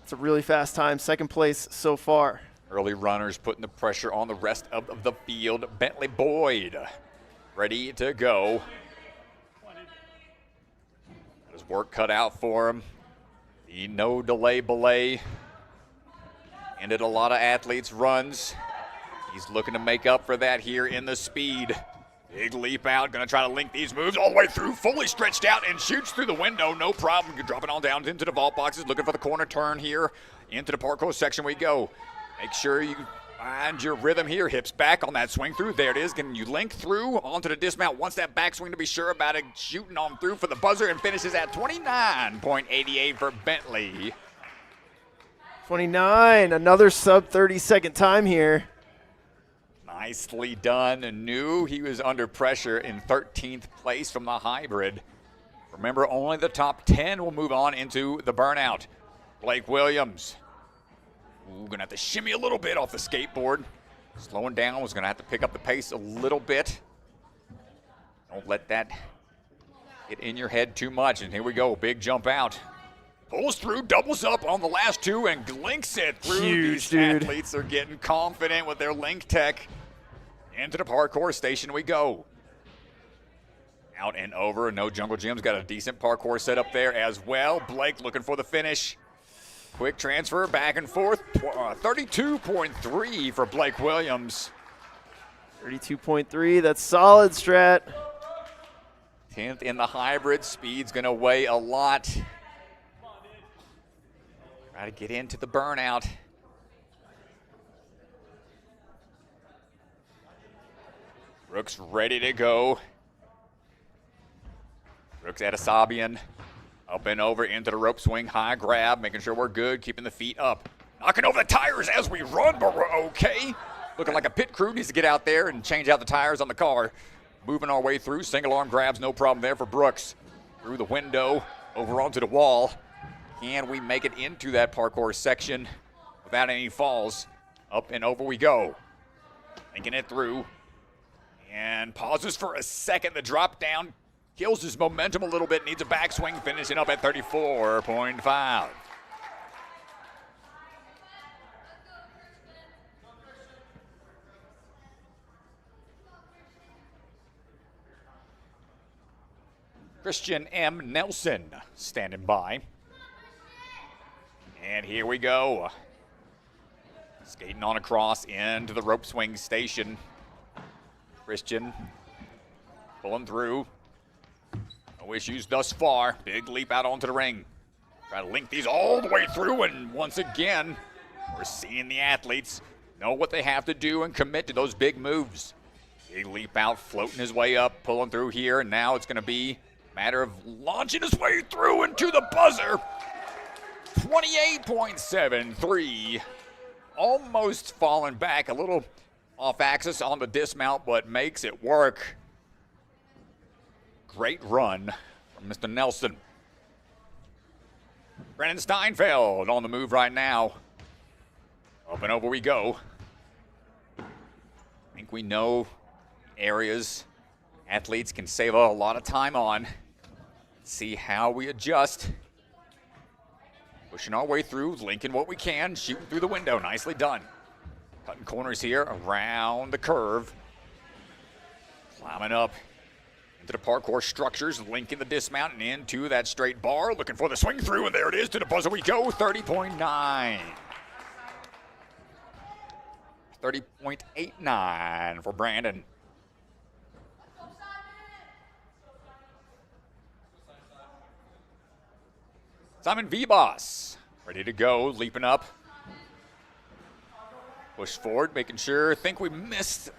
It's a really fast time. Second place so far. Early runners putting the pressure on the rest of the field. Bentley Boyd ready to go. Got his work cut out for him. The no delay belay. Ended a lot of athletes' runs. He's looking to make up for that here in the speed. Big leap out, gonna try to link these moves all the way through, fully stretched out and shoots through the window, no problem. Dropping on down into the vault boxes, looking for the corner turn here. Into the parkour section we go. Make sure you find your rhythm here. Hips back on that swing through. There it is. Can you link through onto the dismount? Wants that backswing to be sure about it. Shooting on through for the buzzer and finishes at 29.88 for Bentley. 29, another sub 30-second time here. Nicely done. Knew he was under pressure in 13th place from the hybrid. Remember, only the top 10 will move on into the burnout. Blake Williams. Ooh, gonna have to shimmy a little bit off the skateboard. Slowing down, was gonna have to pick up the pace a little bit. Don't let that get in your head too much. And here we go, big jump out. Pulls through, doubles up on the last two, and links it through. Huge, These dude. athletes are getting confident with their link tech. Into the parkour station we go. Out and over. No Jungle Gym's got a decent parkour set up there as well. Blake looking for the finish. Quick transfer back and forth. 32.3 for Blake Williams. 32.3, that's solid, Strat. 10th in the hybrid. Speed's going to weigh a lot. Try to get into the burnout. Brooks ready to go. Brooks Adesabian up and over into the rope swing, high grab, making sure we're good, keeping the feet up. Knocking over the tires as we run, but we're okay. Looking like a pit crew needs to get out there and change out the tires on the car. Moving our way through. Single arm grabs, no problem there for Brooks. Through the window, over onto the wall. Can we make it into that parkour section without any falls? Up and over we go. Making it through. And pauses for a second. The drop down kills his momentum a little bit. Needs a backswing, finishing up at 34.5. Christian M. Nelson standing by. And here we go. Skating on across into the rope swing station. Christian pulling through. No issues thus far. Big leap out onto the ring. Try to link these all the way through, and once again, we're seeing the athletes know what they have to do and commit to those big moves. Big leap out, floating his way up, pulling through here, and now it's going to be a matter of launching his way through into the buzzer. 28.73. Almost falling back a little off axis on the dismount, but makes it work. Great run from Mr. Nelson. Brennan Steinfeld on the move right now. Up and over we go. I think we know areas athletes can save a lot of time on. See how we adjust. Pushing our way through, linking what we can, shooting through the window. Nicely done. Cutting corners here around the curve. Climbing up into the parkour structures, linking the dismount and into that straight bar. Looking for the swing through, and there it is. To the buzzer we go, 30.9. 30.89 for Brandon. Simon Vibas, ready to go, leaping up. Push forward, making sure, think we missed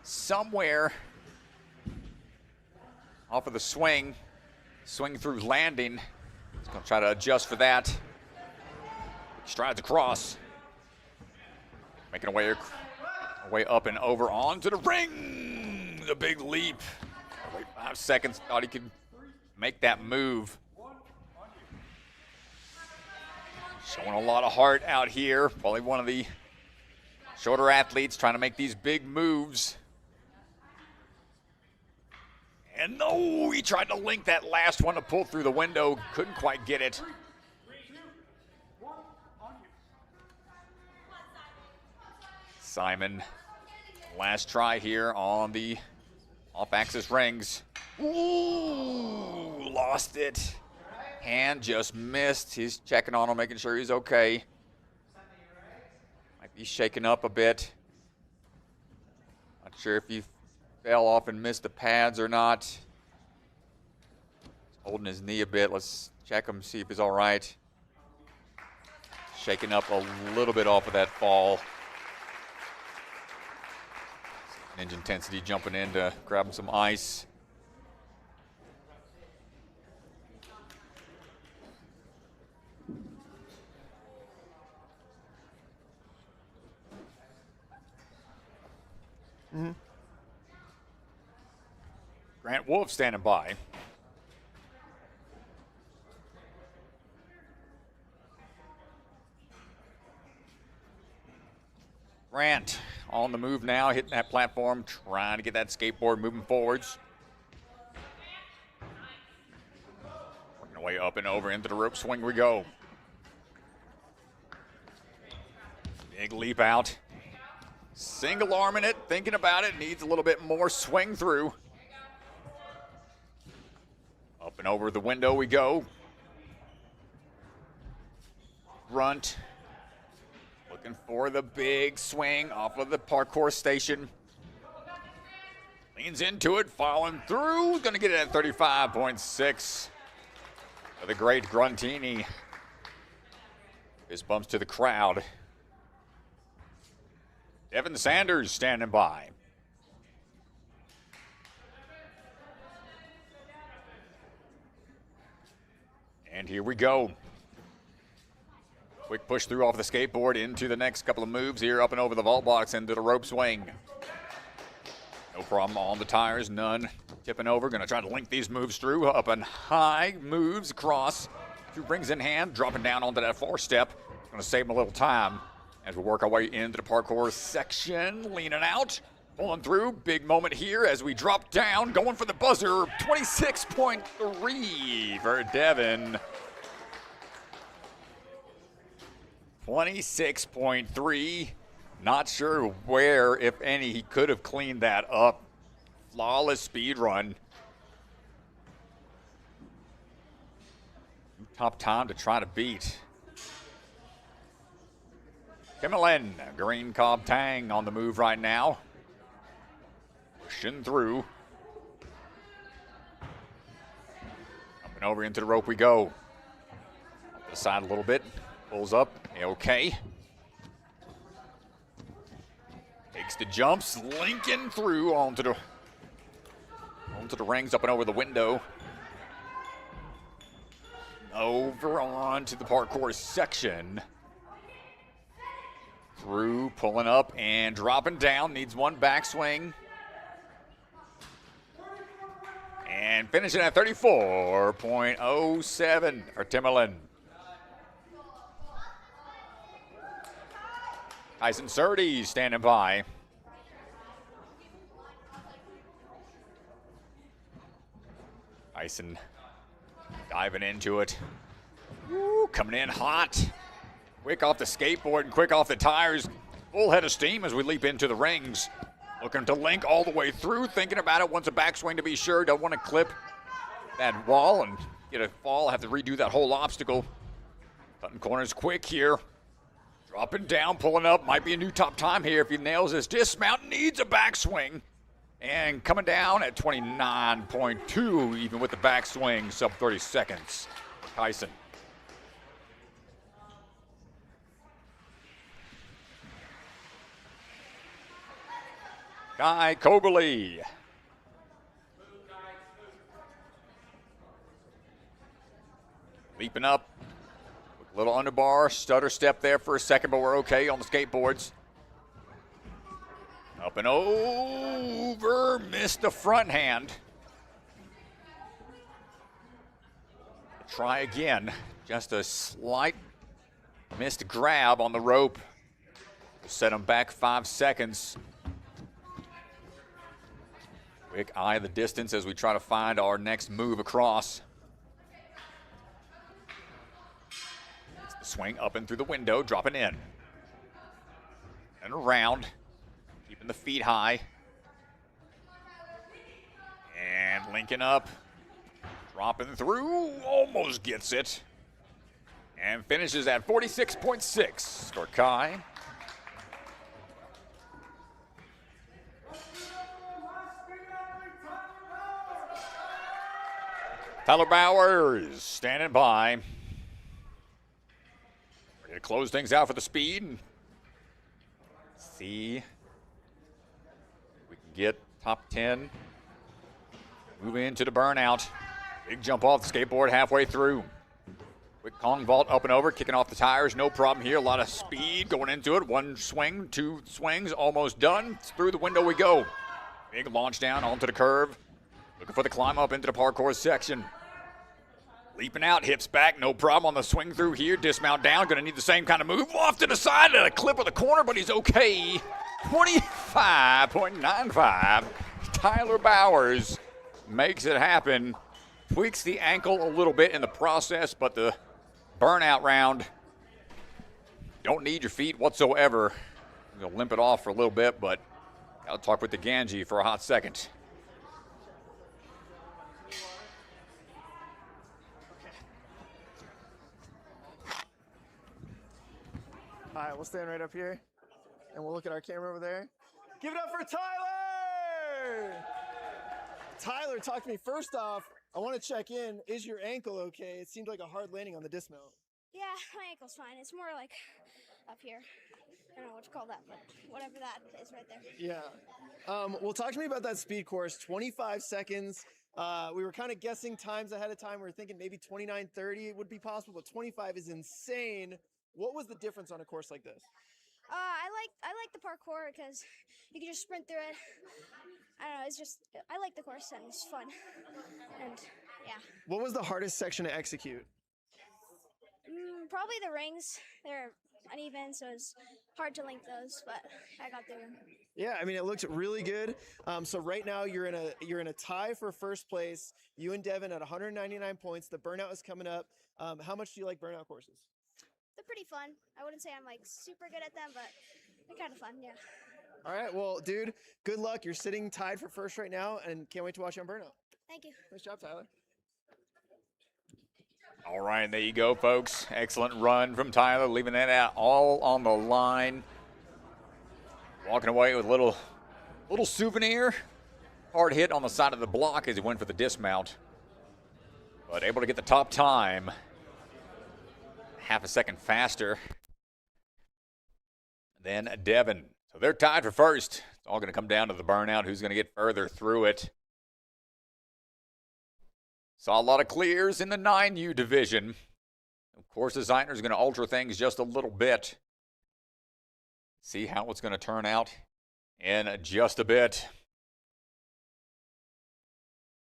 somewhere off of the swing. Swing through landing. He's gonna try to adjust for that. Strides across. Making a way up and over onto the ring. The big leap. Wait 5 seconds, thought he could make that move. Showing a lot of heart out here. Probably one of the shorter athletes trying to make these big moves. And no, he tried to link that last one to pull through the window. Couldn't quite get it. Simon, last try here on the off-axis rings. Ooh, lost it. Hand just missed. He's checking on him, making sure he's okay. Might be shaken up a bit. Not sure if he fell off and missed the pads or not. He's holding his knee a bit. Let's check him, see if he's all right. Shaking up a little bit off of that fall. Ninja Intensity jumping in to grab him some ice. Mm-hmm. Grant Wolf standing by. Grant on the move now, hitting that platform, trying to get that skateboard moving forwards. Working our way up and over into the rope swing we go. Big leap out. Single arming it, thinking about it, needs a little bit more swing through. Up and over the window we go. Grunt. Looking for the big swing off of the parkour station. Leans into it, following through. Gonna get it at 35.6 for the great Gruntini. Fist bumps to the crowd. Devin Sanders standing by. And here we go. Quick push through off the skateboard into the next couple of moves here, up and over the vault box into the rope swing. No problem on the tires, none tipping over. Gonna try to link these moves through, up and high, moves across. 2 rings in hand, dropping down onto that 4-step. Gonna save him a little time as we work our way into the parkour section. Leaning out, pulling through. Big moment here as we drop down, going for the buzzer. 26.3 for Devin. 26.3. Not sure where, if any, he could have cleaned that up. Flawless speed run. Top time to try to beat. Kimmelin, Green Cobb Tang on the move right now. Pushing through. Up and over into the rope we go. Up the side a little bit. Pulls up. Okay. Takes the jumps. Linking through onto the rings, up and over the window. Over onto the parkour section. Through, pulling up and dropping down. Needs one backswing. And finishing at 34.07 for Timmerlin. Tyson Surtees standing by. Tyson diving into it. Woo, coming in hot. Quick off the skateboard and quick off the tires. Full head of steam as we leap into the rings. Looking to link all the way through. Thinking about it. Wants a backswing to be sure. Don't want to clip that wall and get a fall. Have to redo that whole obstacle. Cutting corners quick here. Dropping down, pulling up. Might be a new top time here if he nails his dismount. Needs a backswing. And coming down at 29.2, even with the backswing, sub 30 seconds. Tyson. Guy Koberly. Leaping up. Little underbar, stutter step there for a second, but we're okay on the skateboards. Up and over, missed the front hand. Try again, just a slight missed grab on the rope. Set him back 5 seconds. Quick eye of the distance as we try to find our next move across. Swing up and through the window, dropping in. And around, keeping the feet high. And linking up, dropping through, almost gets it. And finishes at 46.6 for Kai. Tyler Bowers standing by. We're going to close things out for the speed. See if we can get top 10. Move into the burnout. Big jump off the skateboard halfway through. Quick Kong vault up and over, kicking off the tires. No problem here. A lot of speed going into it. 1 swing, 2 swings, almost done. Through the window we go. Big launch down onto the curve. Looking for the climb up into the parkour section. Leaping out, hips back, no problem on the swing through here. Dismount down, gonna need the same kind of move. Off to the side at a clip of the corner, but he's okay. 25.95. Tyler Bowers makes it happen. Tweaks the ankle a little bit in the process, but the burnout round, don't need your feet whatsoever. I'm gonna limp it off for a little bit, but gotta talk with the Ganji for a hot second. All right, we'll stand right up here, and we'll look at our camera over there. Give it up for Tyler! Tyler, talk to me. First off, I want to check in. Is your ankle okay? It seemed like a hard landing on the dismount. Yeah, my ankle's fine. It's more like up here. I don't know what to call that, but whatever that is right there. Yeah. Well, talk to me about that speed course. 25 seconds. We were kind of guessing times ahead of time. We were thinking maybe 29:30 would be possible, but 25 is insane. What was the difference on a course like this? I like the parkour because you can just sprint through it. I don't know. It's just I like the course and it's fun. And yeah, What was the hardest section to execute? probably the rings. They're uneven, so it's hard to link those, but I got through them. Yeah, I mean it looked really good. So right now you're in a tie for first place. You and Devin at 199 points. The burnout is coming up. How much do you like burnout courses? They're pretty fun. I wouldn't say I'm like super good at them, but they're kind of fun. Yeah. All right, well, dude, good luck. You're sitting tied for first right now, and can't wait to watch you on burnout. Thank you. Nice job, Tyler. All right, there you go, folks. Excellent run from Tyler, leaving that out all on the line. Walking away with a little souvenir. Hard hit on the side of the block as he went for the dismount. But able to get the top time. Half a second faster than Devin. So they're tied for first. It's all going to come down to the burnout. Who's going to get further through it? Saw a lot of clears in the 9U division. Of course, designer's going to alter things just a little bit. See how it's going to turn out in just a bit.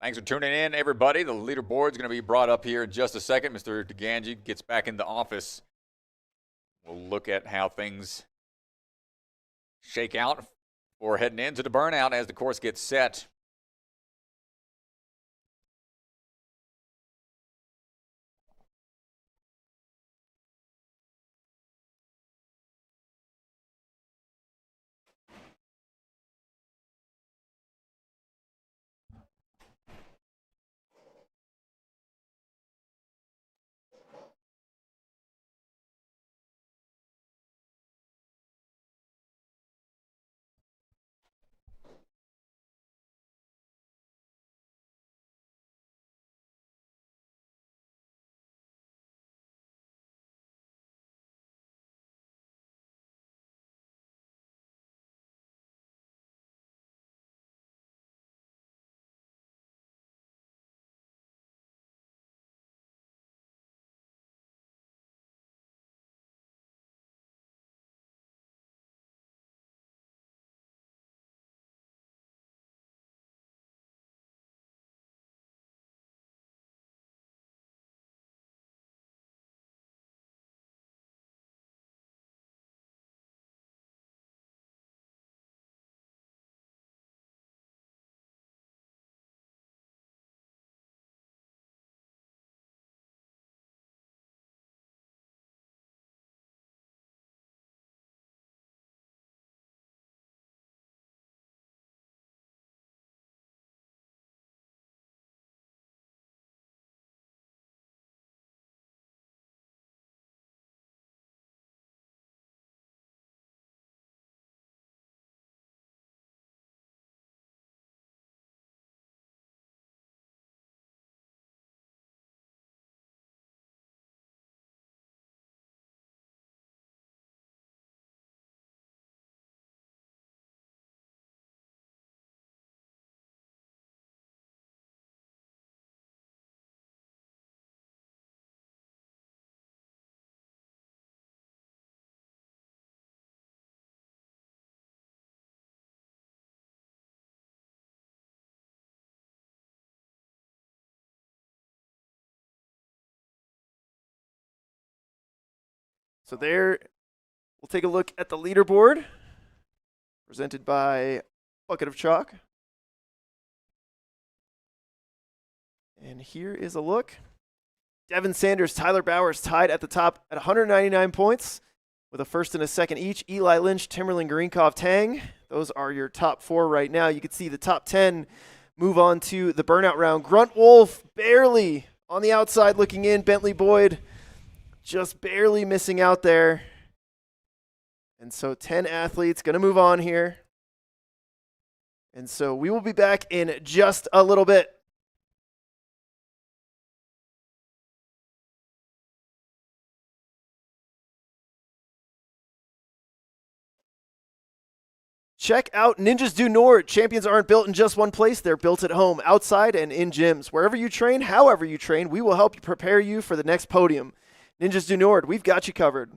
Thanks for tuning in, everybody. The leaderboard's going to be brought up here in just a second. Mr. DeGangi gets back in the office. We'll look at how things shake out for heading into the burnout as the course gets set. So there, we'll take a look at the leaderboard presented by Bucket of Chalk. And here is a look. Devin Sanders, Tyler Bowers tied at the top at 199 points with a first and a second each. Eli Lynch, Timberland, Greenkov, Tang. Those are your top four right now. You can see the top 10 move on to the burnout round. Grunt Wolf barely on the outside looking in. Bentley Boyd just barely missing out there. And so 10 athletes going to move on here. And so we will be back in just a little bit. Check out Ninjas Do Nord. Champions aren't built in just one place. They're built at home, outside, and in gyms. Wherever you train, however you train, we will help you prepare you for the next podium. Ninjas Do Nord, we've got you covered.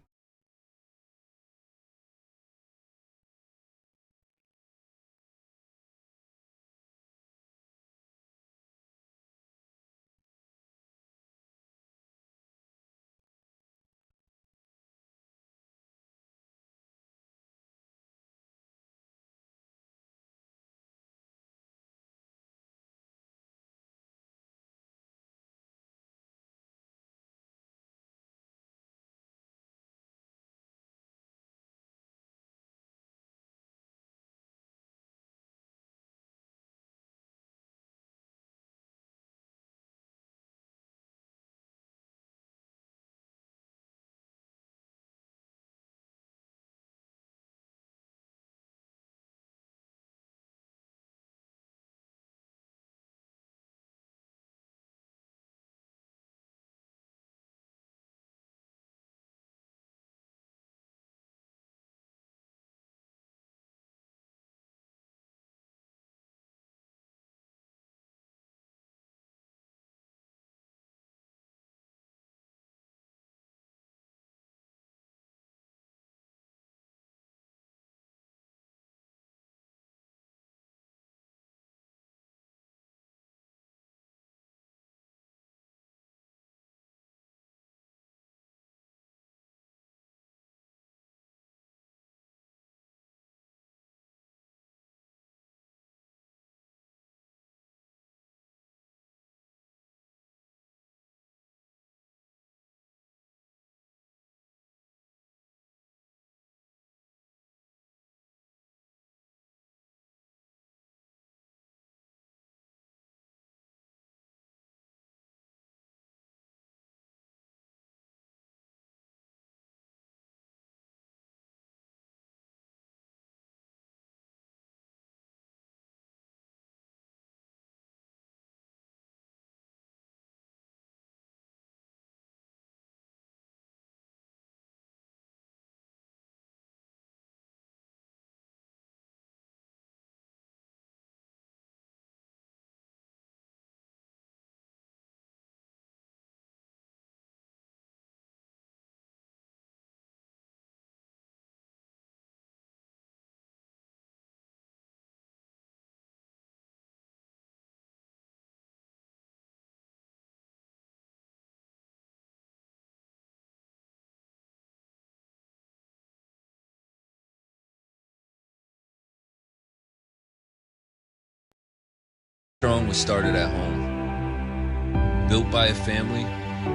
Strong was started at home, built by a family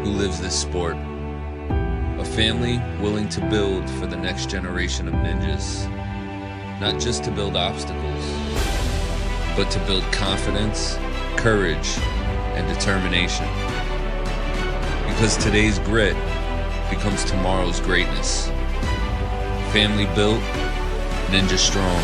who lives this sport. A family willing to build for the next generation of ninjas. Not just to build obstacles, but to build confidence, courage, and determination. Because today's grit becomes tomorrow's greatness. Family built, ninja strong.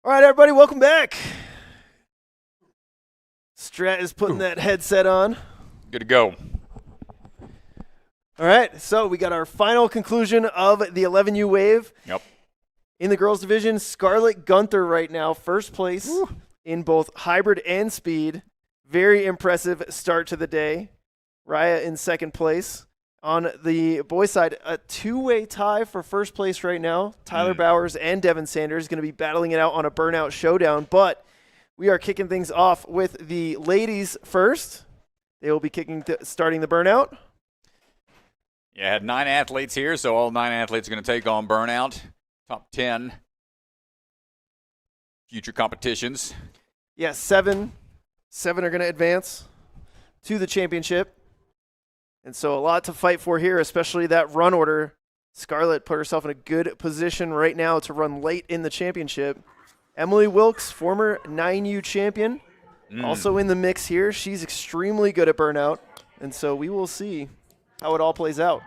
All right, everybody, welcome back. Strat is putting that headset on. Good to go. All right, so we got our final conclusion of the 11U wave. Yep. In the girls division, Scarlett Gunther right now, first place in both hybrid and speed. Very impressive start to the day. Raya in second place. On the boys' side, a two-way tie for first place right now. Tyler Bowers and Devin Sanders going to be battling it out on a burnout showdown. But we are kicking things off with the ladies first. They will be starting the burnout. Yeah, had 9 athletes here, so all 9 athletes are going to take on burnout. Top 10 future competitions. Yeah, seven are going to advance to the championship. And so a lot to fight for here, especially that run order. Scarlett put herself in a good position right now to run late in the championship. Emily Wilkes, former 9U champion, also in the mix here. She's extremely good at burnout, and so we will see how it all plays out.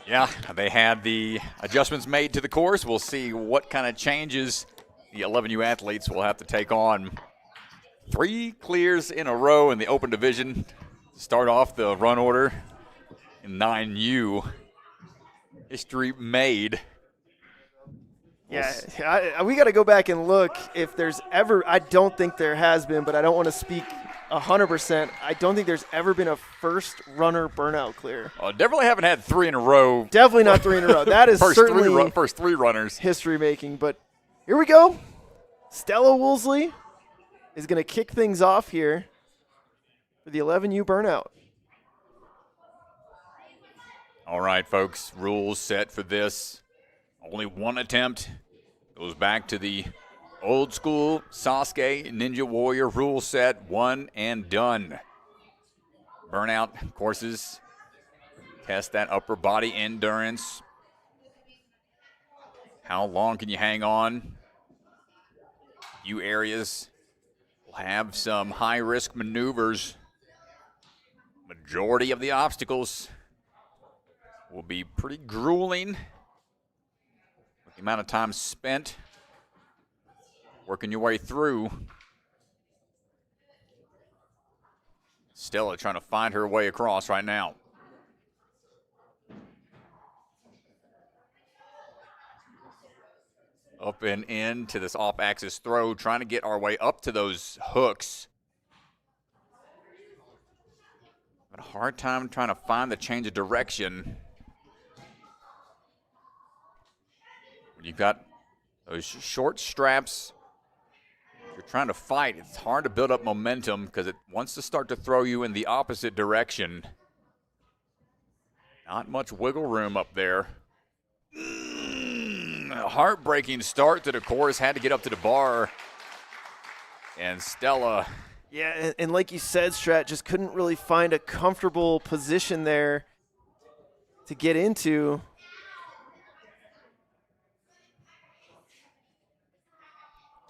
Yeah, they had the adjustments made to the course. We'll see what kind of changes the 11U athletes will have to take on. 3 clears in a row in the open division. Start off the run order in 9U. History made. Yeah, we got to go back and look if there's ever – I don't think there has been, but I don't want to speak 100%. I don't think there's ever been a first runner burnout clear. Definitely haven't had 3 in a row. Definitely not 3 in a row. That is certainly first 3 runners. History making. But here we go. Stella Woolsey is going to kick things off here for the 11U burnout. All right, folks, rules set for this. Only one attempt. Goes back to the old school Sasuke Ninja Warrior rule set, 1 and done. Burnout courses test that upper body endurance. How long can you hang on? Few areas will have some high-risk maneuvers. Majority of the obstacles will be pretty grueling with the amount of time spent working your way through. Stella trying to find her way across right now. Up and in to this off-axis throw, trying to get our way up to those hooks. But a hard time trying to find the change of direction. When you've got those short straps, you're trying to fight. It's hard to build up momentum because it wants to start to throw you in the opposite direction. Not much wiggle room up there. A heartbreaking start to the course. Had to get up to the bar. And Stella. Yeah, and like you said, Strat, just couldn't really find a comfortable position there to get into.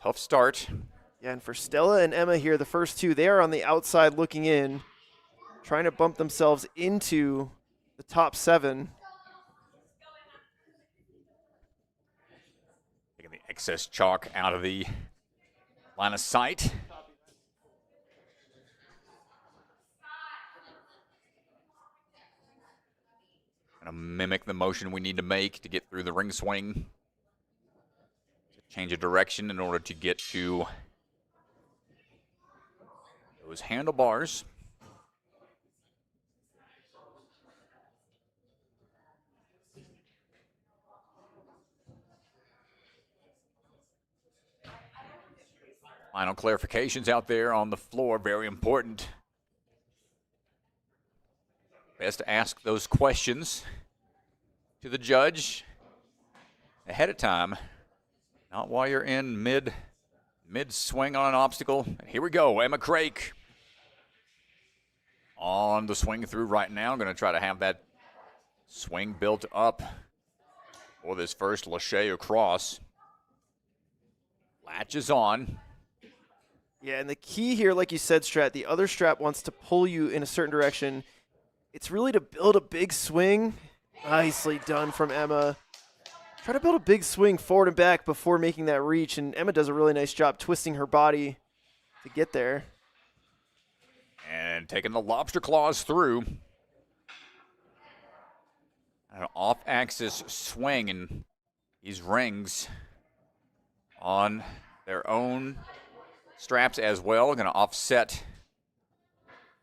Tough start. Yeah, and for Stella and Emma here, the first two, they are on the outside looking in, trying to bump themselves into the top 7. Taking the excess chalk out of the line of sight. Gonna mimic the motion we need to make to get through the ring swing. Change of direction in order to get to those handlebars. Final clarifications out there on the floor, very important. Best to ask those questions to the judge ahead of time. Not while you're in mid-swing on an obstacle. And here we go, Emma Craik on the swing through right now. Going to try to have that swing built up for this first lache across. Latches on. Yeah, and the key here, like you said, Strat, the other strap wants to pull you in a certain direction. It's really to build a big swing. Nicely done from Emma. Try to build a big swing forward and back before making that reach, and Emma does a really nice job twisting her body to get there. And taking the lobster claws through. An off-axis swing, and these rings on their own straps as well, going to offset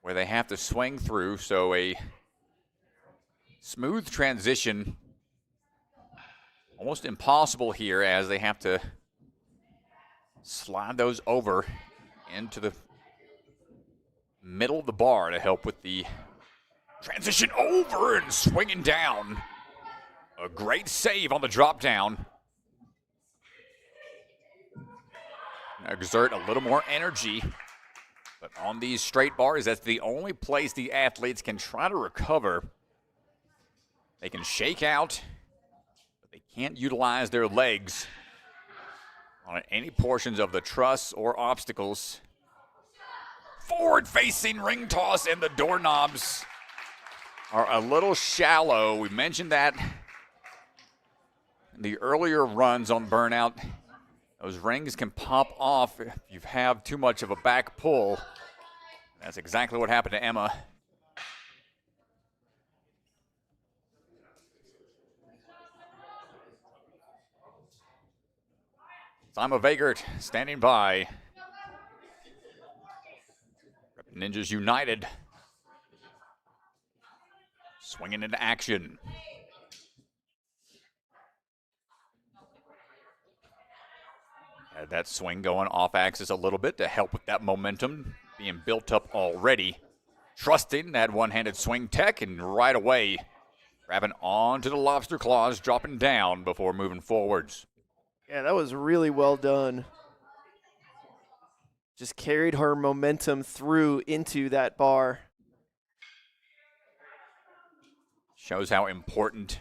where they have to swing through, so a smooth transition, almost impossible here as they have to slide those over into the middle of the bar to help with the transition over and swinging down. A great save on the drop down. Exert a little more energy, but on these straight bars, that's the only place the athletes can try to recover. They can shake out, but they can't utilize their legs on any portions of the truss or obstacles. Forward-facing ring toss, and the doorknobs are a little shallow. We mentioned that in the earlier runs on burnout. Those rings can pop off if you have too much of a back pull. That's exactly what happened to Emma. Simon Vagert standing by. Ninjas United swinging into action. Had that swing going off axis a little bit to help with that momentum being built up already. Trusting that one-handed swing tech, and right away grabbing onto the lobster claws, dropping down before moving forwards. Yeah, that was really well done. Just carried her momentum through into that bar. Shows how important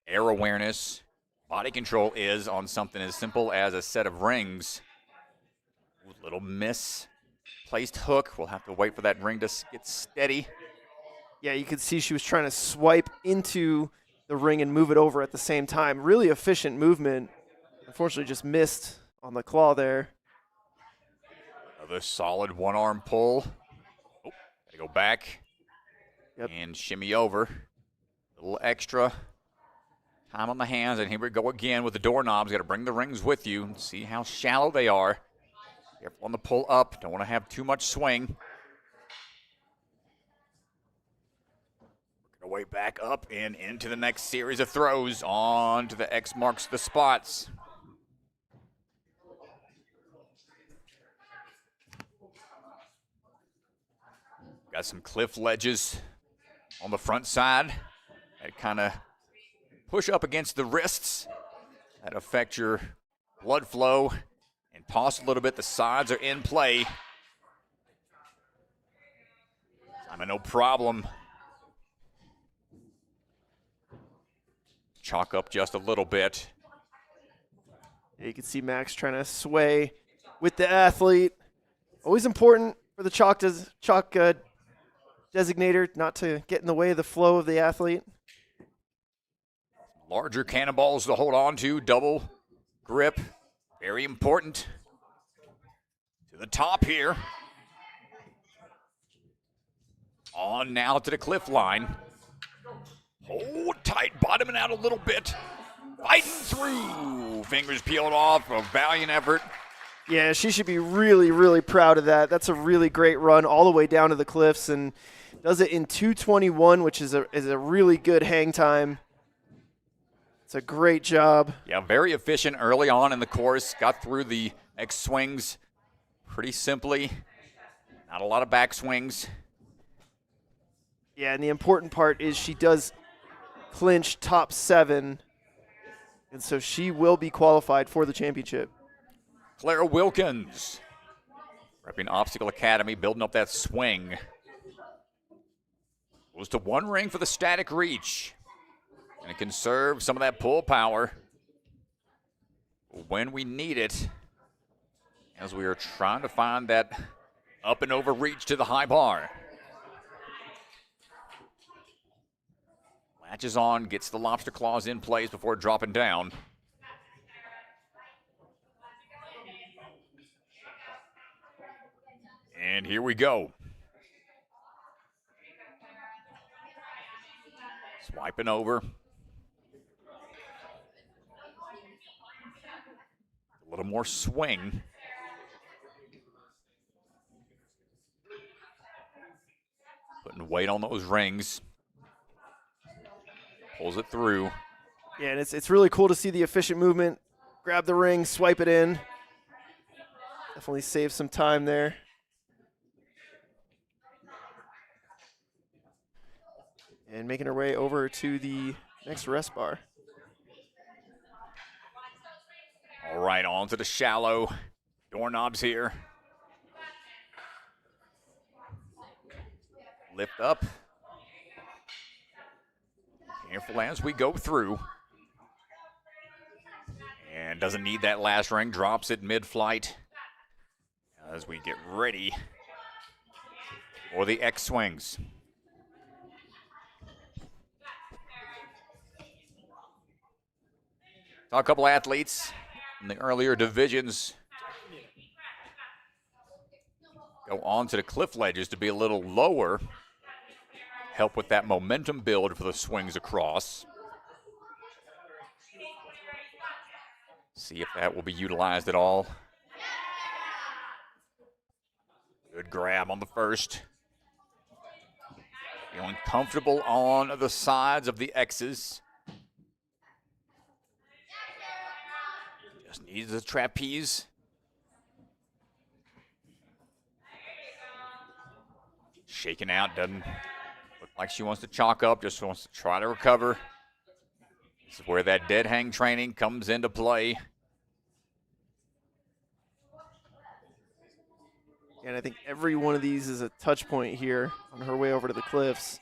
air awareness, body control is on something as simple as a set of rings. Ooh, little misplaced hook. We'll have to wait for that ring to get steady. Yeah, you could see she was trying to swipe into the ring and move it over at the same time. Really efficient movement. Unfortunately, just missed on the claw there. Another solid one-arm pull. Oh, gotta go back. Yep. And shimmy over. A little extra time on the hands, and here we go again with the doorknobs. Got to bring the rings with you and see how shallow they are. Careful on the pull up. Don't want to have too much swing. Working our way back up and into the next series of throws. On to the X marks the spots. Got some cliff ledges on the front side that kind of push up against the wrists that affect your blood flow and toss a little bit. The sides are in play. Simon, no problem. Chalk up just a little bit. Yeah, you can see Max trying to sway with the athlete. Always important for the chalk designator not to get in the way of the flow of the athlete. Larger cannonballs to hold on to, double grip, very important. To the top here. On now to the cliff line. Hold tight, bottoming out a little bit. Fighting through. Fingers peeled off, a valiant effort. Yeah, she should be really, really proud of that. That's a really great run all the way down to the cliffs, and does it in 2:21, which is a really good hang time. It's a great job. Yeah, very efficient early on in the course. Got through the X swings pretty simply. Not a lot of back swings. Yeah, and the important part is she does clinch top 7, and so she will be qualified for the championship. Clara Wilkins, repping Obstacle Academy, building up that swing. Goes to one ring for the static reach. And it can conserve some of that pull power when we need it, as we are trying to find that up and over reach to the high bar. Latches on, gets the lobster claws in place before dropping down. And here we go. Swiping over. A little more swing. Putting weight on those rings. Pulls it through. Yeah, and it's really cool to see the efficient movement. Grab the ring, swipe it in. Definitely save some time there. And making her way over to the next rest bar. All right, on to the shallow. Doorknobs here. Lift up. Careful as we go through. And doesn't need that last ring. Drops it mid-flight as we get ready for the X swings. Saw a couple athletes in the earlier divisions go on to the cliff ledges to be a little lower. Help with that momentum build for the swings across. See if that will be utilized at all. Good grab on the first. Feeling comfortable on the sides of the X's. Just needs the trapeze. Shaking out, doesn't look like she wants to chalk up, just wants to try to recover. This is where that dead hang training comes into play. And I think every one of these is a touch point here on her way over to the cliffs.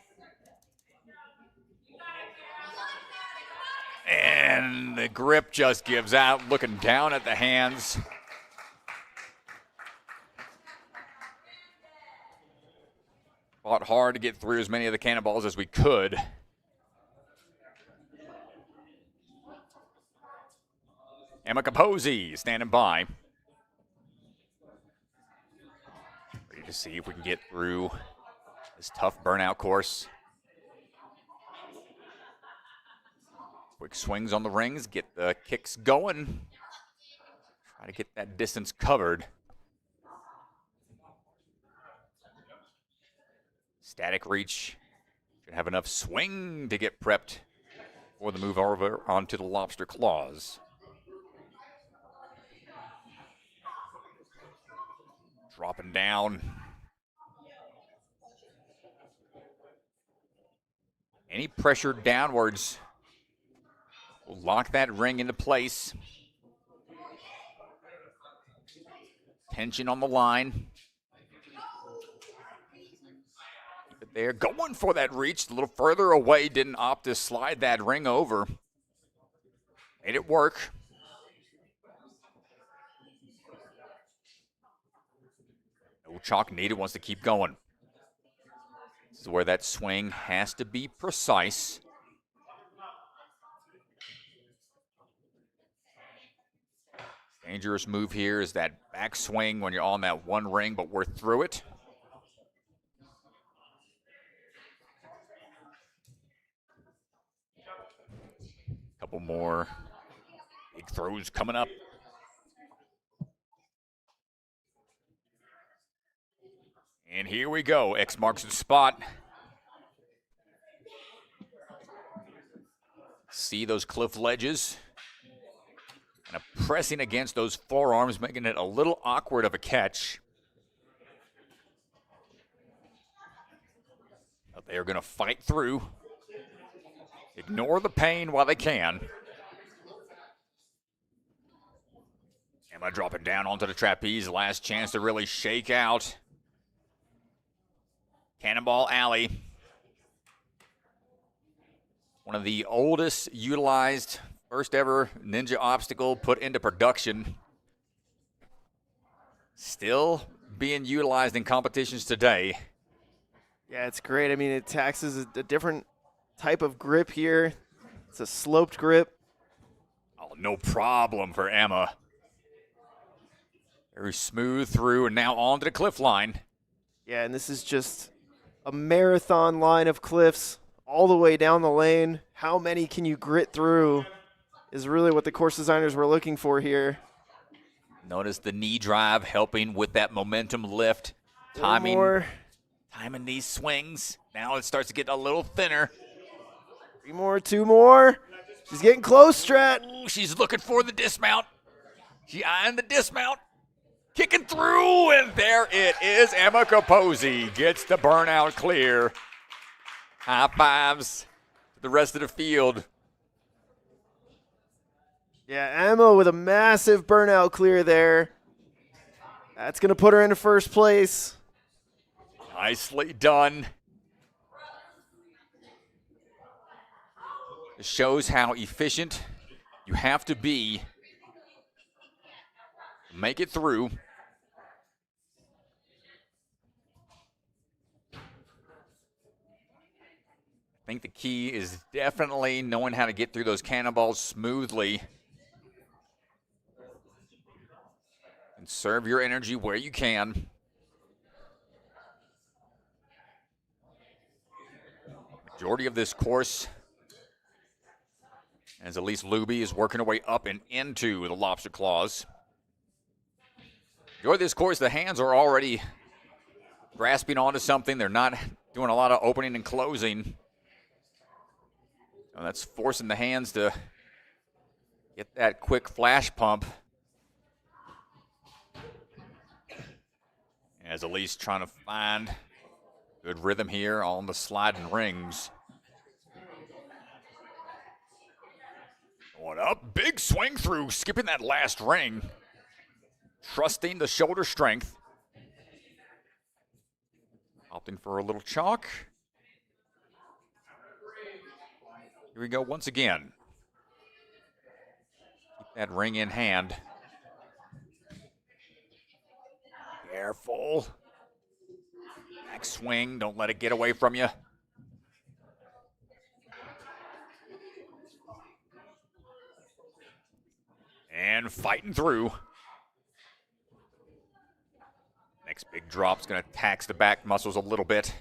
And the grip just gives out, looking down at the hands. Fought hard to get through as many of the cannonballs as we could. Emma Capozzi standing by. Ready to see if we can get through this tough burnout course. Quick swings on the rings, get the kicks going. Try to get that distance covered. Static reach. Should have enough swing to get prepped for the move over onto the lobster claws. Dropping down. Any pressure downwards will lock that ring into place. Tension on the line. Keep it there. Going for that reach. A little further away. Didn't opt to slide that ring over. Made it work. No chalk needed. Wants to keep going. This is where that swing has to be precise. Dangerous move here is that back swing when you're on that one ring, but we're through it. Couple more big throws coming up. And here we go. X marks the spot. See those cliff ledges. Kind of pressing against those forearms, making it a little awkward of a catch. But they are going to fight through. Ignore the pain while they can. Emma dropping down onto the trapeze. Last chance to really shake out. Cannonball Alley. One of the oldest utilized first ever ninja obstacle put into production. Still being utilized in competitions today. Yeah, it's great. I mean, it taxes a different type of grip here. It's a sloped grip. Oh, no problem for Emma. Very smooth through and now onto the cliff line. Yeah, and this is just a marathon line of cliffs all the way down the lane. How many can you grit through is really what the course designers were looking for here. Notice the knee drive helping with that momentum lift. Timing these swings. Now it starts to get a little thinner. 3 more, 2 more. She's getting close, Strat. Ooh, she's looking for the dismount. She eyeing the dismount. Kicking through, and there it is. Emma Capozzi gets the burnout clear. High fives to the rest of the field. Yeah, Emma with a massive burnout clear there. That's going to put her into first place. Nicely done. It shows how efficient you have to be to make it through. I think the key is definitely knowing how to get through those cannonballs smoothly. And serve your energy where you can. Majority of this course, as Elise Luby is working her way up and into the lobster claws. Majority of this course, the hands are already grasping onto something. They're not doing a lot of opening and closing. So that's forcing the hands to get that quick flash pump. As Elise trying to find good rhythm here on the sliding rings. Going up, big swing through, skipping that last ring. Trusting the shoulder strength. Opting for a little chalk. Here we go once again. Keep that ring in hand. Careful. Back swing, don't let it get away from you. And fighting through. Next big drop's gonna tax the back muscles a little bit.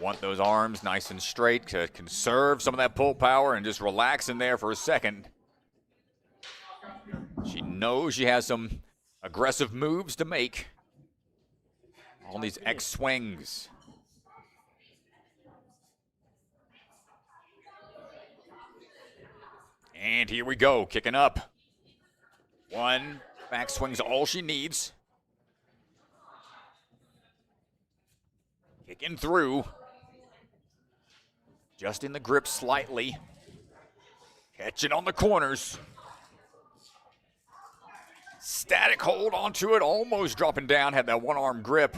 Want those arms nice and straight to conserve some of that pull power and just relax in there for a second. She knows she has some aggressive moves to make on these X swings. And here we go, kicking up. One back swing's all she needs. Kicking through. Just in the grip slightly. Catching on the corners. Static hold onto it, almost dropping down, had that one arm grip.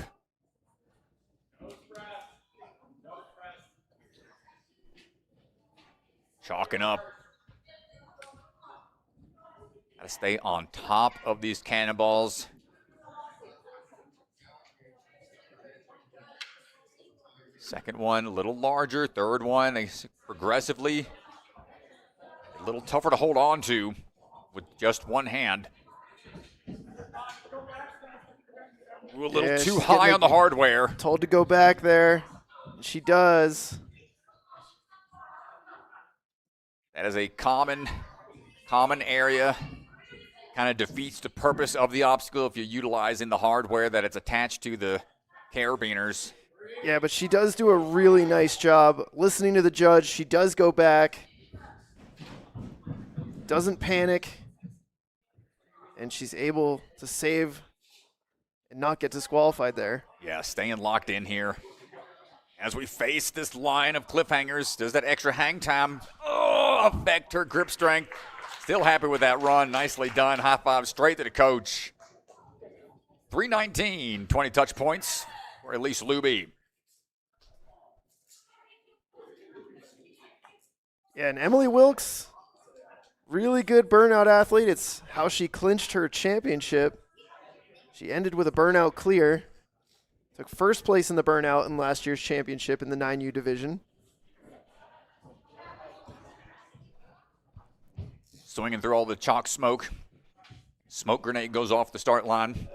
Chalking up. Gotta stay on top of these cannonballs. Second one, a little larger. Third one, progressively a little tougher to hold on to with just one hand. Ooh, a little too high on the hardware. Told to go back there. She does. That is a common area. Kind of defeats the purpose of the obstacle if you're utilizing the hardware that it's attached to the carabiners. Yeah, but she does do a really nice job listening to the judge. She does go back. Doesn't panic. And she's able to save and not get disqualified there. Yeah, staying locked in here. As we face this line of cliffhangers, does that extra hang time affect her grip strength? Still happy with that run. Nicely done. High five straight to the coach. 319, 20 touch points for Elise Luby. Yeah, and Emily Wilkes, really good burnout athlete. It's how she clinched her championship. She ended with a burnout clear. Took first place in the burnout in last year's championship in the 9U division. Swinging through all the chalk smoke. Smoke grenade goes off the start line.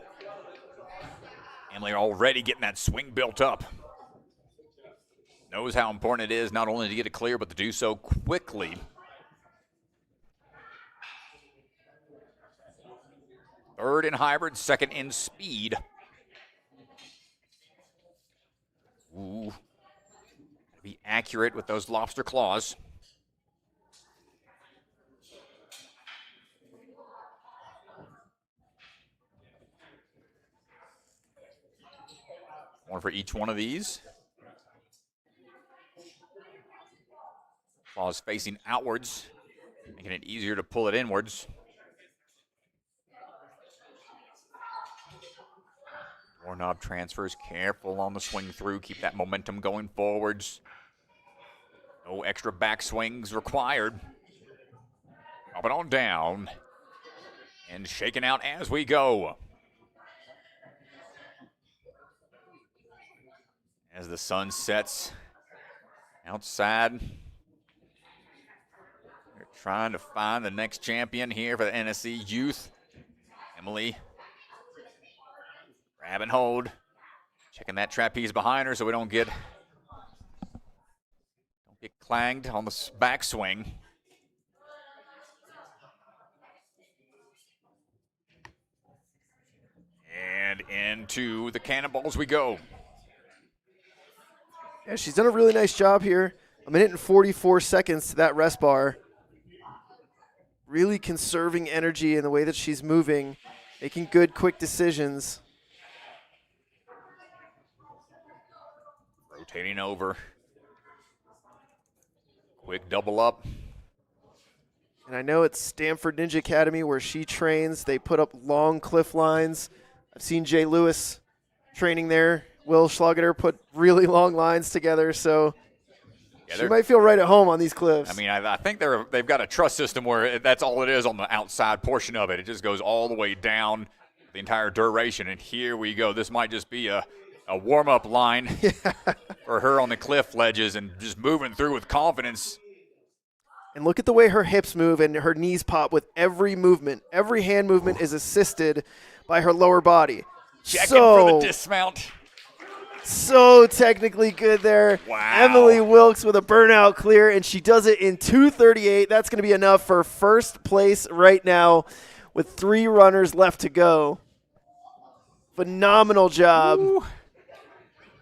Emily already getting that swing built up. Knows how important it is not only to get it clear, but to do so quickly. Third in hybrid, second in speed. Ooh. Be accurate with those lobster claws. One for each one of these. Claws facing outwards, making it easier to pull it inwards. Doorknob transfers, careful on the swing through. Keep that momentum going forwards. No extra back swings required. Up and on down. And shaking out as we go. As the sun sets outside. They're trying to find the next champion here for the NSC youth. Emily. Grab and hold. Checking that trapeze behind her so we don't get clanged on the backswing. And into the cannonballs we go. Yeah, she's done a really nice job here. 1 minute and 44 seconds to that rest bar. Really conserving energy in the way that she's moving, making good, quick decisions. Rotating over. Quick double up. And I know it's Stanford Ninja Academy where she trains. They put up long cliff lines. I've seen Jay Lewis training there. Will Schlageter put really long lines together, so she might feel right at home on these cliffs. I mean, I think they've got a truss system where that's all it is on the outside portion of it. It just goes all the way down the entire duration, and here we go. This might just be a warm-up line for her on the cliff ledges and just moving through with confidence. And look at the way her hips move and her knees pop with every movement. Every hand movement is assisted by her lower body. Checking for the dismount. So technically good there. Wow. Emily Wilkes with a burnout clear, and she does it in 2:38. That's going to be enough for first place right now with 3 runners left to go. Phenomenal job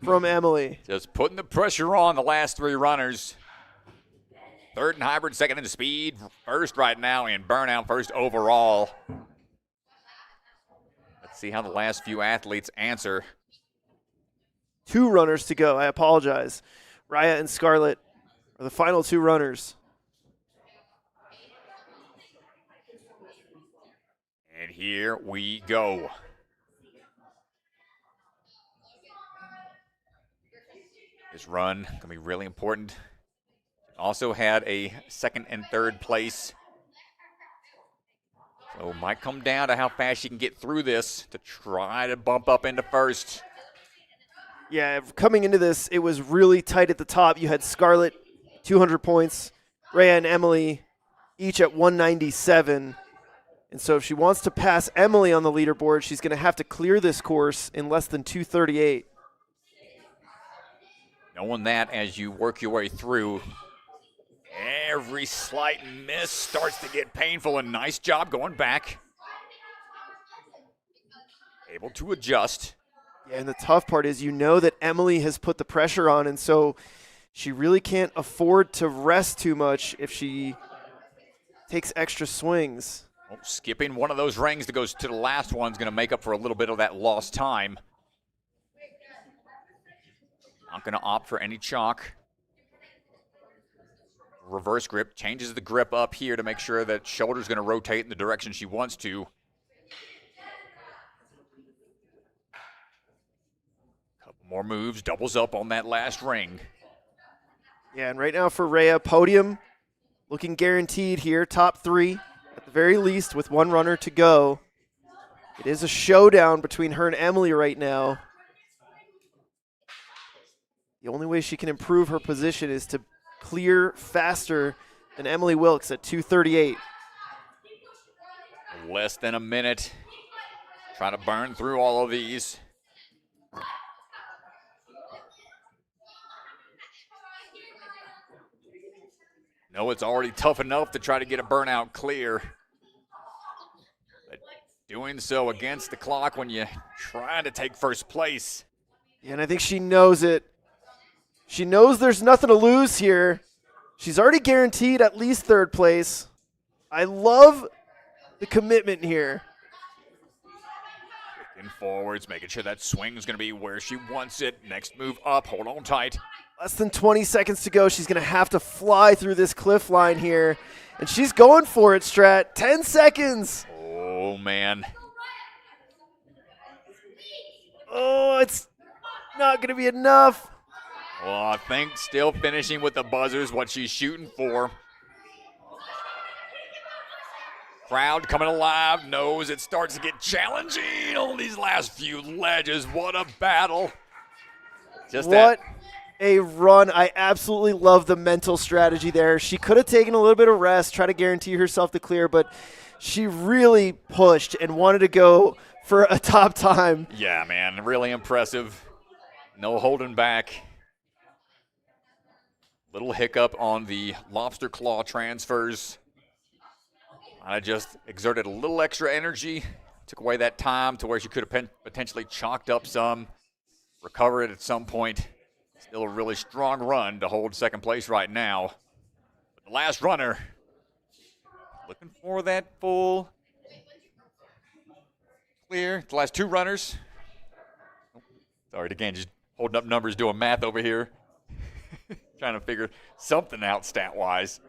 from Emily. Just putting the pressure on the last 3 runners. Third in hybrid, second in speed, first right now in burnout, first overall. Let's see how the last few athletes answer. 2 runners to go. I apologize. Raya and Scarlett are the final 2 runners. And here we go. This run going to be really important. Also had a second and third place. So it might come down to how fast she can get through this to try to bump up into first. Yeah, coming into this, it was really tight at the top. You had Scarlett, 200 points. Rhea and Emily each at 197. And so if she wants to pass Emily on the leaderboard, she's going to have to clear this course in less than 2:38. Knowing that as you work your way through, every slight miss starts to get painful, and nice job going back. Able to adjust. Yeah, and the tough part is you know that Emily has put the pressure on, and so she really can't afford to rest too much if she takes extra swings. Oh, skipping one of those rings that goes to the last one is going to make up for a little bit of that lost time. Not going to opt for any chalk. Reverse grip, changes the grip up here to make sure that shoulder's going to rotate in the direction she wants to. Couple more moves, doubles up on that last ring. Yeah, and right now for Rhea, podium looking guaranteed here, top 3 at the very least with 1 runner to go. It is a showdown between her and Emily right now. The only way she can improve her position is to clear faster than Emily Wilkes at 2:38. Less than a minute. Trying to burn through all of these. No, it's already tough enough to try to get a burnout clear. But doing so against the clock when you're trying to take first place. Yeah, and I think she knows it. She knows there's nothing to lose here. She's already guaranteed at least third place. I love the commitment here. Looking forwards, making sure that swing is going to be where she wants it. Next move up, hold on tight. Less than 20 seconds to go. She's going to have to fly through this cliff line here. And she's going for it, Strat. 10 seconds. Oh, man. Oh, it's not going to be enough. Well, I think still finishing with the buzzer is what she's shooting for. Crowd coming alive, knows it starts to get challenging on these last few ledges. What a battle. Just what that. A run. I absolutely love the mental strategy there. She could have taken a little bit of rest, try to guarantee herself the clear, but she really pushed and wanted to go for a top time. Yeah, man, really impressive. No holding back. Little hiccup on the lobster claw transfers. I just exerted a little extra energy, took away that time to where she could have potentially chalked up some, recover it at some point. Still a really strong run to hold second place right now. But the last runner, looking for that full clear. The last two runners. Sorry, again, just holding up numbers, doing math over here. Trying to figure something out stat-wise.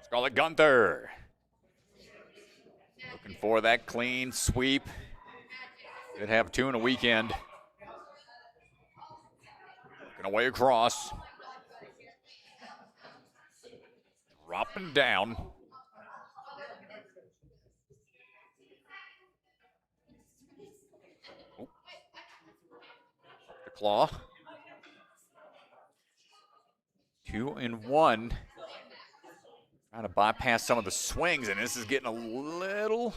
Scarlett Gunther. Looking for that clean sweep. Could have two in a weekend. Looking away across. Dropping down. Oh. The claw. 2 and 1. Trying to bypass some of the swings, and this is getting a little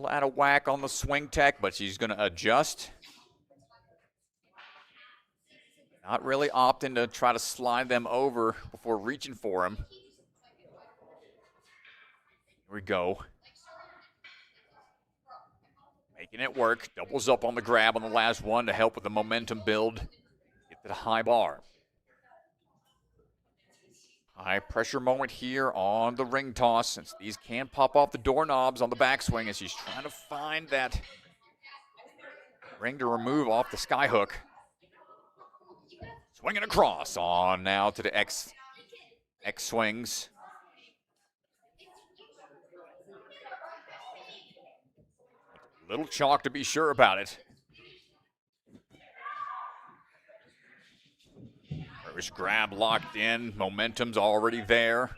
out of whack on the swing tech, but she's going to adjust. Not really opting to try to slide them over before reaching for them. Here we go. Making it work. Doubles up on the grab on the last one to help with the momentum build. Get to the high bar. High pressure moment here on the ring toss, since these can pop off the doorknobs on the backswing as she's trying to find that ring to remove off the sky hook. Swinging across on now to the X swings. Little chalk to be sure about it. First grab locked in. Momentum's already there.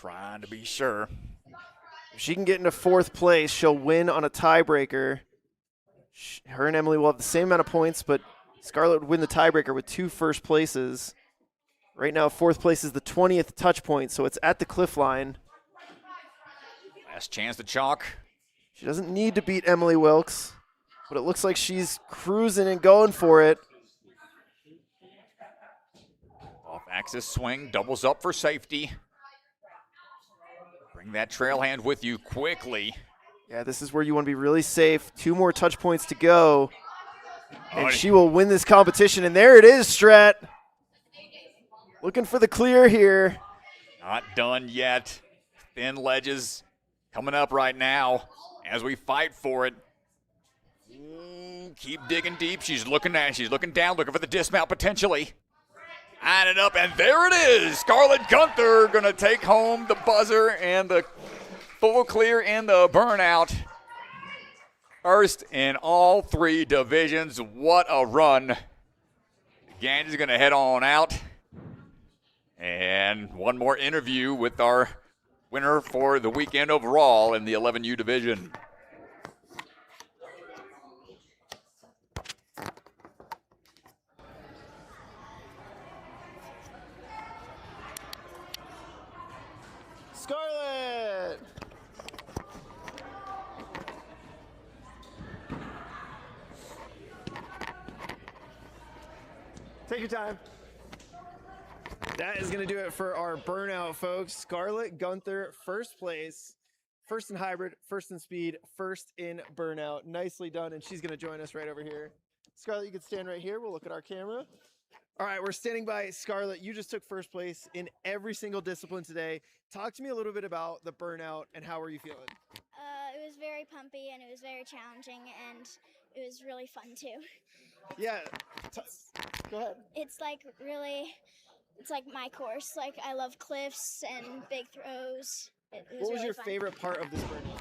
Trying to be sure. If she can get into fourth place, she'll win on a tiebreaker. Her and Emily will have the same amount of points, but Scarlett would win the tiebreaker with 2 first places. Right now, fourth place is the 20th touch point, so it's at the cliff line. Last chance to chalk. She doesn't need to beat Emily Wilkes, but it looks like she's cruising and going for it. Off-axis swing, doubles up for safety. Bring that trail hand with you quickly. Yeah, this is where you want to be really safe. 2 more touch points to go. And she will win this competition. And there it is, Strat. Looking for the clear here. Not done yet. Thin ledges coming up right now as we fight for it. Keep digging deep. She's looking down, looking for the dismount potentially. Eyeing it up, and there it is. Scarlett Gunther going to take home the buzzer and the full clear in the burnout. First in all 3 divisions. What a run. Gandy's going to head on out. And one more interview with our winner for the weekend overall in the 11U division. Scarlett! Take your time. That is going to do it for our burnout, folks. Scarlett Gunther, first place, first in hybrid, first in speed, first in burnout. Nicely done, and she's going to join us right over here. Scarlett, you can stand right here. We'll look at our camera. All right, we're standing by Scarlett. You just took first place in every single discipline today. Talk to me a little bit about the burnout and how are you feeling? It was very pumpy and it was very challenging and it was really fun too. Yeah, go ahead. It's like my course. Like I love cliffs and big throws. It was What was really your fun. favorite part of this burnout?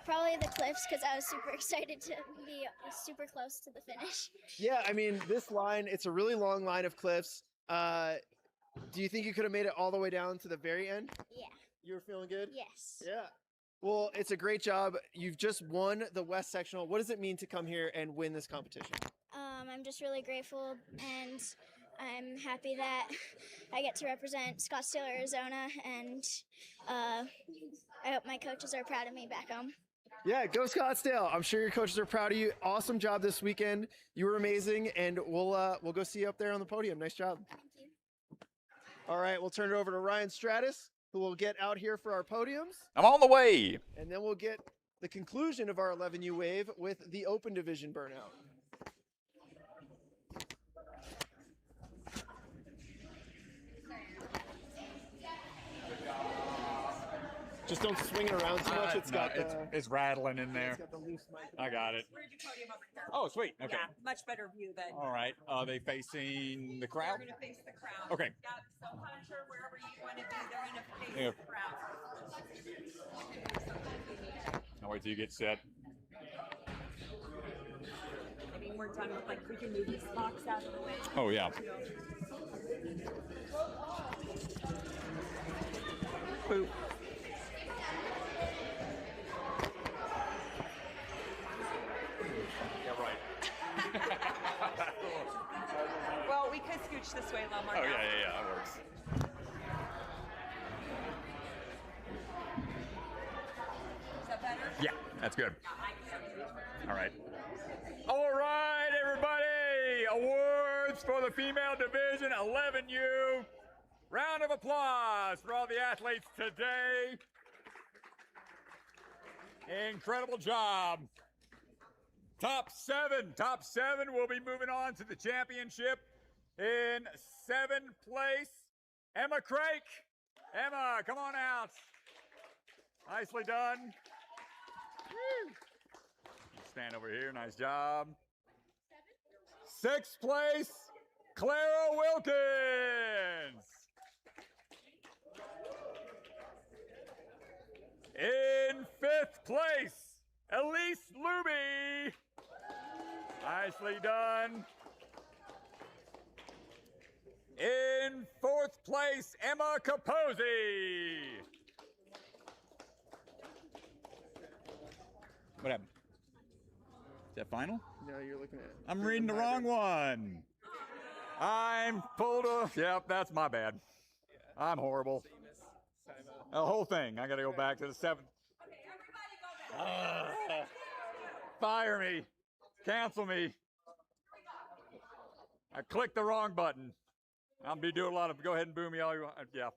Probably the cliffs because I was super excited to be super close to the finish. Yeah, I mean, this line, it's a really long line of cliffs. Do you think you could have made it all the way down to the very end? Yeah. You were feeling good? Yes. Yeah. Well, it's a great job. You've just won the West Sectional. What does it mean to come here and win this competition? I'm just really grateful and I'm happy that I get to represent Scottsdale, Arizona, and I hope my coaches are proud of me back home. Yeah, go Scottsdale. I'm sure your coaches are proud of you. Awesome job this weekend. You were amazing, and we'll go see you up there on the podium. Nice job. Thank you. All right, we'll turn it over to Ryan Stratus, who will get out here for our podiums, I'm on the way. and then we'll get the conclusion of our 11U wave with the Open Division burnout. Just don't swing it around too much. It's got it's rattling in there. it's got the loose mic. I got it. Where'd you podium over here? Oh, sweet. Okay. Yeah, much better view than. All right. Are they facing the They're crowd? going to face the crowd. Okay. Yeah, so puncher, wherever you want to be, they're going to face Yeah. the crowd. I'll wait till you get set. I mean, we're done with, like, we can move this box out of the way. Oh, yeah. Boop. Yeah, right. Well, we could scooch this way a little more. Oh, now. yeah. That works. Is that better? Yeah, that's good. Yeah, I can. All right. All right, everybody. Awards for the female division, 11U. Round of applause for all the athletes today. Incredible job. Top seven will be moving on to the championship. In 7th place, Emma Craik. Emma, come on out. Nicely done. Woo. Stand over here, nice job. 6th place, Clara Wilkins. In 5th place, Elise Luby. Nicely done. In 4th place, Emma Capozzi. What happened? Is that final? No, you're looking at. I'm reading the wrong one. I'm pulled off. Yep, that's my bad. I'm horrible. The whole thing. I got to go back to the 7th. Fire me. Cancel me. I clicked the wrong button. I'll be doing a lot of, go ahead and boo me all you want. Yeah.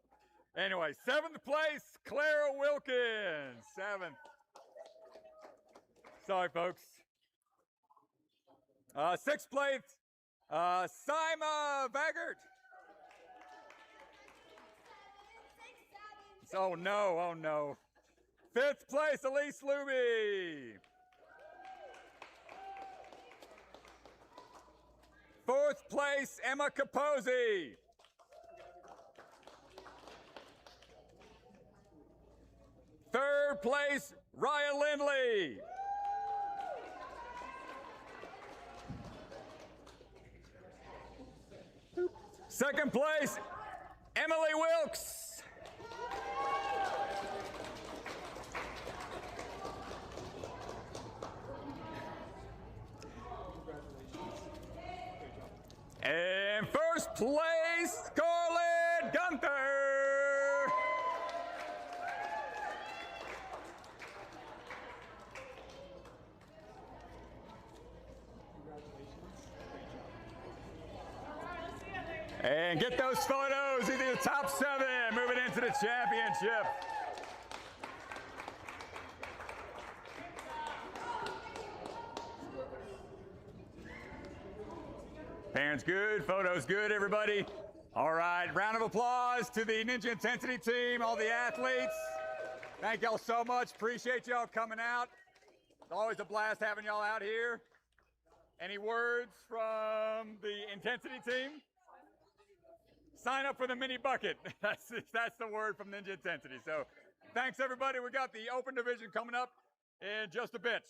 Anyway, 7th place, Clara Wilkins. 7th. Sorry, folks. 6th place, Sima Baggert. Oh no. 5th place, Elise Luby. 4th place, Emma Capozzi. 3rd place, Raya Lindley. 2nd place, Emily Wilkes. And first place, Scarlett Gunther. And get those photos, either the top 7 moving into the championship. Parents good, photos good, everybody. All right, round of applause to the Ninja Intensity team, all the athletes. Thank y'all so much. Appreciate y'all coming out. It's always a blast having y'all out here. Any words from the Intensity team? Sign up for the mini bucket. That's the word from Ninja Intensity. So thanks, everybody. We got the open division coming up in just a bit.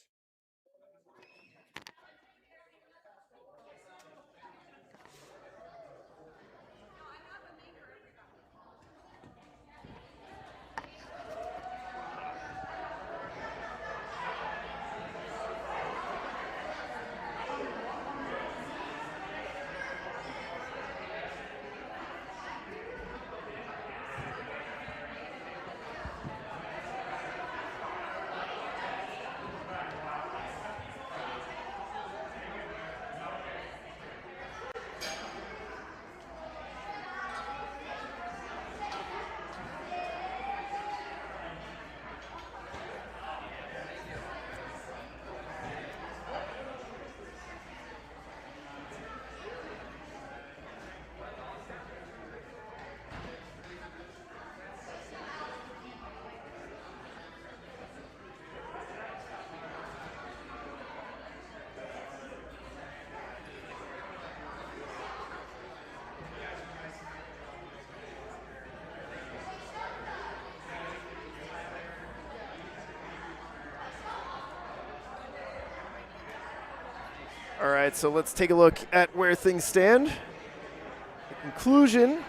All right, so let's take a look at where things stand. The conclusion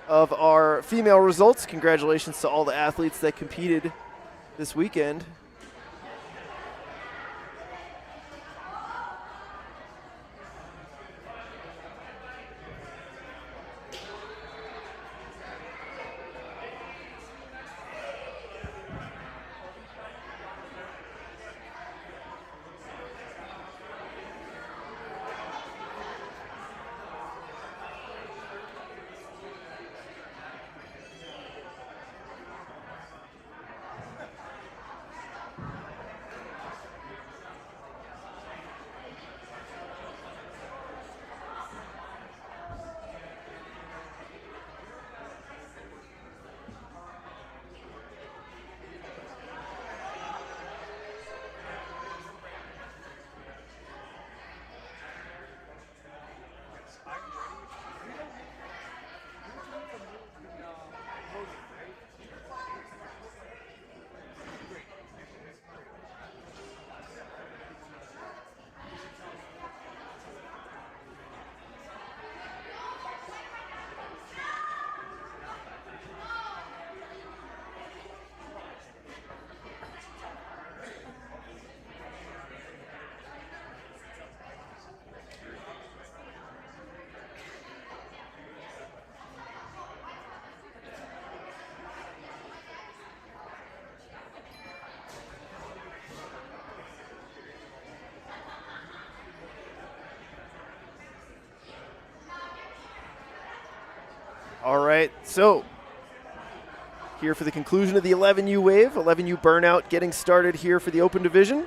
of our female results. Congratulations to all the athletes that competed this weekend. All right, so here for the conclusion of the 11U wave, 11U burnout getting started here for the open division.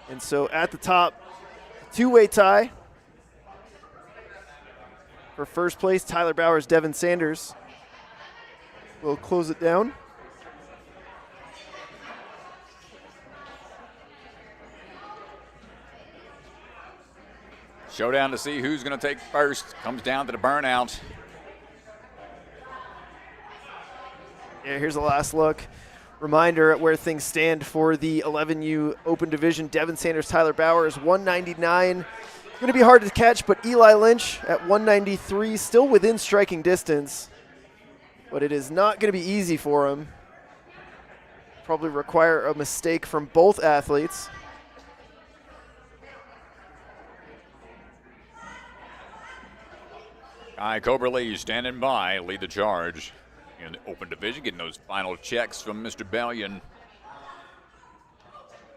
And so at the top, two-way tie for first place, Tyler Bowers, Devin Sanders will close it down. Showdown to see who's going to take first. Comes down to the burnout. Yeah, here's the last look. Reminder at where things stand for the 11U Open Division. Devin Sanders, Tyler Bowers, 199. Going to be hard to catch, but Eli Lynch at 193, still within striking distance. But it is not going to be easy for him. Probably require a mistake from both athletes. Kai Coberly standing by, lead the charge in the open division, getting those final checks from Mr. Bellion.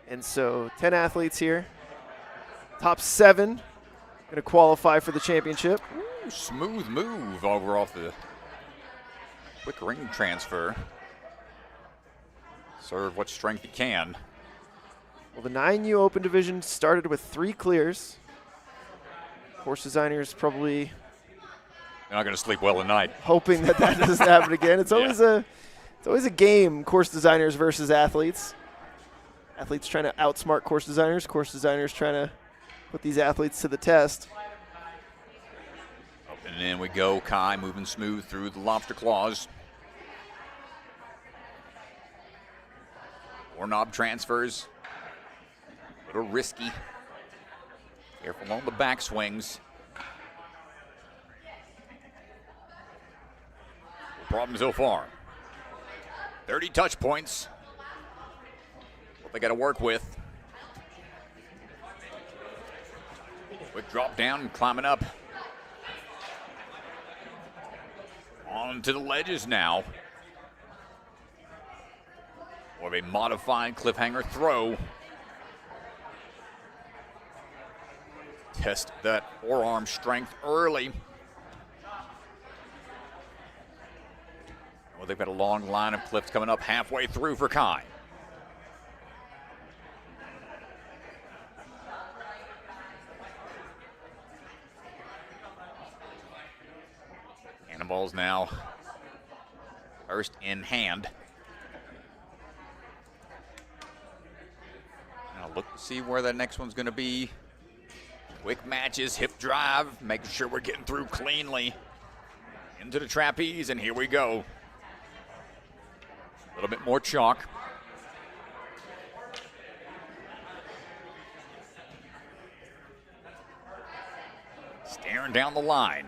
And so 10 athletes here. Top 7 going to qualify for the championship. Ooh, smooth move over off the quick ring transfer. Serve what strength he can. Well, the 9U open division started with 3 clears. Course designers probably They're not going to sleep well at night. hoping that doesn't happen again. It's always a game, course designers versus athletes. Athletes trying to outsmart course designers trying to put these athletes to the test. Up and in we go. Kai moving smooth through the lobster claws. Four knob transfers. A little risky. Careful on the back swings. No problem so far. 30 touch points. What they got to work with. Quick drop down and climbing up. On to the ledges now. More of a modified cliffhanger throw. Test that forearm strength early. Well, they've got a long line of cliffs coming up halfway through for Kai. Cannonballs now first in hand. Now look to see where that next one's going to be. Quick matches, hip drive, making sure we're getting through cleanly. Into the trapeze, and here we go. A little bit more chalk. Staring down the line.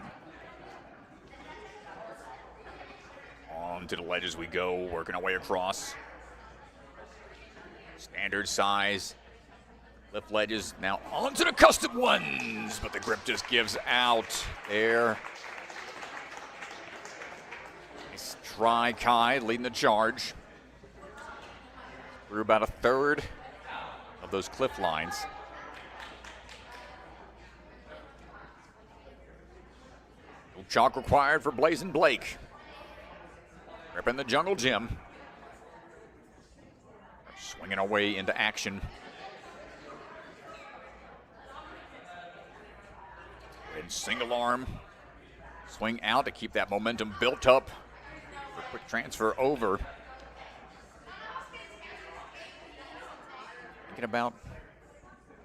On to the ledges we go, working our way across. Standard size. Lift ledges, now onto the custom ones, but the grip just gives out there. Nice try, Kai, leading the charge. Through about a third of those cliff lines. No chalk required for Blazin' Blake. Repping the Jungle Gym. Swinging our way into action. And single arm. Swing out to keep that momentum built up. For quick transfer over. Thinking about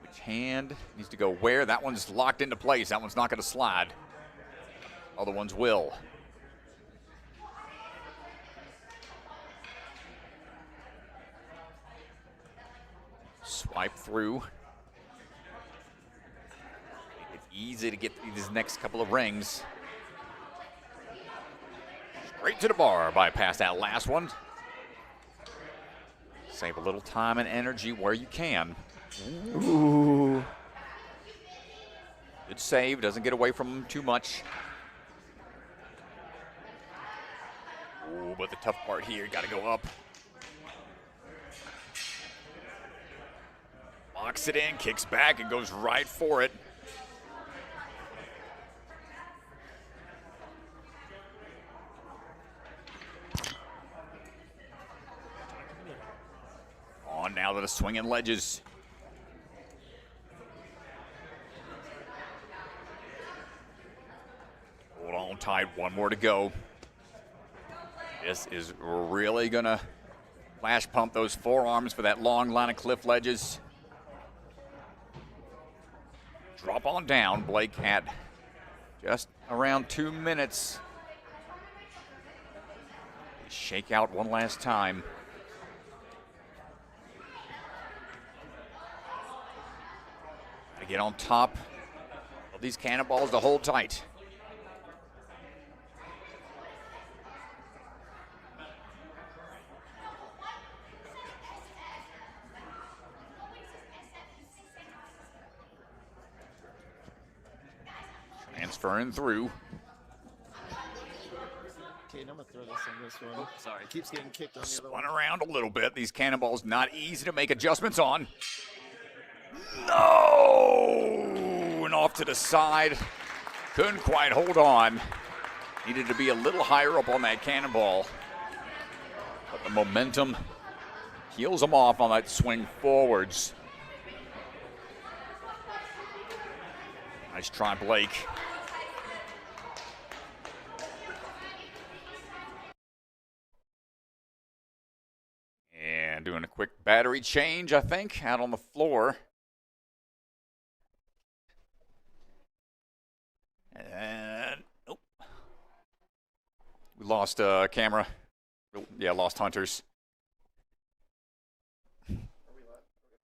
which hand needs to go where. That one's locked into place. That one's not going to slide. Other ones will. Swipe through. Make it easy to get these next couple of rings. Straight to the bar, bypass that last one. Save a little time and energy where you can. Ooh. Good save, doesn't get away from him too much. Ooh, but the tough part here, got to go up. Locks it in, kicks back, and goes right for it. On now to the swinging ledges. Hold on tight, one more to go. This is really gonna flash pump those forearms for that long line of cliff ledges. Drop on down, Blake at just around 2 minutes. Shake out one last time. Gotta get on top these cannonballs to hold tight. Transferring through. Okay, I'm gonna throw this on this one. Sorry, keeps getting kicked on the other one. Spun around a little bit. These cannonballs not easy to make adjustments on. No! And off to the side. Couldn't quite hold on. Needed to be a little higher up on that cannonball. But the momentum heels him off on that swing forwards. Nice try, Blake. And doing a quick battery change, I think, out on the floor. And oh, we lost camera. Yeah, lost Hunters.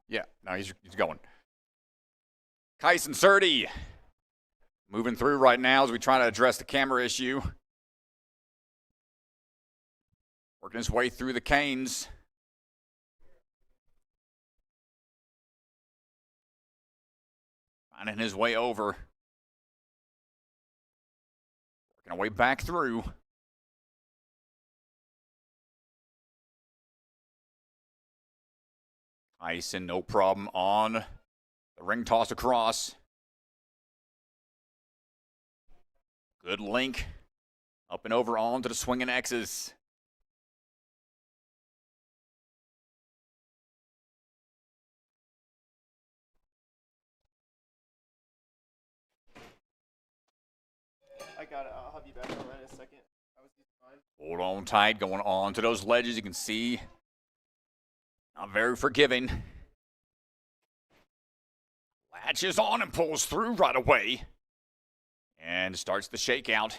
Yeah, no, he's going. Kyson Surdy moving through right now as we try to address the camera issue. Working his way through the canes. Finding his way over. Working our way back through. Tyson, no problem on the ring toss across. Good link. Up and over onto the swinging X's. I got it. I'll have you back on that in a second. I was just fine. Hold on tight, going on to those ledges. You can see, not very forgiving. Latches on and pulls through right away. And starts the shakeout.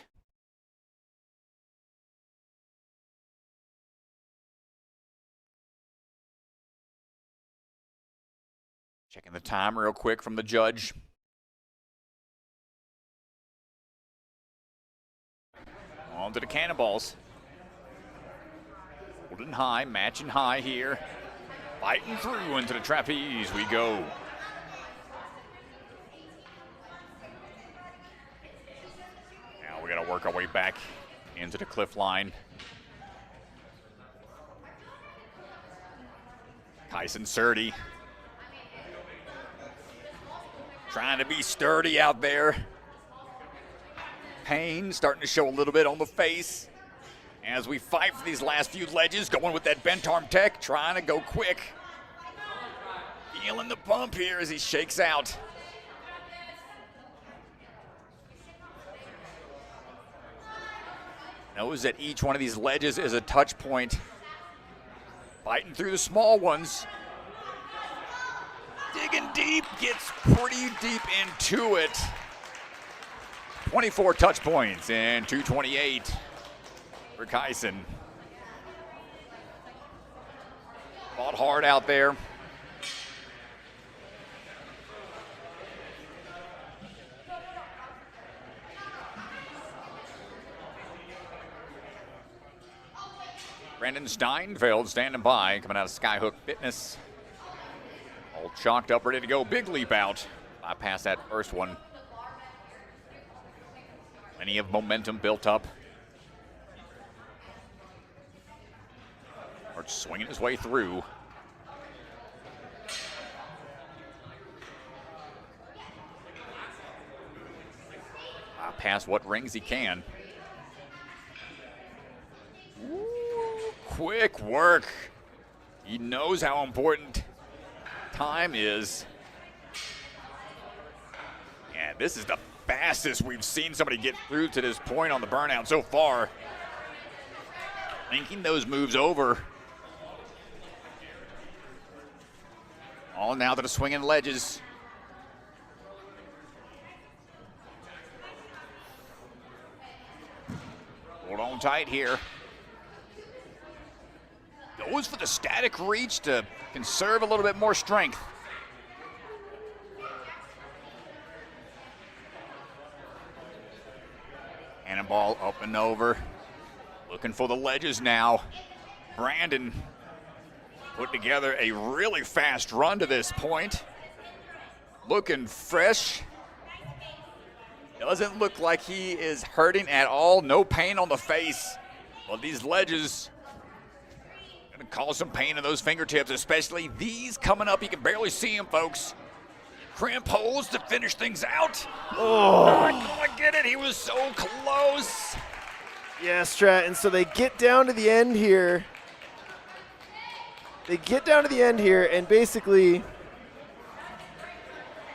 Checking the time real quick from the judge. On to the cannonballs. Holding high, matching high here. Fighting through into the trapeze we go. Now we gotta work our way back into the cliff line. Kyson Surdy. Trying to be sturdy out there. Pain starting to show a little bit on the face as we fight for these last few ledges, going with that bent arm tech, trying to go quick. Feeling the bump here as he shakes out. Knows that each one of these ledges is a touch point. Fighting through the small ones. Digging deep, gets pretty deep into it. 24 touch points and 228 for Kyson. Fought hard out there. Brandon Steinfeld standing by, coming out of Skyhook Fitness. All chalked up, ready to go. Big leap out. Bypass that first one. Plenty of momentum built up. Arch swinging his way through. Past what rings he can. Ooh, quick work. He knows how important time is. And this is the fastest we've seen somebody get through to this point on the burnout so far. Linking those moves over. All now to the swinging ledges. Hold on tight here. Goes for the static reach to conserve a little bit more strength. Cannonball up and over. Looking for the ledges now. Brandon put together a really fast run to this point. Looking fresh. Doesn't look like he is hurting at all. No pain on the face. Well, these ledges gonna cause some pain in those fingertips, especially these coming up. You can barely see them, folks. Cramp holes to finish things out. Oh. Not gonna get it. He was so close. Yeah, Strat. And so they get down to the end here. And basically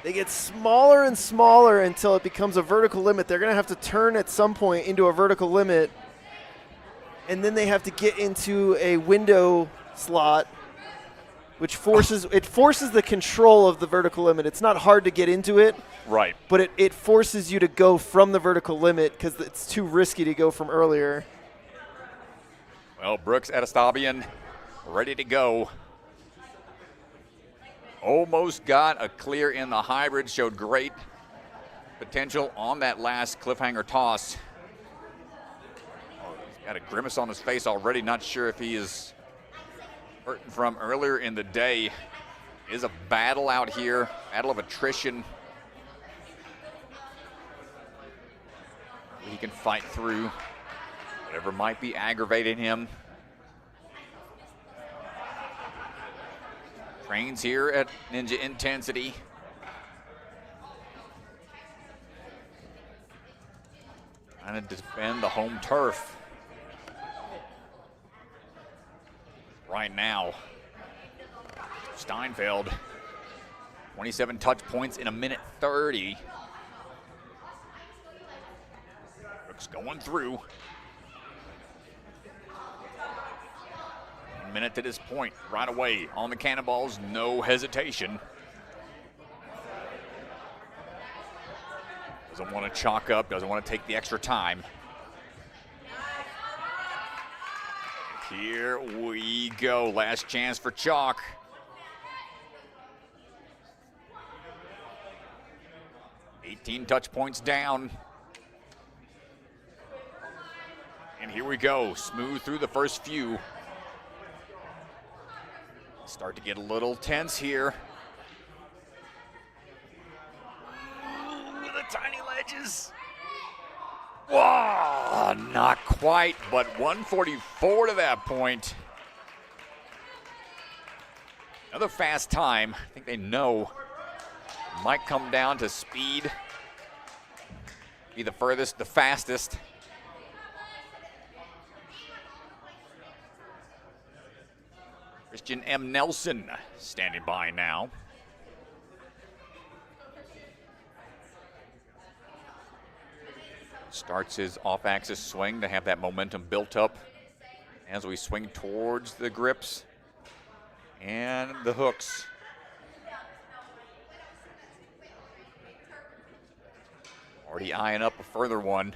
they get smaller and smaller until it becomes a vertical limit. They're going to have to turn at some point into a vertical limit, and then they have to get into a window slot, which forces the control of the vertical limit. It's not hard to get into it, right? But it forces you to go from the vertical limit because it's too risky to go from earlier. Well, Brooks Atastabian ready to go. Almost got a clear in the hybrid, showed great potential on that last cliffhanger toss. Oh, he's got a grimace on his face already, not sure if he is hurting from earlier in the day. It is a battle out here, battle of attrition. He can fight through whatever might be aggravating him. Trains here at Ninja Intensity. Trying to defend the home turf. Right now, Steinfeld, 27 touch points in a minute 30. Brooks going through. 1 minute to this point, right away on the cannonballs, no hesitation. Doesn't want to chalk up, doesn't want to take the extra time. Here we go, last chance for chalk. $18 touch points down. And here we go, smooth through the first few. Start to get a little tense here. The tiny ledges. Whoa, not quite, but 144 to that point. Another fast time. I think they know might come down to speed. Be the furthest, the fastest. Christian M. Nelson standing by now. Starts his off-axis swing to have that momentum built up as we swing towards the grips and the hooks. Already eyeing up a further one.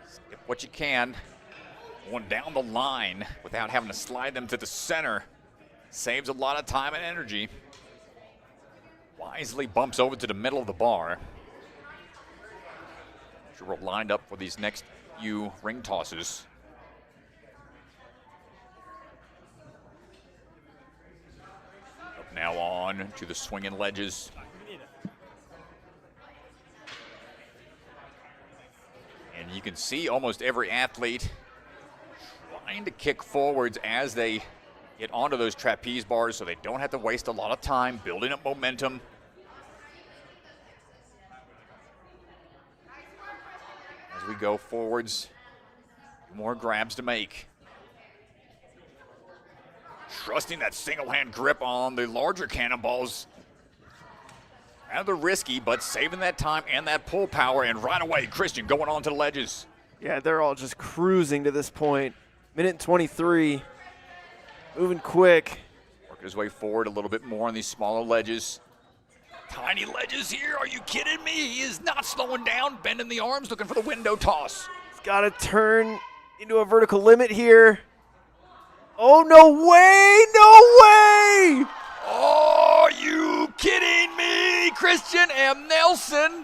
Skip what you can. Going down the line without having to slide them to the center. Saves a lot of time and energy. Wisely bumps over to the middle of the bar. Sure, we're lined up for these next few ring tosses. Up now on to the swinging ledges. And you can see almost every athlete trying to kick forwards as they get onto those trapeze bars so they don't have to waste a lot of time building up momentum. As we go forwards, more grabs to make. Trusting that single hand grip on the larger cannonballs. Rather risky, but saving that time and that pull power, and right away, Christian going on to the ledges. Yeah, they're all just cruising to this point. Minute 23, moving quick. Working his way forward a little bit more on these smaller ledges. Tiny ledges here, are you kidding me? He is not slowing down, bending the arms, looking for the window toss. He's got to turn into a vertical limit here. Oh, no way, no way! Oh, are you kidding me? Christian M. Nelson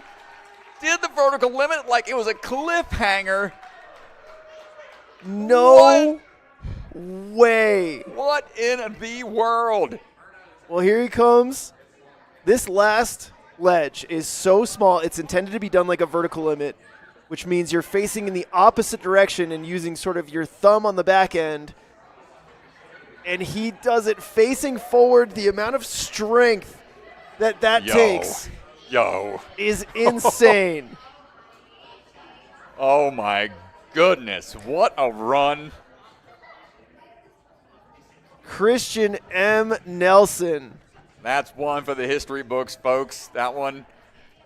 did the vertical limit like it was a cliffhanger. No way. What in the world? Well, here he comes. This last ledge is so small, it's intended to be done like a vertical limit, which means you're facing in the opposite direction and using sort of your thumb on the back end. And he does it facing forward. The amount of strength that takes is insane. Oh, my goodness. What a run. Christian M. Nelson. That's one for the history books, folks. That one,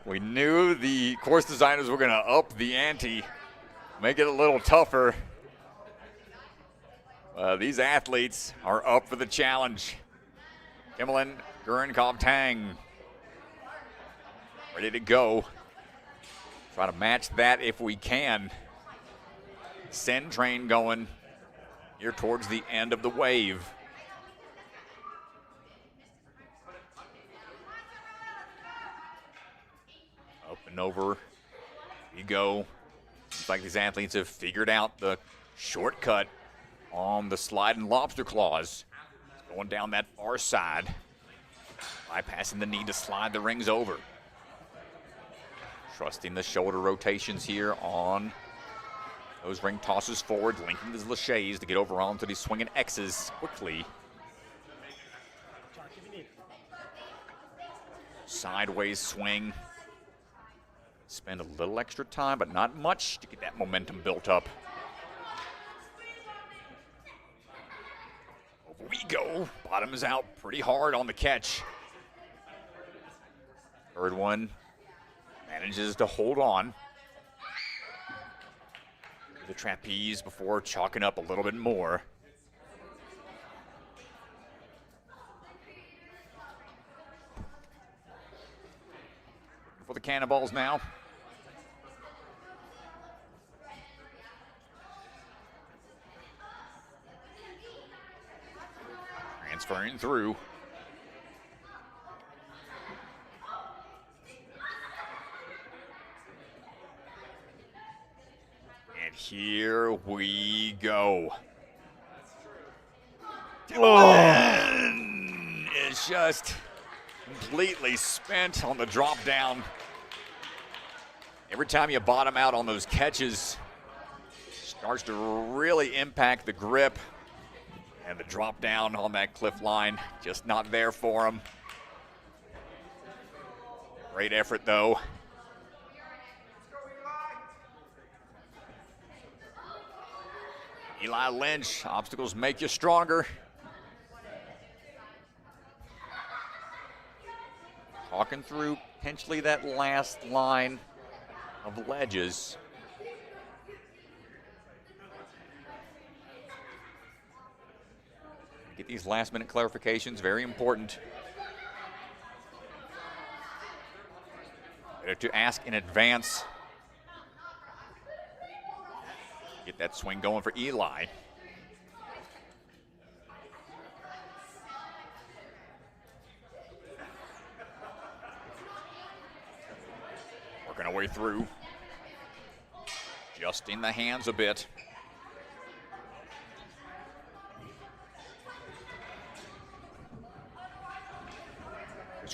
we knew the course designers were going to up the ante, make it a little tougher. These athletes are up for the challenge. Kimmelin, Gurenkov, Tang, ready to go. Try to match that if we can. Send train going here towards the end of the wave. Up and over we go. Looks like these athletes have figured out the shortcut on the sliding lobster claws. Going down that far side, bypassing the need to slide the rings over. Trusting the shoulder rotations here on those ring tosses forward, linking the laches to get over onto these swinging X's quickly. Sideways swing. Spend a little extra time, but not much to get that momentum built up. Over we go. Bottom is out pretty hard on the catch. Third one manages to hold on. The trapeze before chalking up a little bit more. For the cannonballs now. Transferring through. And here we go. Dylan is just completely spent on the drop down. Every time you bottom out on those catches, starts to really impact the grip. And the drop down on that cliff line, just not there for him. Great effort, though. Eli Lynch, obstacles make you stronger. Talking through potentially that last line of ledges. Get these last minute clarifications, very important. Better to ask in advance. Get that swing going for Eli. Working our way through. Just in the hands a bit.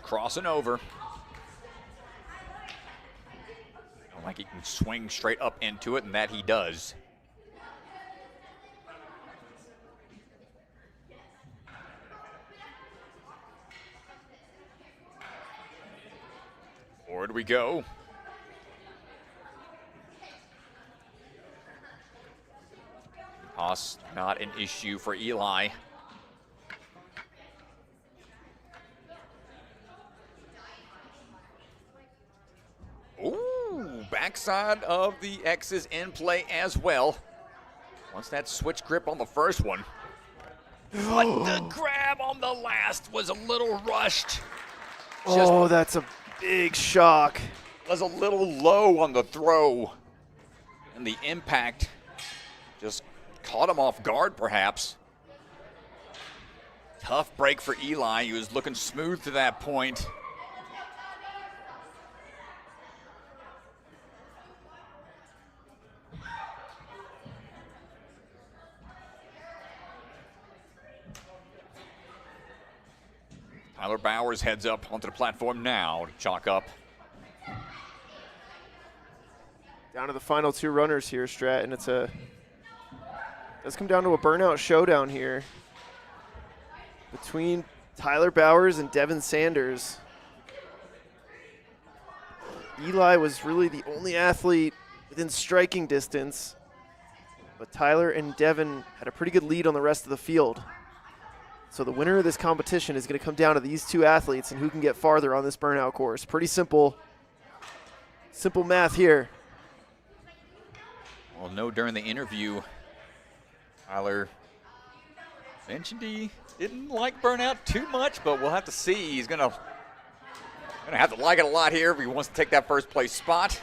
Crossing over. Like he can swing straight up into it, and that he does. Forward we go. Toss not an issue for Eli. Backside of the X is in play as well. Once that switch grip on the first one. But the grab on the last was a little rushed. Oh, that's a big shock. Was a little low on the throw. And the impact just caught him off guard, perhaps. Tough break for Eli. He was looking smooth to that point. Tyler Bowers heads up onto the platform now to chalk up. Down to the final two runners here, Strat, and does come down to a burnout showdown here between Tyler Bowers and Devin Sanders. Eli was really the only athlete within striking distance, but Tyler and Devin had a pretty good lead on the rest of the field. So the winner of this competition is going to come down to these two athletes and who can get farther on this burnout course. Pretty simple math here. Well, no, during the interview, Tyler mentioned he didn't like burnout too much, but we'll have to see. He's gonna have to like it a lot here if he wants to take that first place spot.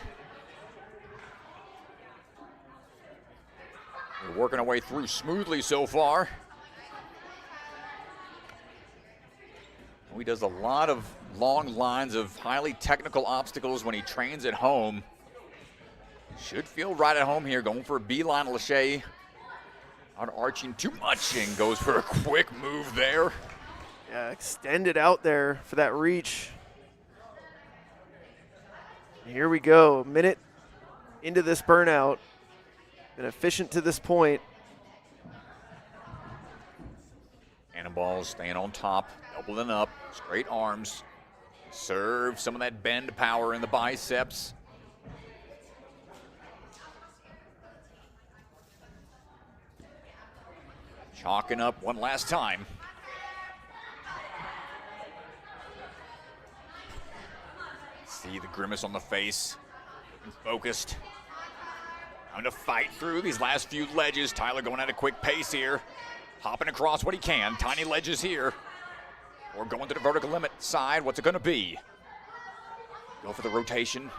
We're working our way through smoothly so far. He does a lot of long lines of highly technical obstacles when he trains at home. Should feel right at home here, going for a beeline to Lachey. Not arching too much and goes for a quick move there. Yeah, extended out there for that reach. And here we go, a minute into this burnout. Been efficient to this point. Cannonballs staying on top, doubling up, straight arms. Serve some of that bend power in the biceps. Chalking up one last time. See the grimace on the face, looking focused. Time to fight through these last few ledges. Tyler going at a quick pace here. Hopping across what he can, tiny ledges here. Or going to the vertical limit side, what's it gonna be? Go for the rotation.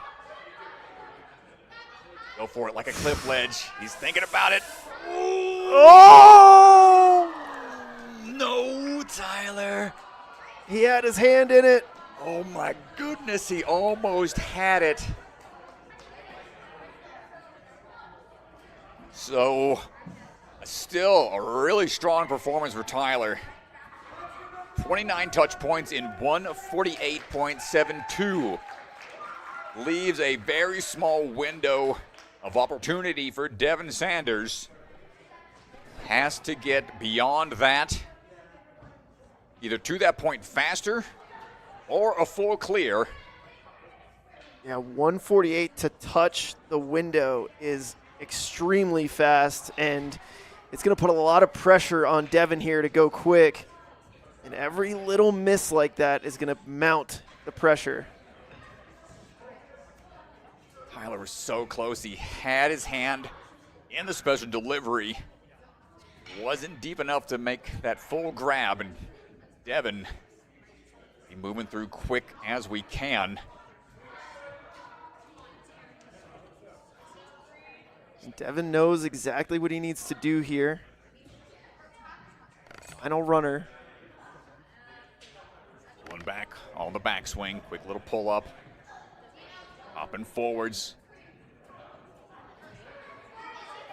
Go for it like a cliff ledge. He's thinking about it. Oh! No, Tyler. He had his hand in it. Oh my goodness, he almost had it. So, still a really strong performance for Tyler. 29 touch points in 148.72. Leaves a very small window of opportunity for Devin Sanders. Has to get beyond that, either to that point faster or a full clear. Yeah, 148 to touch the window is extremely fast, and it's going to put a lot of pressure on Devin here to go quick. And every little miss like that is going to mount the pressure. Tyler was so close. He had his hand in the special delivery. Wasn't deep enough to make that full grab, and Devin be moving through quick as we can. Devin knows exactly what he needs to do here. Final runner. Pulling back on the backswing, quick little pull up. Hopping forwards.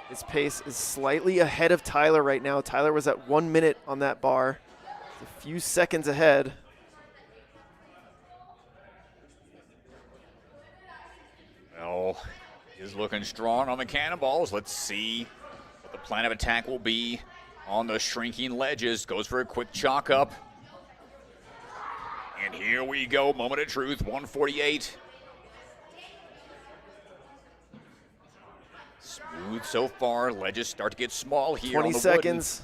His pace is slightly ahead of Tyler right now. Tyler was at 1 minute on that bar. It's a few seconds ahead. Well, he's looking strong on the cannonballs. Let's see what the plan of attack will be on the shrinking ledges. Goes for a quick chalk up. And here we go, moment of truth, 148. Smooth so far. Ledges start to get small here. 20 on the seconds.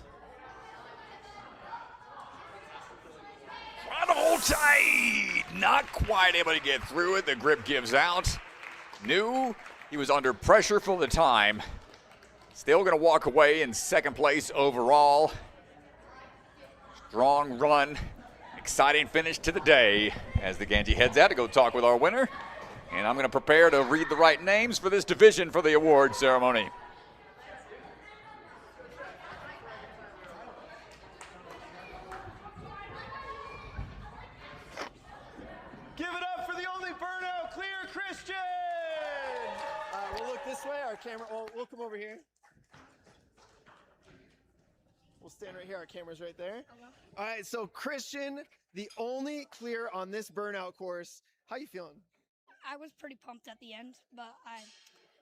Trying to hold tight. Not quite able to get through it. The grip gives out. Knew he was under pressure for the time. Still going to walk away in second place overall. Strong run. Exciting finish to the day as the Ganji heads out to go talk with our winner. And I'm going to prepare to read the right names for this division for the award ceremony. Give it up for the only burnout clear, Christian! We'll look this way. Our camera, we'll come over here. We'll stand right here. Our camera's right there. Okay. All right, so Christian, the only clear on this burnout course. How you feeling? I was pretty pumped at the end, but I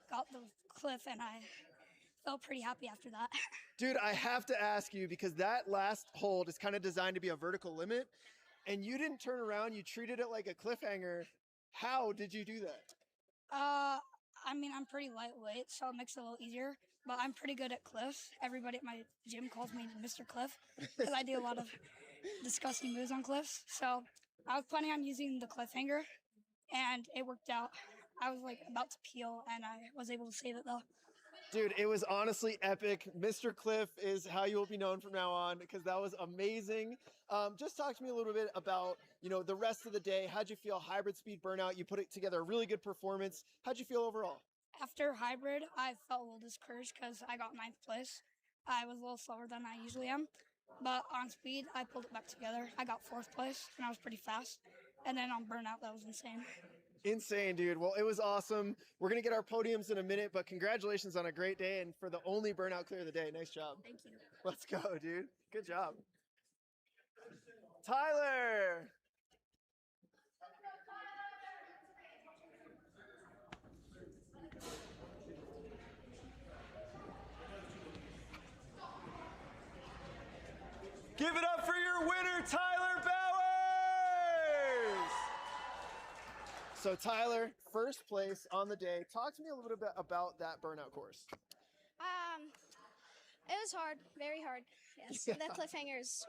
got the cliff and I felt pretty happy after that. Dude, I have to ask you because that last hold is kind of designed to be a vertical limit, and you didn't turn around. You treated it like a cliffhanger. How did you do that? I mean, I'm pretty lightweight, so it makes it a little easier, but I'm pretty good at cliffs. Everybody at my gym calls me Mr. Cliff because I do a lot of disgusting moves on cliffs. So I was planning on using the cliffhanger, and it worked out. I was like about to peel, and I was able to save it though. Dude, it was honestly epic. Mr. Cliff is how you will be known from now on because that was amazing. Just talk to me a little bit about, the rest of the day. How'd you feel? Hybrid speed burnout. You put it together a really good performance. How'd you feel overall? After hybrid, I felt a little discouraged because I got 9th place. I was a little slower than I usually am, but on speed, I pulled it back together. I got 4th place, and I was pretty fast. And then on burnout, that was insane. Insane, dude. Well, it was awesome. We're going to get our podiums in a minute, but congratulations on a great day and for the only burnout clear of the day. Nice job. Thank you. Let's go, dude. Good job. Tyler. Give it up for your winner, Tyler Bowers! So Tyler, first place on the day. Talk to me a little bit about that burnout course. It was hard, very hard. Yes, the cliffhangers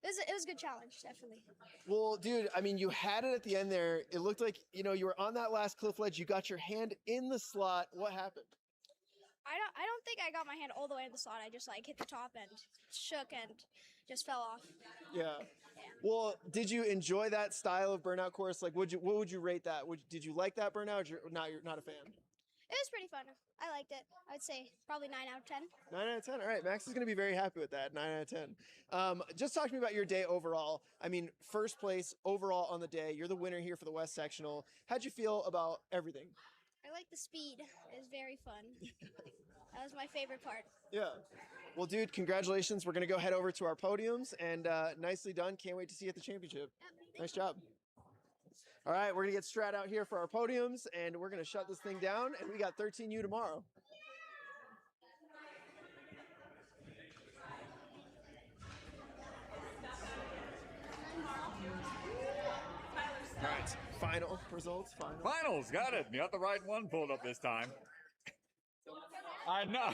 it was a good challenge, definitely. Well, dude, I mean, you had it at the end there. It looked like, you were on that last cliff ledge. You got your hand in the slot. What happened? I don't think I got my hand all the way in the slot. I just hit the top and shook and just fell off. Yeah. Well, did you enjoy that style of burnout course? Like, what would you rate that? Did you like that burnout? Or you're not a fan? It was pretty fun. I liked it. I would say probably 9 out of 10. 9 out of 10. All right, Max is going to be very happy with that. 9 out of 10. Just talk to me about your day overall. I mean, first place overall on the day. You're the winner here for the West Sectional. How'd you feel about everything? I like the speed. It was very fun. That was my favorite part. Yeah. Well, dude, congratulations. We're going to go head over to our podiums, and nicely done. Can't wait to see you at the championship. Nice job. All right, we're going to get Strat out here for our podiums, and we're going to shut this thing down, and we got 13U tomorrow. All right, final results. Finals, got it. You got the right one pulled up this time. I know.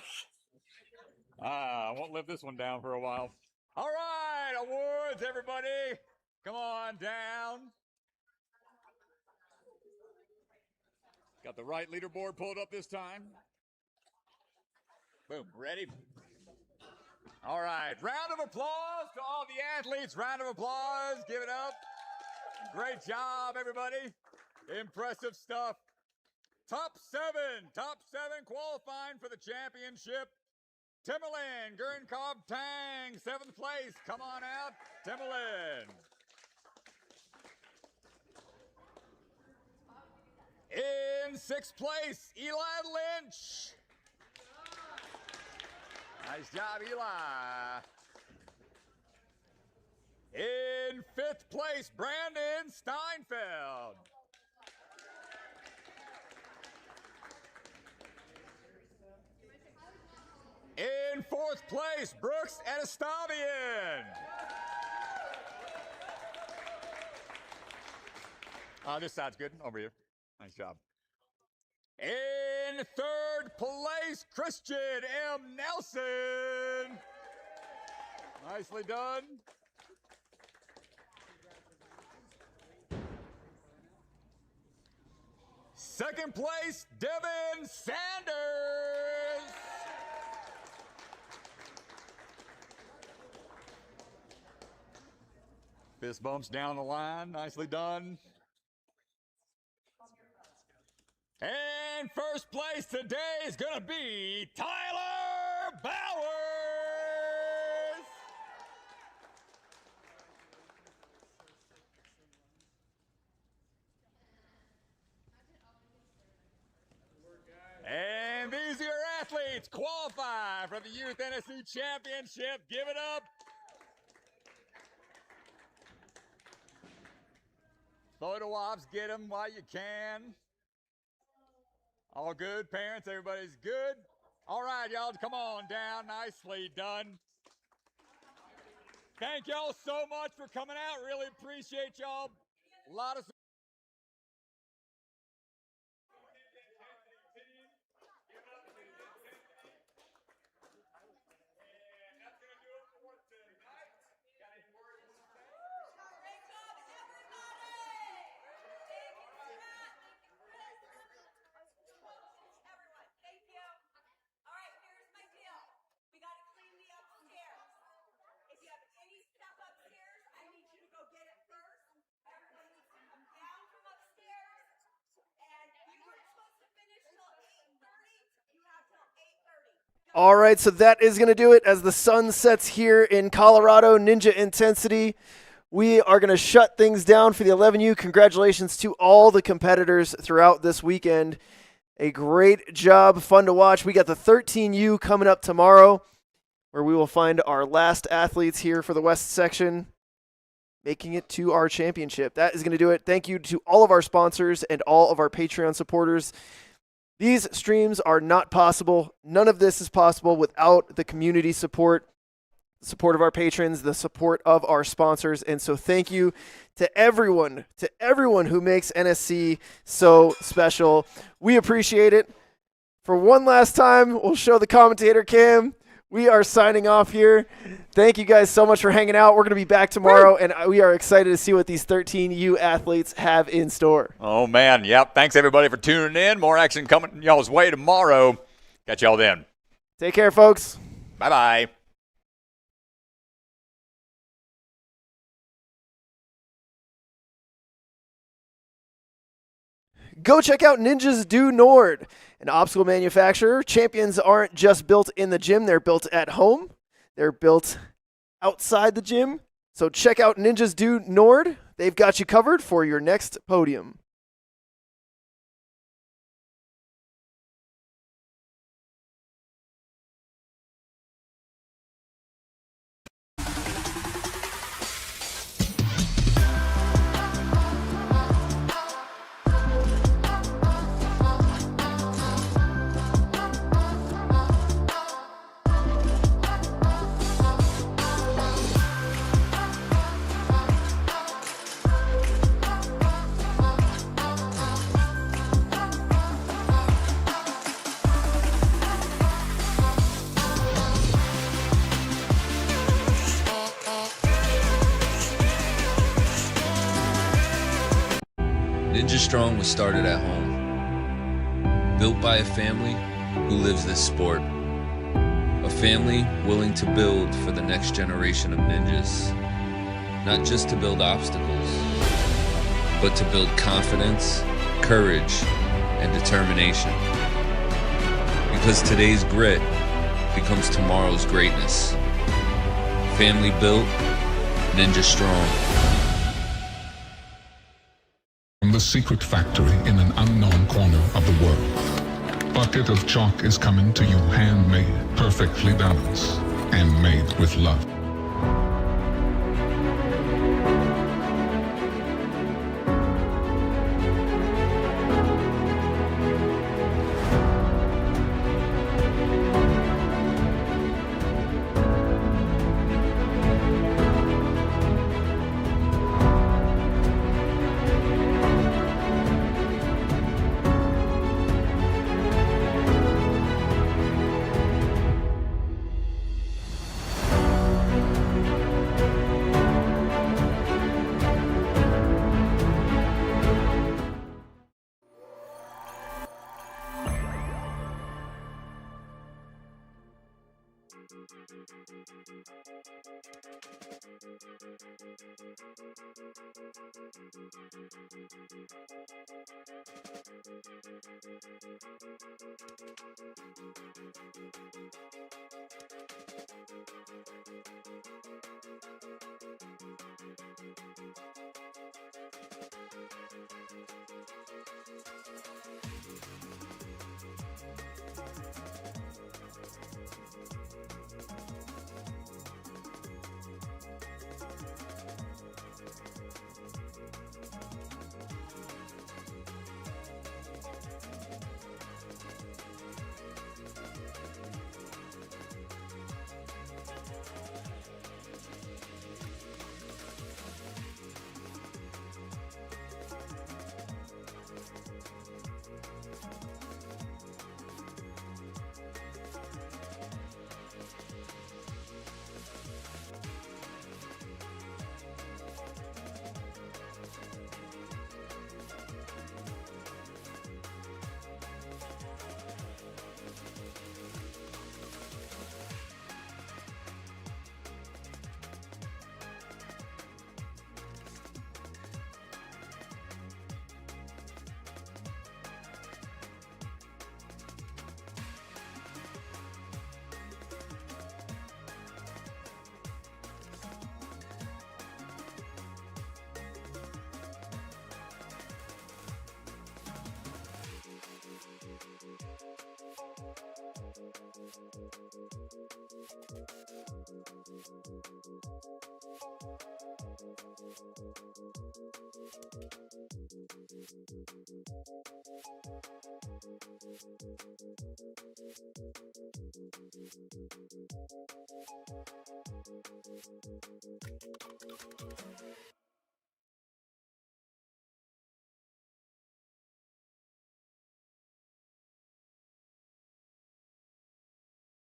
I won't live this one down for a while. All right, awards, everybody. Come on down. Got the right leaderboard pulled up this time. Boom, ready? All right, round of applause to all the athletes. Round of applause, give it up. Great job, everybody. Impressive stuff. Top seven qualifying for the championship. Timberland, Gurnkov Tang, 7th place. Come on out, Timberland. In 6th place, Eli Lynch. Nice job, Eli. In 5th place, Brandon Steinfeld. In 4th place, Brooks Anastavian. This side's good. Over here. Nice job. In 3rd place, Christian M. Nelson. Nicely done. Second place, Devin Sanders. Fist bumps down the line. Nicely done. And first place today is going to be Tyler Bowers. And these are your athletes qualify for the Youth NSC Championship. Give it up. Photo ops, get them while you can. All good, parents? Everybody's good? All right, y'all, come on down. Nicely done. Thank y'all so much for coming out. Really appreciate y'all. A lot of All right, so that is going to do it as the sun sets here in Colorado, Ninja Intensity. We are going to shut things down for the 11U. Congratulations to all the competitors throughout this weekend. A great job, fun to watch. We got the 13U coming up tomorrow, where we will find our last athletes here for the West section, making it to our championship. That is going to do it. Thank you to all of our sponsors and all of our Patreon supporters. These streams are not possible. None of this is possible without the community support, the support of our patrons, the support of our sponsors. And so thank you to everyone who makes NSC so special. We appreciate it. For one last time, we'll show the commentator cam. We are signing off here. Thank you guys so much for hanging out. We're going to be back tomorrow, and we are excited to see what these 13U athletes have in store. Oh, man. Yep. Thanks, everybody, for tuning in. More action coming y'all's way tomorrow. Catch y'all then. Take care, folks. Bye-bye. Go check out Ninjas Do Nord, an obstacle manufacturer. Champions aren't just built in the gym, they're built at home. They're built outside the gym. So check out Ninjas Do Nord. They've got you covered for your next podium. Ninja Strong was started at home, built by a family who lives this sport, a family willing to build for the next generation of ninjas, not just to build obstacles, but to build confidence, courage, and determination. Because today's grit becomes tomorrow's greatness. Family built, Ninja Strong. From the secret factory in an unknown corner of the world, bucket of chalk is coming to you handmade, perfectly balanced, and made with love.